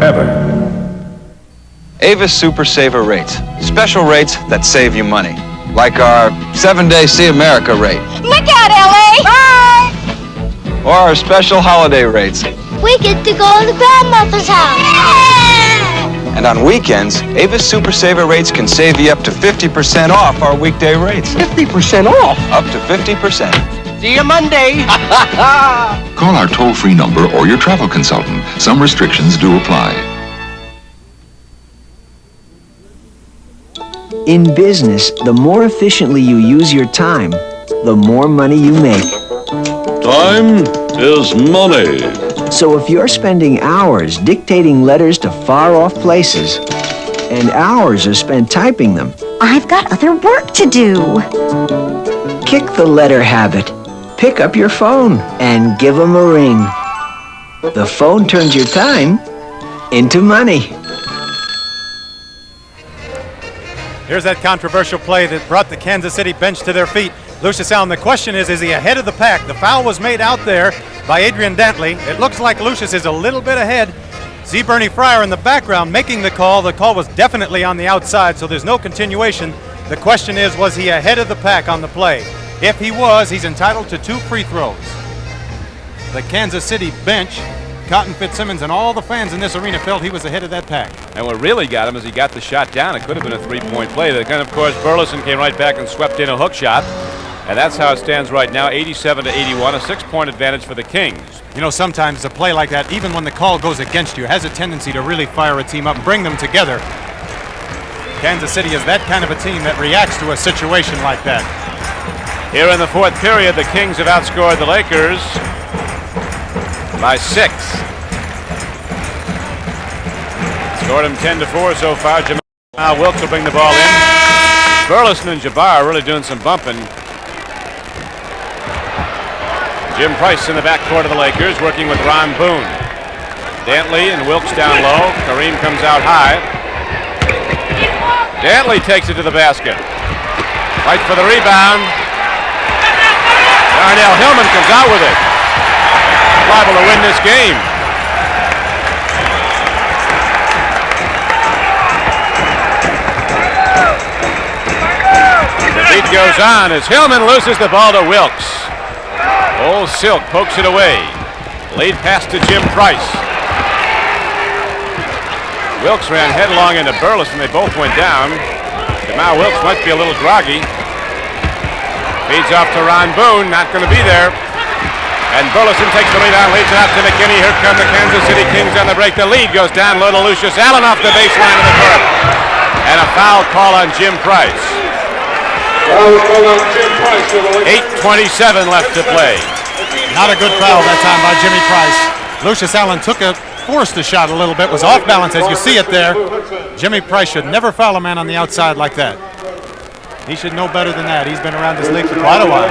ever. Avis Super Saver rates. Special rates that save you money. Like our 7-day See America rate. Look out, L.A. Bye. Or our special holiday rates. We get to go to grandmother's house. Yeah. And on weekends, Avis Super Saver rates can save you up to 50% off our weekday rates. 50% off? Up to 50%. See you Monday. Call our toll-free number or your travel consultant. Some restrictions do apply. In business, the more efficiently you use your time, the more money you make. Time is money. So if you're spending hours dictating letters to far-off places, and hours are spent typing them, I've got other work to do. kick the letter habit. pick up your phone and give them a ring. The phone turns your time into money. Here's that controversial play that brought the Kansas City bench to their feet. Lucius Allen, the question is he ahead of the pack? The foul was made out there by Adrian Dantley. It looks like Lucius is a little bit ahead. See Bernie Fryer in the background making the call. The call was definitely on the outside, so there's no continuation. The question is, was he ahead of the pack on the play? If he was, he's entitled to 2 free throws. The Kansas City bench, Cotton Fitzsimmons and all the fans in this arena felt he was ahead of that pack. And what really got him is he got the shot down. It could have been a three-point play. Then, of course, Burleson came right back and swept in a hook shot. And that's how it stands right now, 87 to 81, a 6-point advantage for the Kings. You know, sometimes a play like that, even when the call goes against you, has a tendency to really fire a team up and bring them together. Kansas City is that kind of a team that reacts to a situation like that. Here in the fourth period, the Kings have outscored the Lakers by 6. Scored them 10-4 so far. Jamal Wilkes will bring the ball in. Burleson and Jabbar are really doing some bumping. Jim Price in the backcourt of the Lakers, working with Ron Boone. Dantley and Wilkes down low. Kareem comes out high. Dantley takes it to the basket. Fight for the rebound. Darnell Hillman comes out with it. Liable to win this game. The beat goes on as Hillman loses the ball to Wilkes. Old Silk pokes it away. Lead pass to Jim Price. Wilkes ran headlong into Burleson. They both went down. Jamal Wilkes might be a little groggy. Feeds off to Ron Boone. Not going to be there. And Burleson takes the rebound, leads it out to McKinney. Here come the Kansas City Kings on the break. The lead goes down low to Lucius Allen off the baseline of the court. And a foul call on Jim Price. 8:27 left to play. Not a good foul that time by Jimmy Price. Lucius Allen forced the shot a little bit, was off balance as you see it there. Jimmy Price should never foul a man on the outside like that. He should know better than that. He's been around this league for quite a while.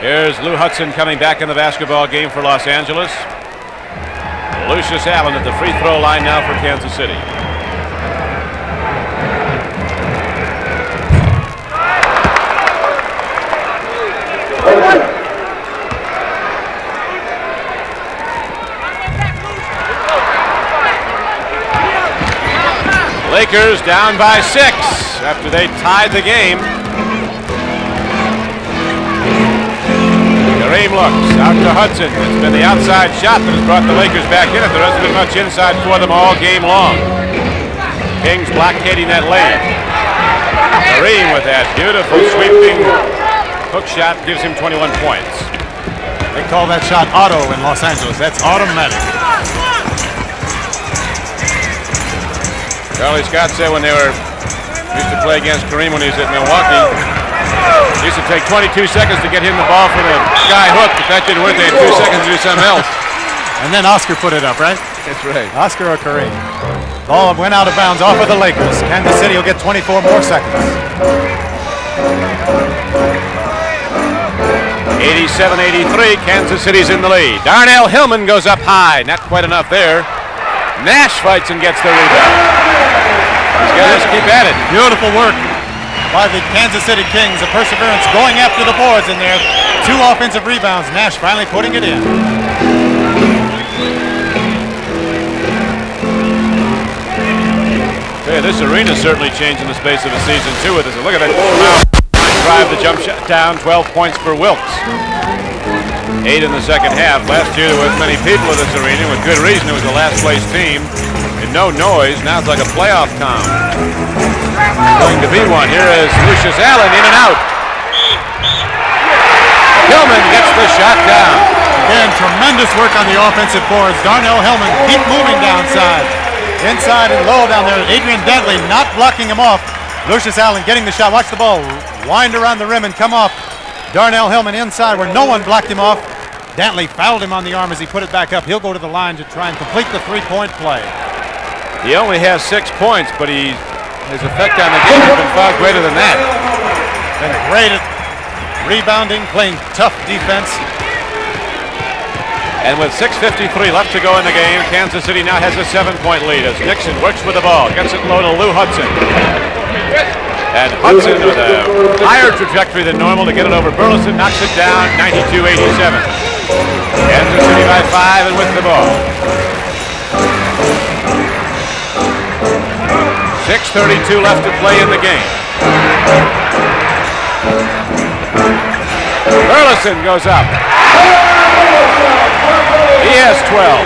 Here's Lou Hudson coming back in the basketball game for Los Angeles. Lucius Allen at the free throw line now for Kansas City. Lakers down by 6 after they tied the game. Kareem looks out to Hudson. It's been the outside shot that has brought the Lakers back in it. There hasn't been much inside for them all game long. Kings blockading that lane. Kareem with that beautiful sweeping hook shot gives him 21 points. They call that shot auto in Los Angeles. That's automatic. Charlie Scott said when they used to play against Kareem when he was at Milwaukee, it used to take 22 seconds to get him the ball for the sky hook. If that didn't work, they had 2 seconds to do something else. And then Oscar put it up, right? That's right. Oscar or Kareem. Ball went out of bounds off of the Lakers. Kansas City will get 24 more seconds. 87-83, Kansas City's in the lead. Darnell Hillman goes up high. Not quite enough there. Nash fights and gets the rebound. He's got to keep at it. Beautiful work by the Kansas City Kings. The perseverance going after the boards in there. 2 offensive rebounds. Nash finally putting it in. Hey, this arena's certainly changed in the space of a season, too, with this. Look at that drive, the jump shot down, 12 points for Wilkes. 8 in the second half. Last year there weren't many people in this arena, with good reason. It was the last place team. And no noise. Now it's like a playoff town. Going to be one. Here is Lucius Allen in and out. Hillman gets the shot down. Again, tremendous work on the offensive boards. Darnell Hillman keep moving downside. Inside and low down there. Adrian Dantley not blocking him off. Lucius Allen getting the shot. Watch the ball wind around the rim and come off. Darnell Hillman inside where no one blocked him off. Dantley fouled him on the arm as he put it back up. He'll go to the line to try and complete the 3-point play. He only has 6 points, but his effect on the game has been far greater than that. Been great rebounding, playing tough defense. And with 6:53 left to go in the game, Kansas City now has a 7-point lead as Nixon works with the ball, gets it low to Lou Hudson. And Hudson with a higher trajectory than normal to get it over Burleson, knocks it down, 92-87. Kansas City by 5 and with the ball. 6:32 left to play in the game. Burleson goes up. He has 12.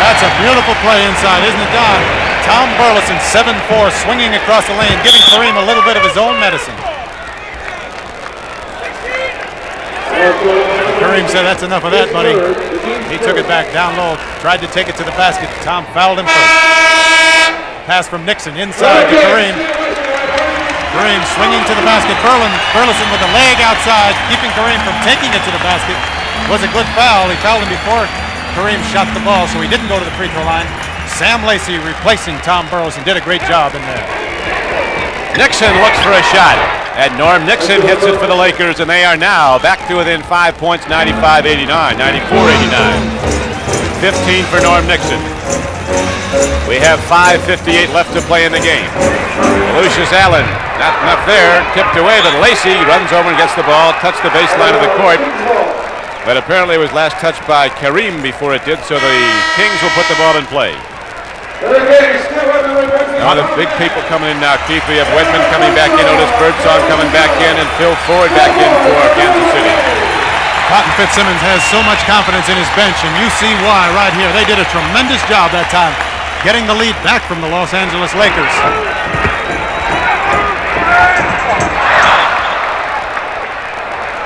That's a beautiful play inside, isn't it, Don? Tom Burleson, 7'4", swinging across the lane, giving Kareem a little bit of his own medicine. Kareem said, "That's enough of that, buddy." He took it back down low, tried to take it to the basket. Tom fouled him first. Pass from Nixon inside to Kareem. Kareem swinging to the basket. Burleson with a leg outside, keeping Kareem from taking it to the basket. Was a good foul. He fouled him before Kareem shot the ball, so he didn't go to the free throw line. Sam Lacey replacing Tom Burleson did a great job in there. Nixon looks for a shot, and Norm Nixon hits it for the Lakers, and they are now back to within 5 points, 95-89, 94-89. 15 for Norm Nixon. We have 5:58 left to play in the game. Lucius Allen, not enough there, tipped away, but Lacey runs over and gets the ball, touched the baseline of the court. But apparently it was last touched by Kareem before it did, so the Kings will put the ball in play. Now the big people coming in now, Keith. We have Wedman coming back in, Otis Birdsong coming back in, and Phil Ford back in for Kansas City. Cotton Fitzsimmons has so much confidence in his bench, and you see why right here. They did a tremendous job that time, getting the lead back from the Los Angeles Lakers.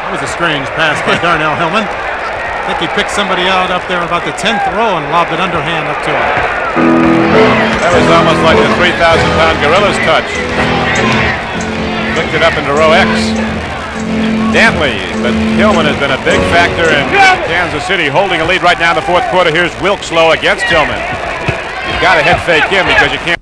That was a strange pass by Darnell Hillman. I think he picked somebody out up there about the 10th row and lobbed it underhand up to him. That was almost like the 3,000-pound gorilla's touch. Flicked it up into row X. Dantley, but Hillman has been a big factor in Kansas City holding a lead right now in the fourth quarter. Here's Wilkes low against Tillman. You've got to head fake him because you can't.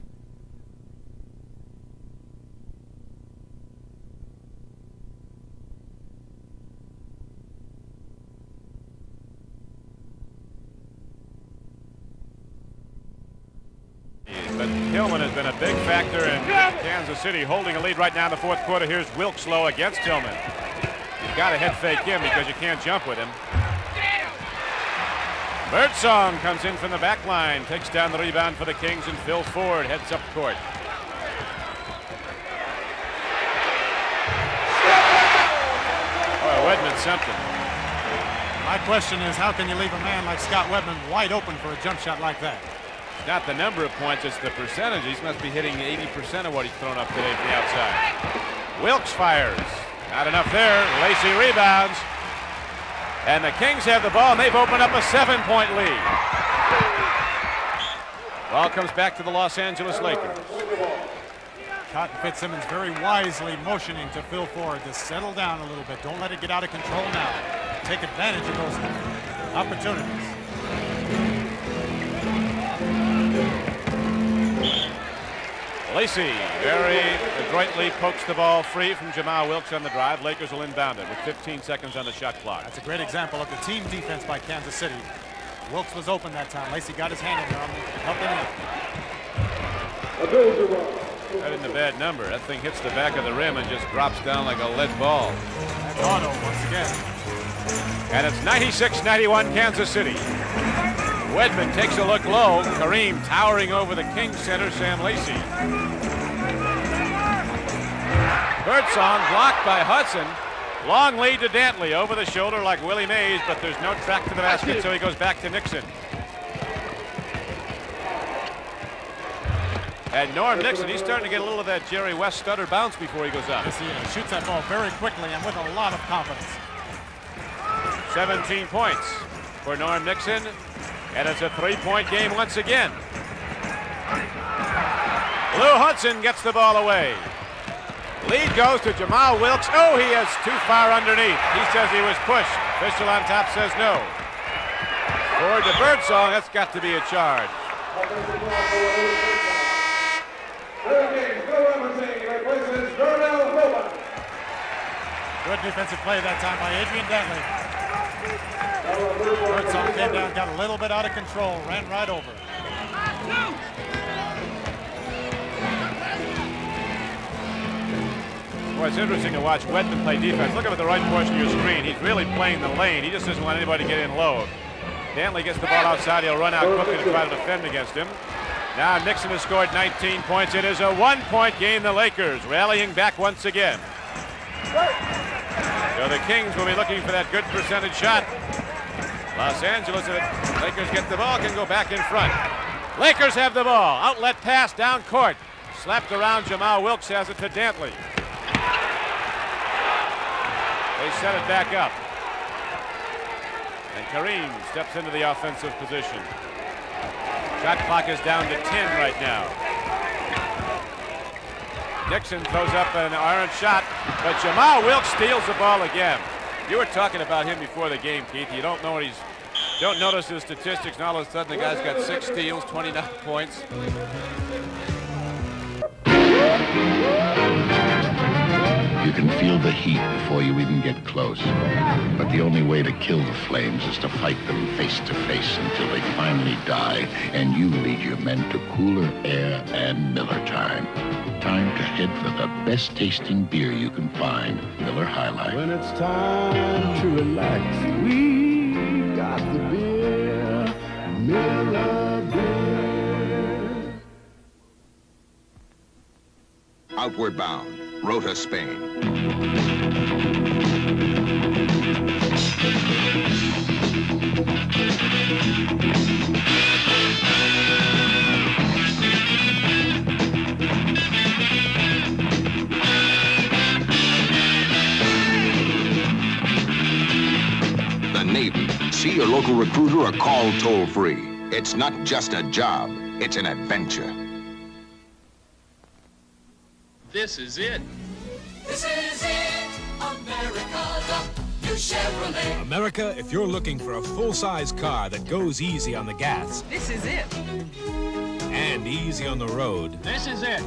But Tillman has been a big factor in Kansas City holding a lead right now in the fourth quarter. Here's Wilkes low against Tillman. You've got to head fake him because you can't jump with him. Birdsong comes in from the back line, takes down the rebound for the Kings, and Phil Ford heads up court. Boy, Wedman something. My question is, how can you leave a man like Scott Wedman wide open for a jump shot like that? Not the number of points, it's the percentage. He must be hitting 80% of what he's thrown up today from the outside. Wilkes fires. Not enough there. Lacey rebounds. And the Kings have the ball, and they've opened up a 7-point lead. Ball comes back to the Los Angeles Lakers. Cotton Fitzsimmons very wisely motioning to Phil Ford to settle down a little bit. Don't let it get out of control now. Take advantage of those opportunities. Lacey very adroitly pokes the ball free from Jamal Wilkes on the drive. Lakers will inbound it with 15 seconds on the shot clock. That's a great example of the team defense by Kansas City. Wilkes was open that time. Lacey got his hand in there on the helping him. That isn't a bad number. That thing hits the back of the rim and just drops down like a lead ball. That's Otto once again. And it's 96-91 Kansas City. Wedman takes a look low. Kareem towering over the Kings center, Sam Lacey. Birdsong blocked by Hudson. Long lead to Dantley over the shoulder like Willie Mays, but there's no track to the basket, so he goes back to Nixon. And Norm Nixon, he's starting to get a little of that Jerry West stutter bounce before he goes up. Yes, he shoots that ball very quickly and with a lot of confidence. 17 points for Norm Nixon. And it's a 3-point game once again. Lou Hudson gets the ball away. Lead goes to Jamal Wilkes. Oh, he is too far underneath. He says he was pushed. Official on top says no. Forward to Birdsong, that's got to be a charge. Good defensive play that time by Adrian Dantley. Birdsong came down, got a little bit out of control, ran right over. Well, it's interesting to watch Wedman play defense. Look up at the right portion of your screen. He's really playing the lane. He just doesn't want anybody to get in low. Dantley gets the ball outside. He'll run out quickly to try to defend against him. Now Nixon has scored 19 points. It is a one-point game. The Lakers rallying back once again. So the Kings will be looking for that good percentage shot. Los Angeles, if the Lakers get the ball, can go back in front. Lakers have the ball. Outlet pass down court. Slapped around. Jamal Wilkes has it to Dantley. They set it back up. And Kareem steps into the offensive position. Shot clock is down to 10 right now. Nixon throws up an orange shot, but Jamal Wilkes steals the ball again. You were talking about him before the game, Keith. You don't know don't notice his statistics, and all of a sudden the guy's got 6 steals, 29 points. You can feel the heat before you even get close. But the only way to kill the flames is to fight them face to face until they finally die, and you lead your men to cooler air and Miller time. Time to head for the best tasting beer you can find, Miller High Life. When it's time to relax, we got the beer, Miller beer. Outward Bound, Rota, Spain. The Navy. See your local recruiter or call toll-free. It's not just a job, it's an adventure. This is it. This is it, America, the new Chevrolet. America, if you're looking for a full-size car that goes easy on the gas. This is it. And easy on the road. This is it.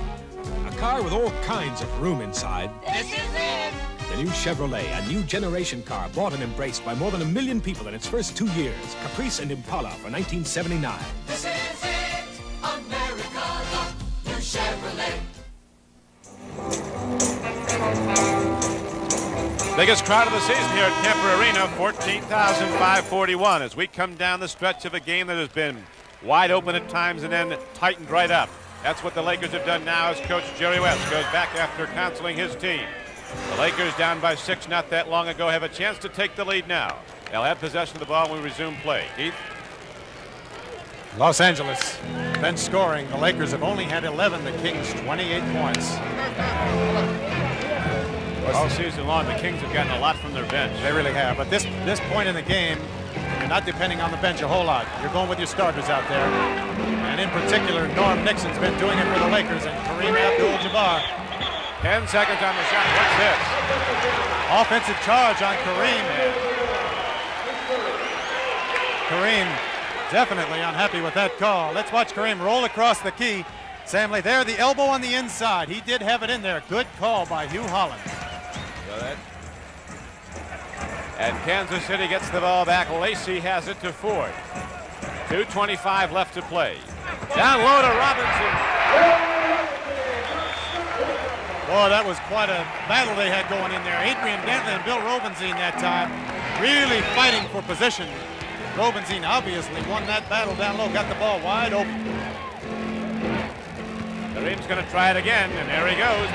A car with all kinds of room inside. This is it. The new Chevrolet, a new generation car bought and embraced by more than 1 million people in its first 2 years. Caprice and Impala for 1979. This is it, America, the new Chevrolet. Biggest crowd of the season here at Kemper Arena, 14,541, as we come down the stretch of a game that has been wide open at times and then tightened right up. That's what the Lakers have done now as Coach Jerry West goes back after counseling his team. The Lakers, down by 6 not that long ago, have a chance to take the lead now. They'll have possession of the ball when we resume play. Keith? Los Angeles bench scoring. The Lakers have only had 11, the Kings 28 points. All season long, the Kings have gotten a lot from their bench. They really have, but this point in the game, you're not depending on the bench a whole lot. You're going with your starters out there. And in particular, Norm Nixon's been doing it for the Lakers, and Kareem Abdul-Jabbar. 10 seconds on the shot. What's this? Offensive charge on Kareem. Kareem definitely unhappy with that call. Let's watch Kareem roll across the key. Samley there, the elbow on the inside. He did have it in there. Good call by Hugh Holland. And Kansas City gets the ball back. Lacey has it to Ford. 2:25 left to play. Down low to Robinson. Boy, that was quite a battle they had going in there. Adrian Dantley and Bill Robinson that time really fighting for position. Robinson obviously won that battle down low, got the ball wide open. Kareem's going to try it again, and there he goes.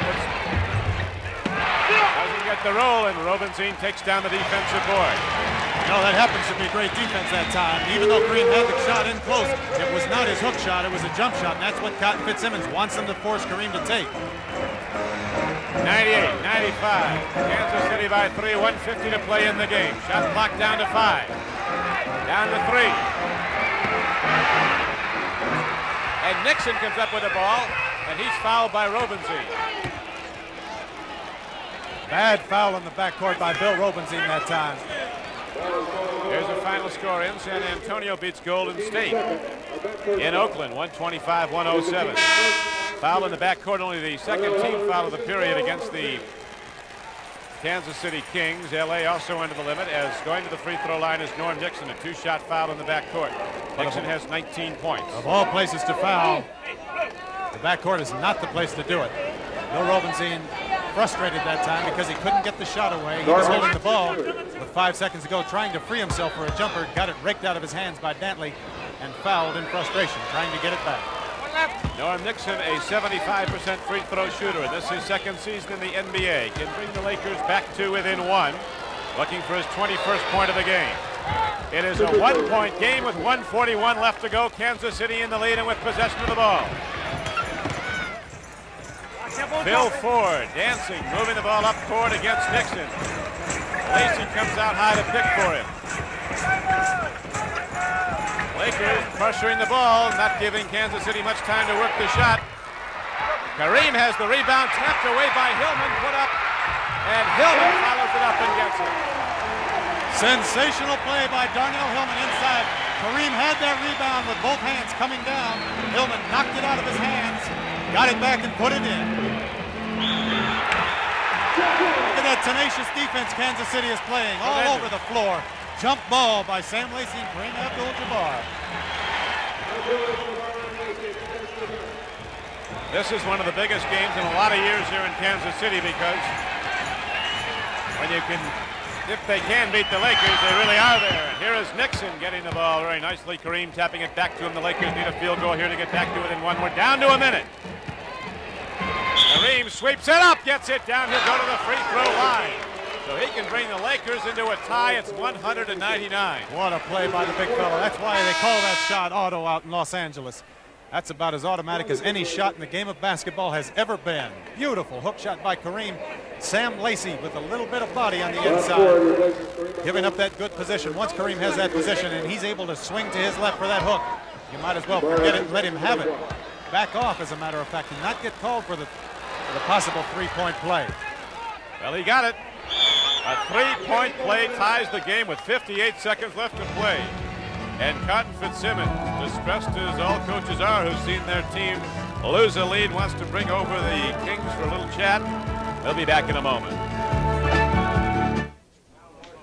Doesn't get the roll, and Robinson takes down the defensive board. No, that happens to be great defense that time. Even though Kareem had the shot in close, it was not his hook shot, it was a jump shot, and that's what Cotton Fitzsimmons wants him to force Kareem to take. 98-95. Kansas City by 3, 150 to play in the game. Shot clock down to 5. Down to 3. And Nixon comes up with the ball, and he's fouled by Robinson. Bad foul in the backcourt by Bill Robinson that time. Here's the final score in. San Antonio beats Golden State in Oakland, 125-107. Foul in the backcourt, only the second team foul of the period against the Kansas City Kings. L.A. also under the limit, as going to the free throw line is Norm Nixon, a 2-shot foul in the backcourt. Nixon has 19 points. Of all places to foul, the backcourt is not the place to do it. Bill Robinson frustrated that time because he couldn't get the shot away. He was holding the ball with 5 seconds to go, trying to free himself for a jumper, got it raked out of his hands by Dantley, and fouled in frustration, trying to get it back. Norm Nixon, a 75% free throw shooter, and this is his second season in the NBA. Can bring the Lakers back to within one, looking for his 21st point of the game. It is a 1-point game with 1:41 left to go. Kansas City in the lead and with possession of the ball. Bill Ford dancing, moving the ball up court against Nixon. Lacey comes out high to pick for him. Lakers pressuring the ball, not giving Kansas City much time to work the shot. Kareem has the rebound, tapped away by Hillman, put up, and Hillman follows it up and gets it. Sensational play by Darnell Hillman inside. Kareem had that rebound with both hands coming down. Hillman knocked it out of his hands, got it back and put it in. Look at that tenacious defense Kansas City is playing all over the floor. Jump ball by Sam Lacey and Kareem Abdul-Jabbar. This is one of the biggest games in a lot of years here in Kansas City, because when you can, if they can beat the Lakers, they really are there. And here is Nixon getting the ball very nicely. Kareem tapping it back to him. The Lakers need a field goal here to get back to it in one. We're down to a minute. Kareem sweeps it up, gets it down. He'll go to the free throw line. So he can bring the Lakers into a tie. It's 100-99. What a play by the big fella. That's why they call that shot auto out in Los Angeles. That's about as automatic as any shot in the game of basketball has ever been. Beautiful hook shot by Kareem. Sam Lacey with a little bit of body on the inside, giving up that good position. Once Kareem has that position and he's able to swing to his left for that hook, you might as well forget it and let him have it. Back off, as a matter of fact, and not get called for the possible three-point play. Well, he got it. A three-point play ties the game with 58 seconds left to play. And Cotton Fitzsimmons, distressed as all coaches are who've seen their team lose a lead, wants to bring over the Kings for a little chat. They'll be back in a moment.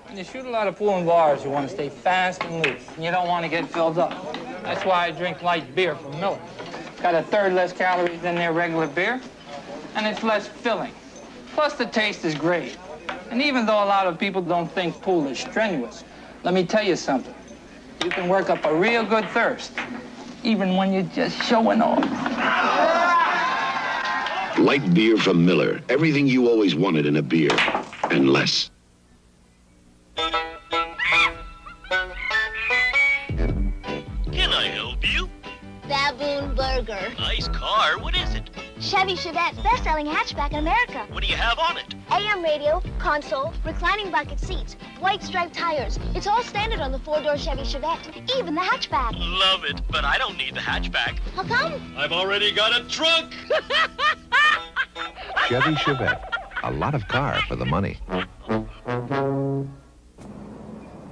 When you shoot a lot of pool and bars, you want to stay fast and loose, and you don't want to get filled up. That's why I drink light beer from Miller. It's got a third less calories than their regular beer, and it's less filling. Plus, the taste is great. And even though a lot of people don't think pool is strenuous, let me tell you something. You can work up a real good thirst, even when you're just showing off. Light beer from Miller. Everything you always wanted in a beer, and less. Can I help you? Baboon Burger. Nice car. What is it? Chevy Chevette, best-selling hatchback in America. What do you have on it? AM radio, console, reclining bucket seats, white striped tires. It's all standard on the four-door Chevy Chevette, even the hatchback. Love it, but I don't need the hatchback. How come? I've already got a trunk. Chevy Chevette. A lot of car for the money.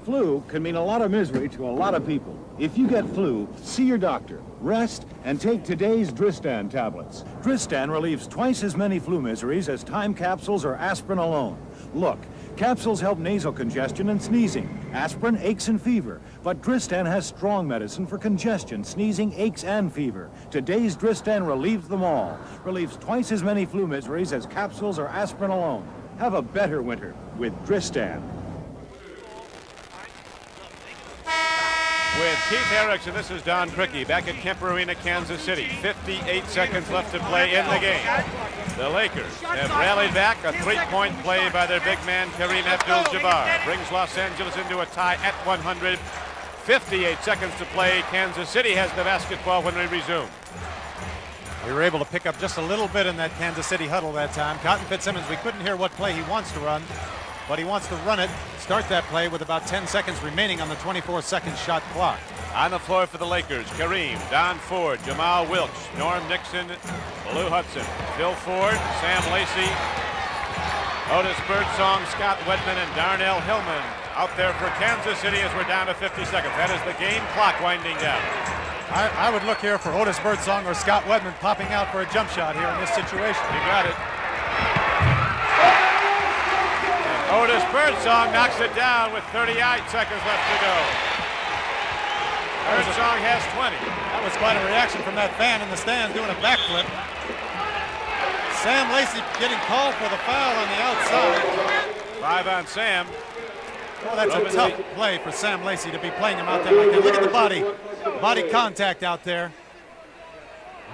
Flu can mean a lot of misery to a lot of people. If you get flu, see your doctor, rest, and take today's Dristan tablets. Dristan relieves twice as many flu miseries as time capsules or aspirin alone. Look, capsules help nasal congestion and sneezing, aspirin, aches, and fever. But Dristan has strong medicine for congestion, sneezing, aches, and fever. Today's Dristan relieves them all. Relieves twice as many flu miseries as capsules or aspirin alone. Have a better winter with Dristan. With Keith Erickson, this is Don Criqui back at Kemper Arena, Kansas City. 58 seconds left to play in the game. The Lakers have rallied back. A three-point play by their big man, Kareem Abdul-Jabbar, brings Los Angeles into a tie at 100. 58 seconds to play. Kansas City has the basketball when we resume. We were able to pick up just a little bit in that Kansas City huddle that time. Cotton Fitzsimmons, we couldn't hear what play he wants to run, but he wants to run it, start that play with about 10 seconds remaining on the 24-second shot clock. On the floor for the Lakers, Kareem, Don Ford, Jamal Wilkes, Norm Nixon, Lou Hudson, Phil Ford, Sam Lacey, Otis Birdsong, Scott Wedman, and Darnell Hillman out there for Kansas City as we're down to 50 seconds. That is the game clock winding down. I would look here for Otis Birdsong or Scott Wedman popping out for a jump shot here in this situation. You got it. Otis Birdsong knocks it down with 38 seconds left to go. Birdsong has 20. That was quite a reaction from that fan in the stand doing a backflip. Sam Lacey getting called for the foul on the outside. 5 on Sam. Oh, that's a tough play for Sam Lacey to be playing him out there like that. Look at the body contact out there.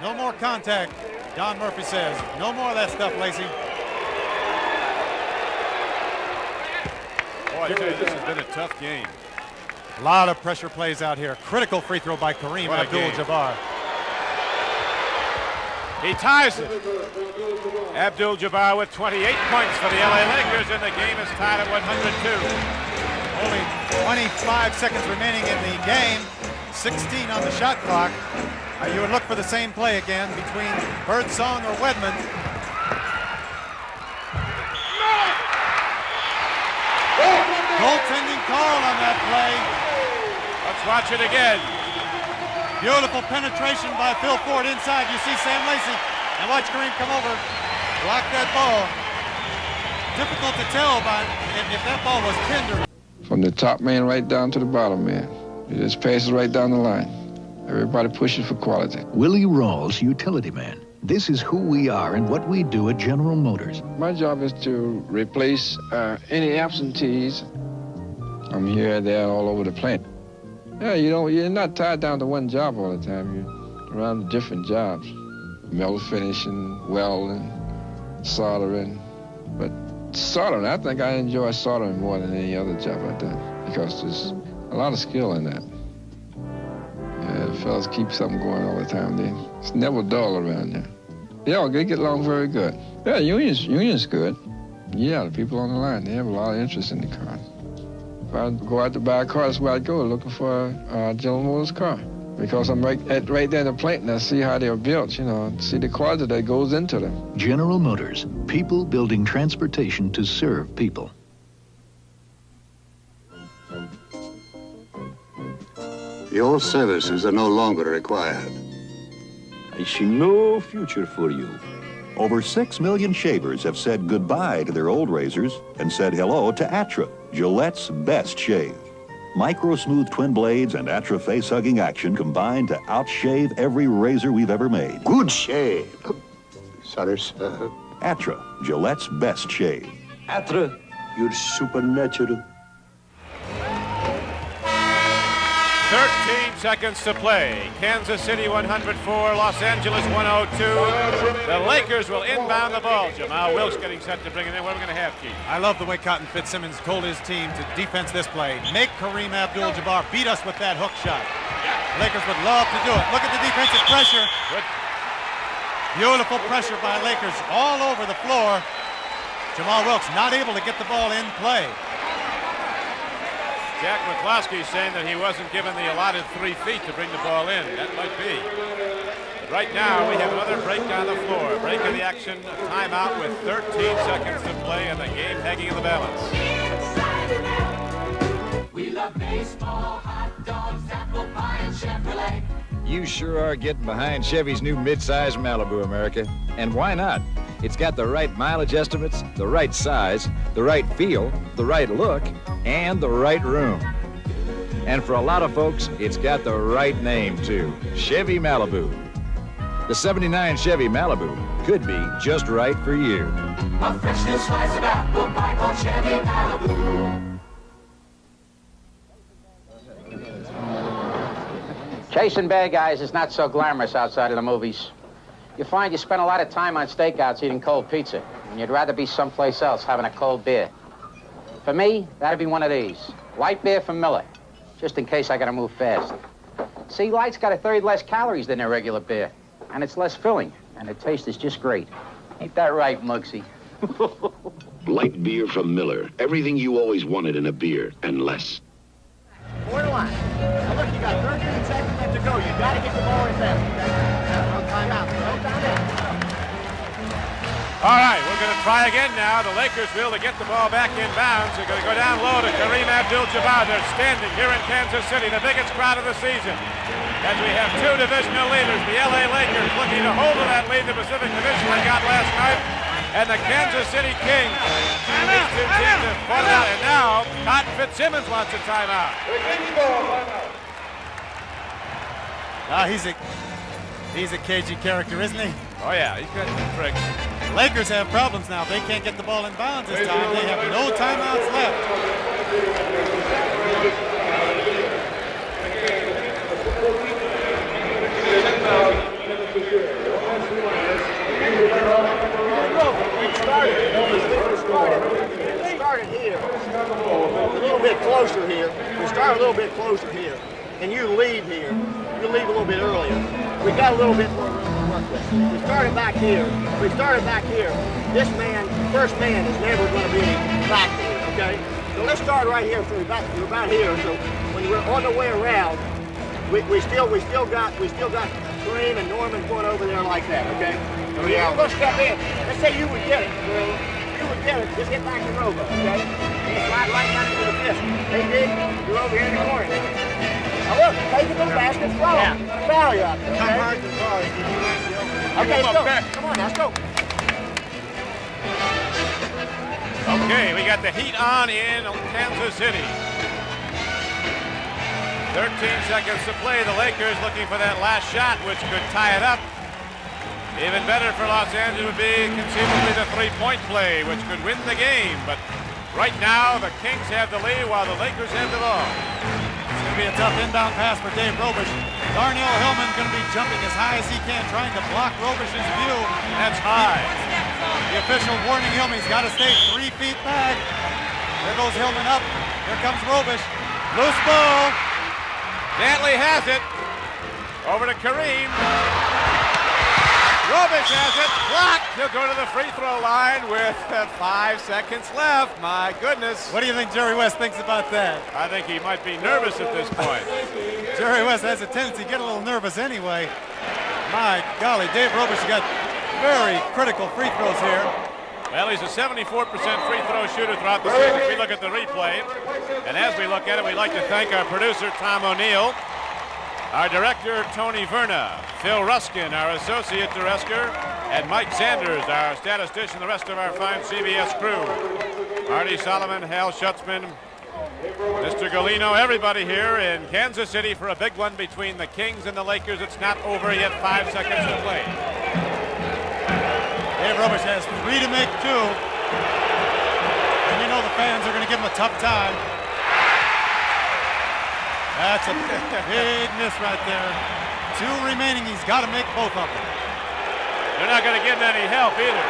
No more contact, Don Murphy says. No more of that stuff, Lacey. Boy, I tell you, this has been a tough game. A lot of pressure plays out here. Critical free throw by Kareem Abdul-Jabbar. He ties it. Abdul-Jabbar with 28 points for the LA Lakers, and the game is tied at 102. Only 25 seconds remaining in the game. 16 on the shot clock. You would look for the same play again between Birdsong or Wedman. Goaltending call on that play. Let's watch it again. Beautiful penetration by Phil Ford inside. You see Sam Lacey. And watch Kareem come over. Block that ball. Difficult to tell if that ball was pinned or... From the top man right down to the bottom man. It just passes right down the line. Everybody pushes for quality. Willie Rawls, utility man. This is who we are and what we do at General Motors. My job is to replace any absentees. I'm here, there, all over the plant. Yeah, you're not tied down to one job all the time. You're around different jobs. Metal finishing, welding, soldering. But soldering, I think I enjoy soldering more than any other job I've done because there's a lot of skill in that. Yeah, the fellas keep something going all the time. It's never dull around there. Yeah, they get along very good. Yeah, union's good. Yeah, the people on the line, they have a lot of interest in the car. If I go out to buy a car, that's where I go, looking for a General Motors car. Because I'm right there in the plant and I see how they're built, see the quality that goes into them. General Motors, people building transportation to serve people. Your services are no longer required. I see no future for you. Over 6 million shavers have said goodbye to their old razors and said hello to Atra, Gillette's best shave. Micro Smooth twin blades and Atra face-hugging action combine to outshave every razor we've ever made. Good shave. Sorry, sir. Atra, Gillette's best shave. Atra, you're supernatural. 13 seconds to play. Kansas City 104, Los Angeles 102. The Lakers will inbound the ball. Jamal Wilkes getting set to bring it in. What are we going to have, Keith? I love the way Cotton Fitzsimmons told his team to defense this play. Make Kareem Abdul-Jabbar beat us with that hook shot. The Lakers would love to do it. Look at the defensive pressure. Good. Beautiful pressure by Lakers all over the floor. Jamal Wilkes not able to get the ball in play. Jack McCloskey saying that he wasn't given the allotted 3 feet to bring the ball in. That might be. But right now, we have another break down the floor. Break of the action, a timeout with 13 seconds to play and the game hanging in the balance. We love baseball, hot dogs, apple pie, and Chevrolet. You sure are getting behind Chevy's new midsize Malibu, America. And why not? It's got the right mileage estimates, the right size, the right feel, the right look, and the right room. And for a lot of folks, it's got the right name, too. Chevy Malibu. The 79 Chevy Malibu could be just right for you. A fresh new slice of apple pie called Chevy Malibu. Chasing bad guys is not so glamorous outside of the movies. You find you spend a lot of time on stakeouts eating cold pizza, and you'd rather be someplace else having a cold beer. For me, that'd be one of these. Light beer from Miller, just in case I gotta move fast. See, Light's got 1/3 less calories than their regular beer, and it's less filling, and the taste is just great. Ain't that right, Muggsy? Light beer from Miller. Everything you always wanted in a beer, and less. Forward line. Now look, you got 13 seconds left to go. You got to get the ball in fast. No timeout. No timeout. All right, we're going to try again now. The Lakers will to get the ball back in bounds. They're going to go down low to Kareem Abdul-Jabbar. They're standing here in Kansas City, the biggest crowd of the season. As we have 2 divisional leaders, the LA Lakers looking to hold to that lead the Pacific Division they got last night. And the Kansas City Kings. These two teams have fought it out. And now, Cotton Fitzsimmons wants a timeout. He's a cagey character, isn't he? Oh, yeah, he's got some tricks. Lakers have problems now. They can't get the ball in bounds this time. They have no timeouts left. Started here, a little bit closer here. We start a little bit closer here, and you leave here. You leave a little bit earlier. We got a little bit more room to work with. We started back here. This man, first man, is never going to be back here. Okay. So let's start right here. So we're about here. So when we're on the way around, we still got Kareem and Norman going over there like that. Okay. So we're going to step in. Let's say you would get it. You would get it. Just get back to Robo. Okay. And slide right down into the fist. Hey, Dig, you're over here in the corner. Now look, take it to the basket, throw it. Foul you up. Okay? Come hard to ball. Okay, let's go. Come on, let's go. Okay, we got the Heat on in Kansas City. 13 seconds to play. The Lakers looking for that last shot, which could tie it up. Even better for Los Angeles would be conceivably the three-point play, which could win the game. But right now, the Kings have the lead while the Lakers have the ball. It's going to be a tough inbound pass for Dave Robish. Darnell Hillman going to be jumping as high as he can, trying to block Robish's view. That's high. The official warning Hillman, he's got to stay 3 feet back. There goes Hillman up. Here comes Robish. Loose ball. Dantley has it. Over to Kareem. Robish has it. Blocked. He'll go to the free throw line with 5 seconds left. My goodness. What do you think Jerry West thinks about that? I think he might be nervous at this point. Jerry West has a tendency to get a little nervous anyway. My golly, Dave Robish got very critical free throws here. Well, he's a 74% free throw shooter throughout the season. We look at the replay. And as we look at it, we'd like to thank our producer, Tom O'Neill, our director, Tony Verna, Phil Ruskin, our associate director, and Mike Sanders, our statistician, the rest of our fine CBS crew. Marty Solomon, Hal Schutzman, Mr. Golino, everybody here in Kansas City for a big one between the Kings and the Lakers. It's not over yet. 5 seconds to play. Dave Robish has 3 to make 2. And you know the fans are going to give him a tough time. That's a big miss right there. 2 remaining. He's got to make both of them. They're not going to give him any help either.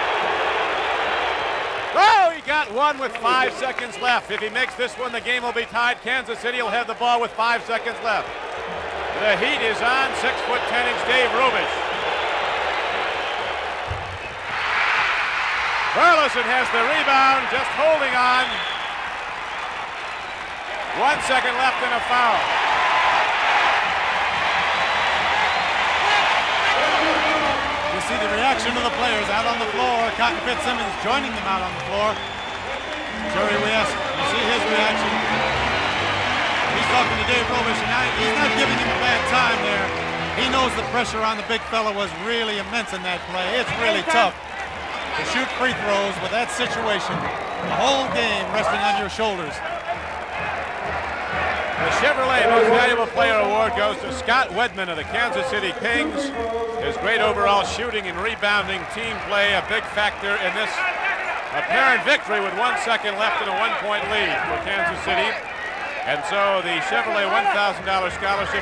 Oh, he got one with 5 seconds left. If he makes this one, the game will be tied. Kansas City will have the ball with 5 seconds left. The Heat is on. 6'10" Dave Robish. Burleson has the rebound, just holding on. 1 second left and a foul. You see the reaction of the players out on the floor. Cotton Fitzsimmons joining them out on the floor. Jerry West, you see his reaction. He's talking to Dave Robish, and he's not giving him a bad time there. He knows the pressure on the big fella was really immense in that play. It's really tough to shoot free throws with that situation. The whole game resting on your shoulders. The Chevrolet Most Valuable Player Award goes to Scott Wedman of the Kansas City Kings. His great overall shooting and rebounding, team play, a big factor in this apparent victory with 1 second left and a 1-point lead for Kansas City. And so the Chevrolet $1,000 scholarship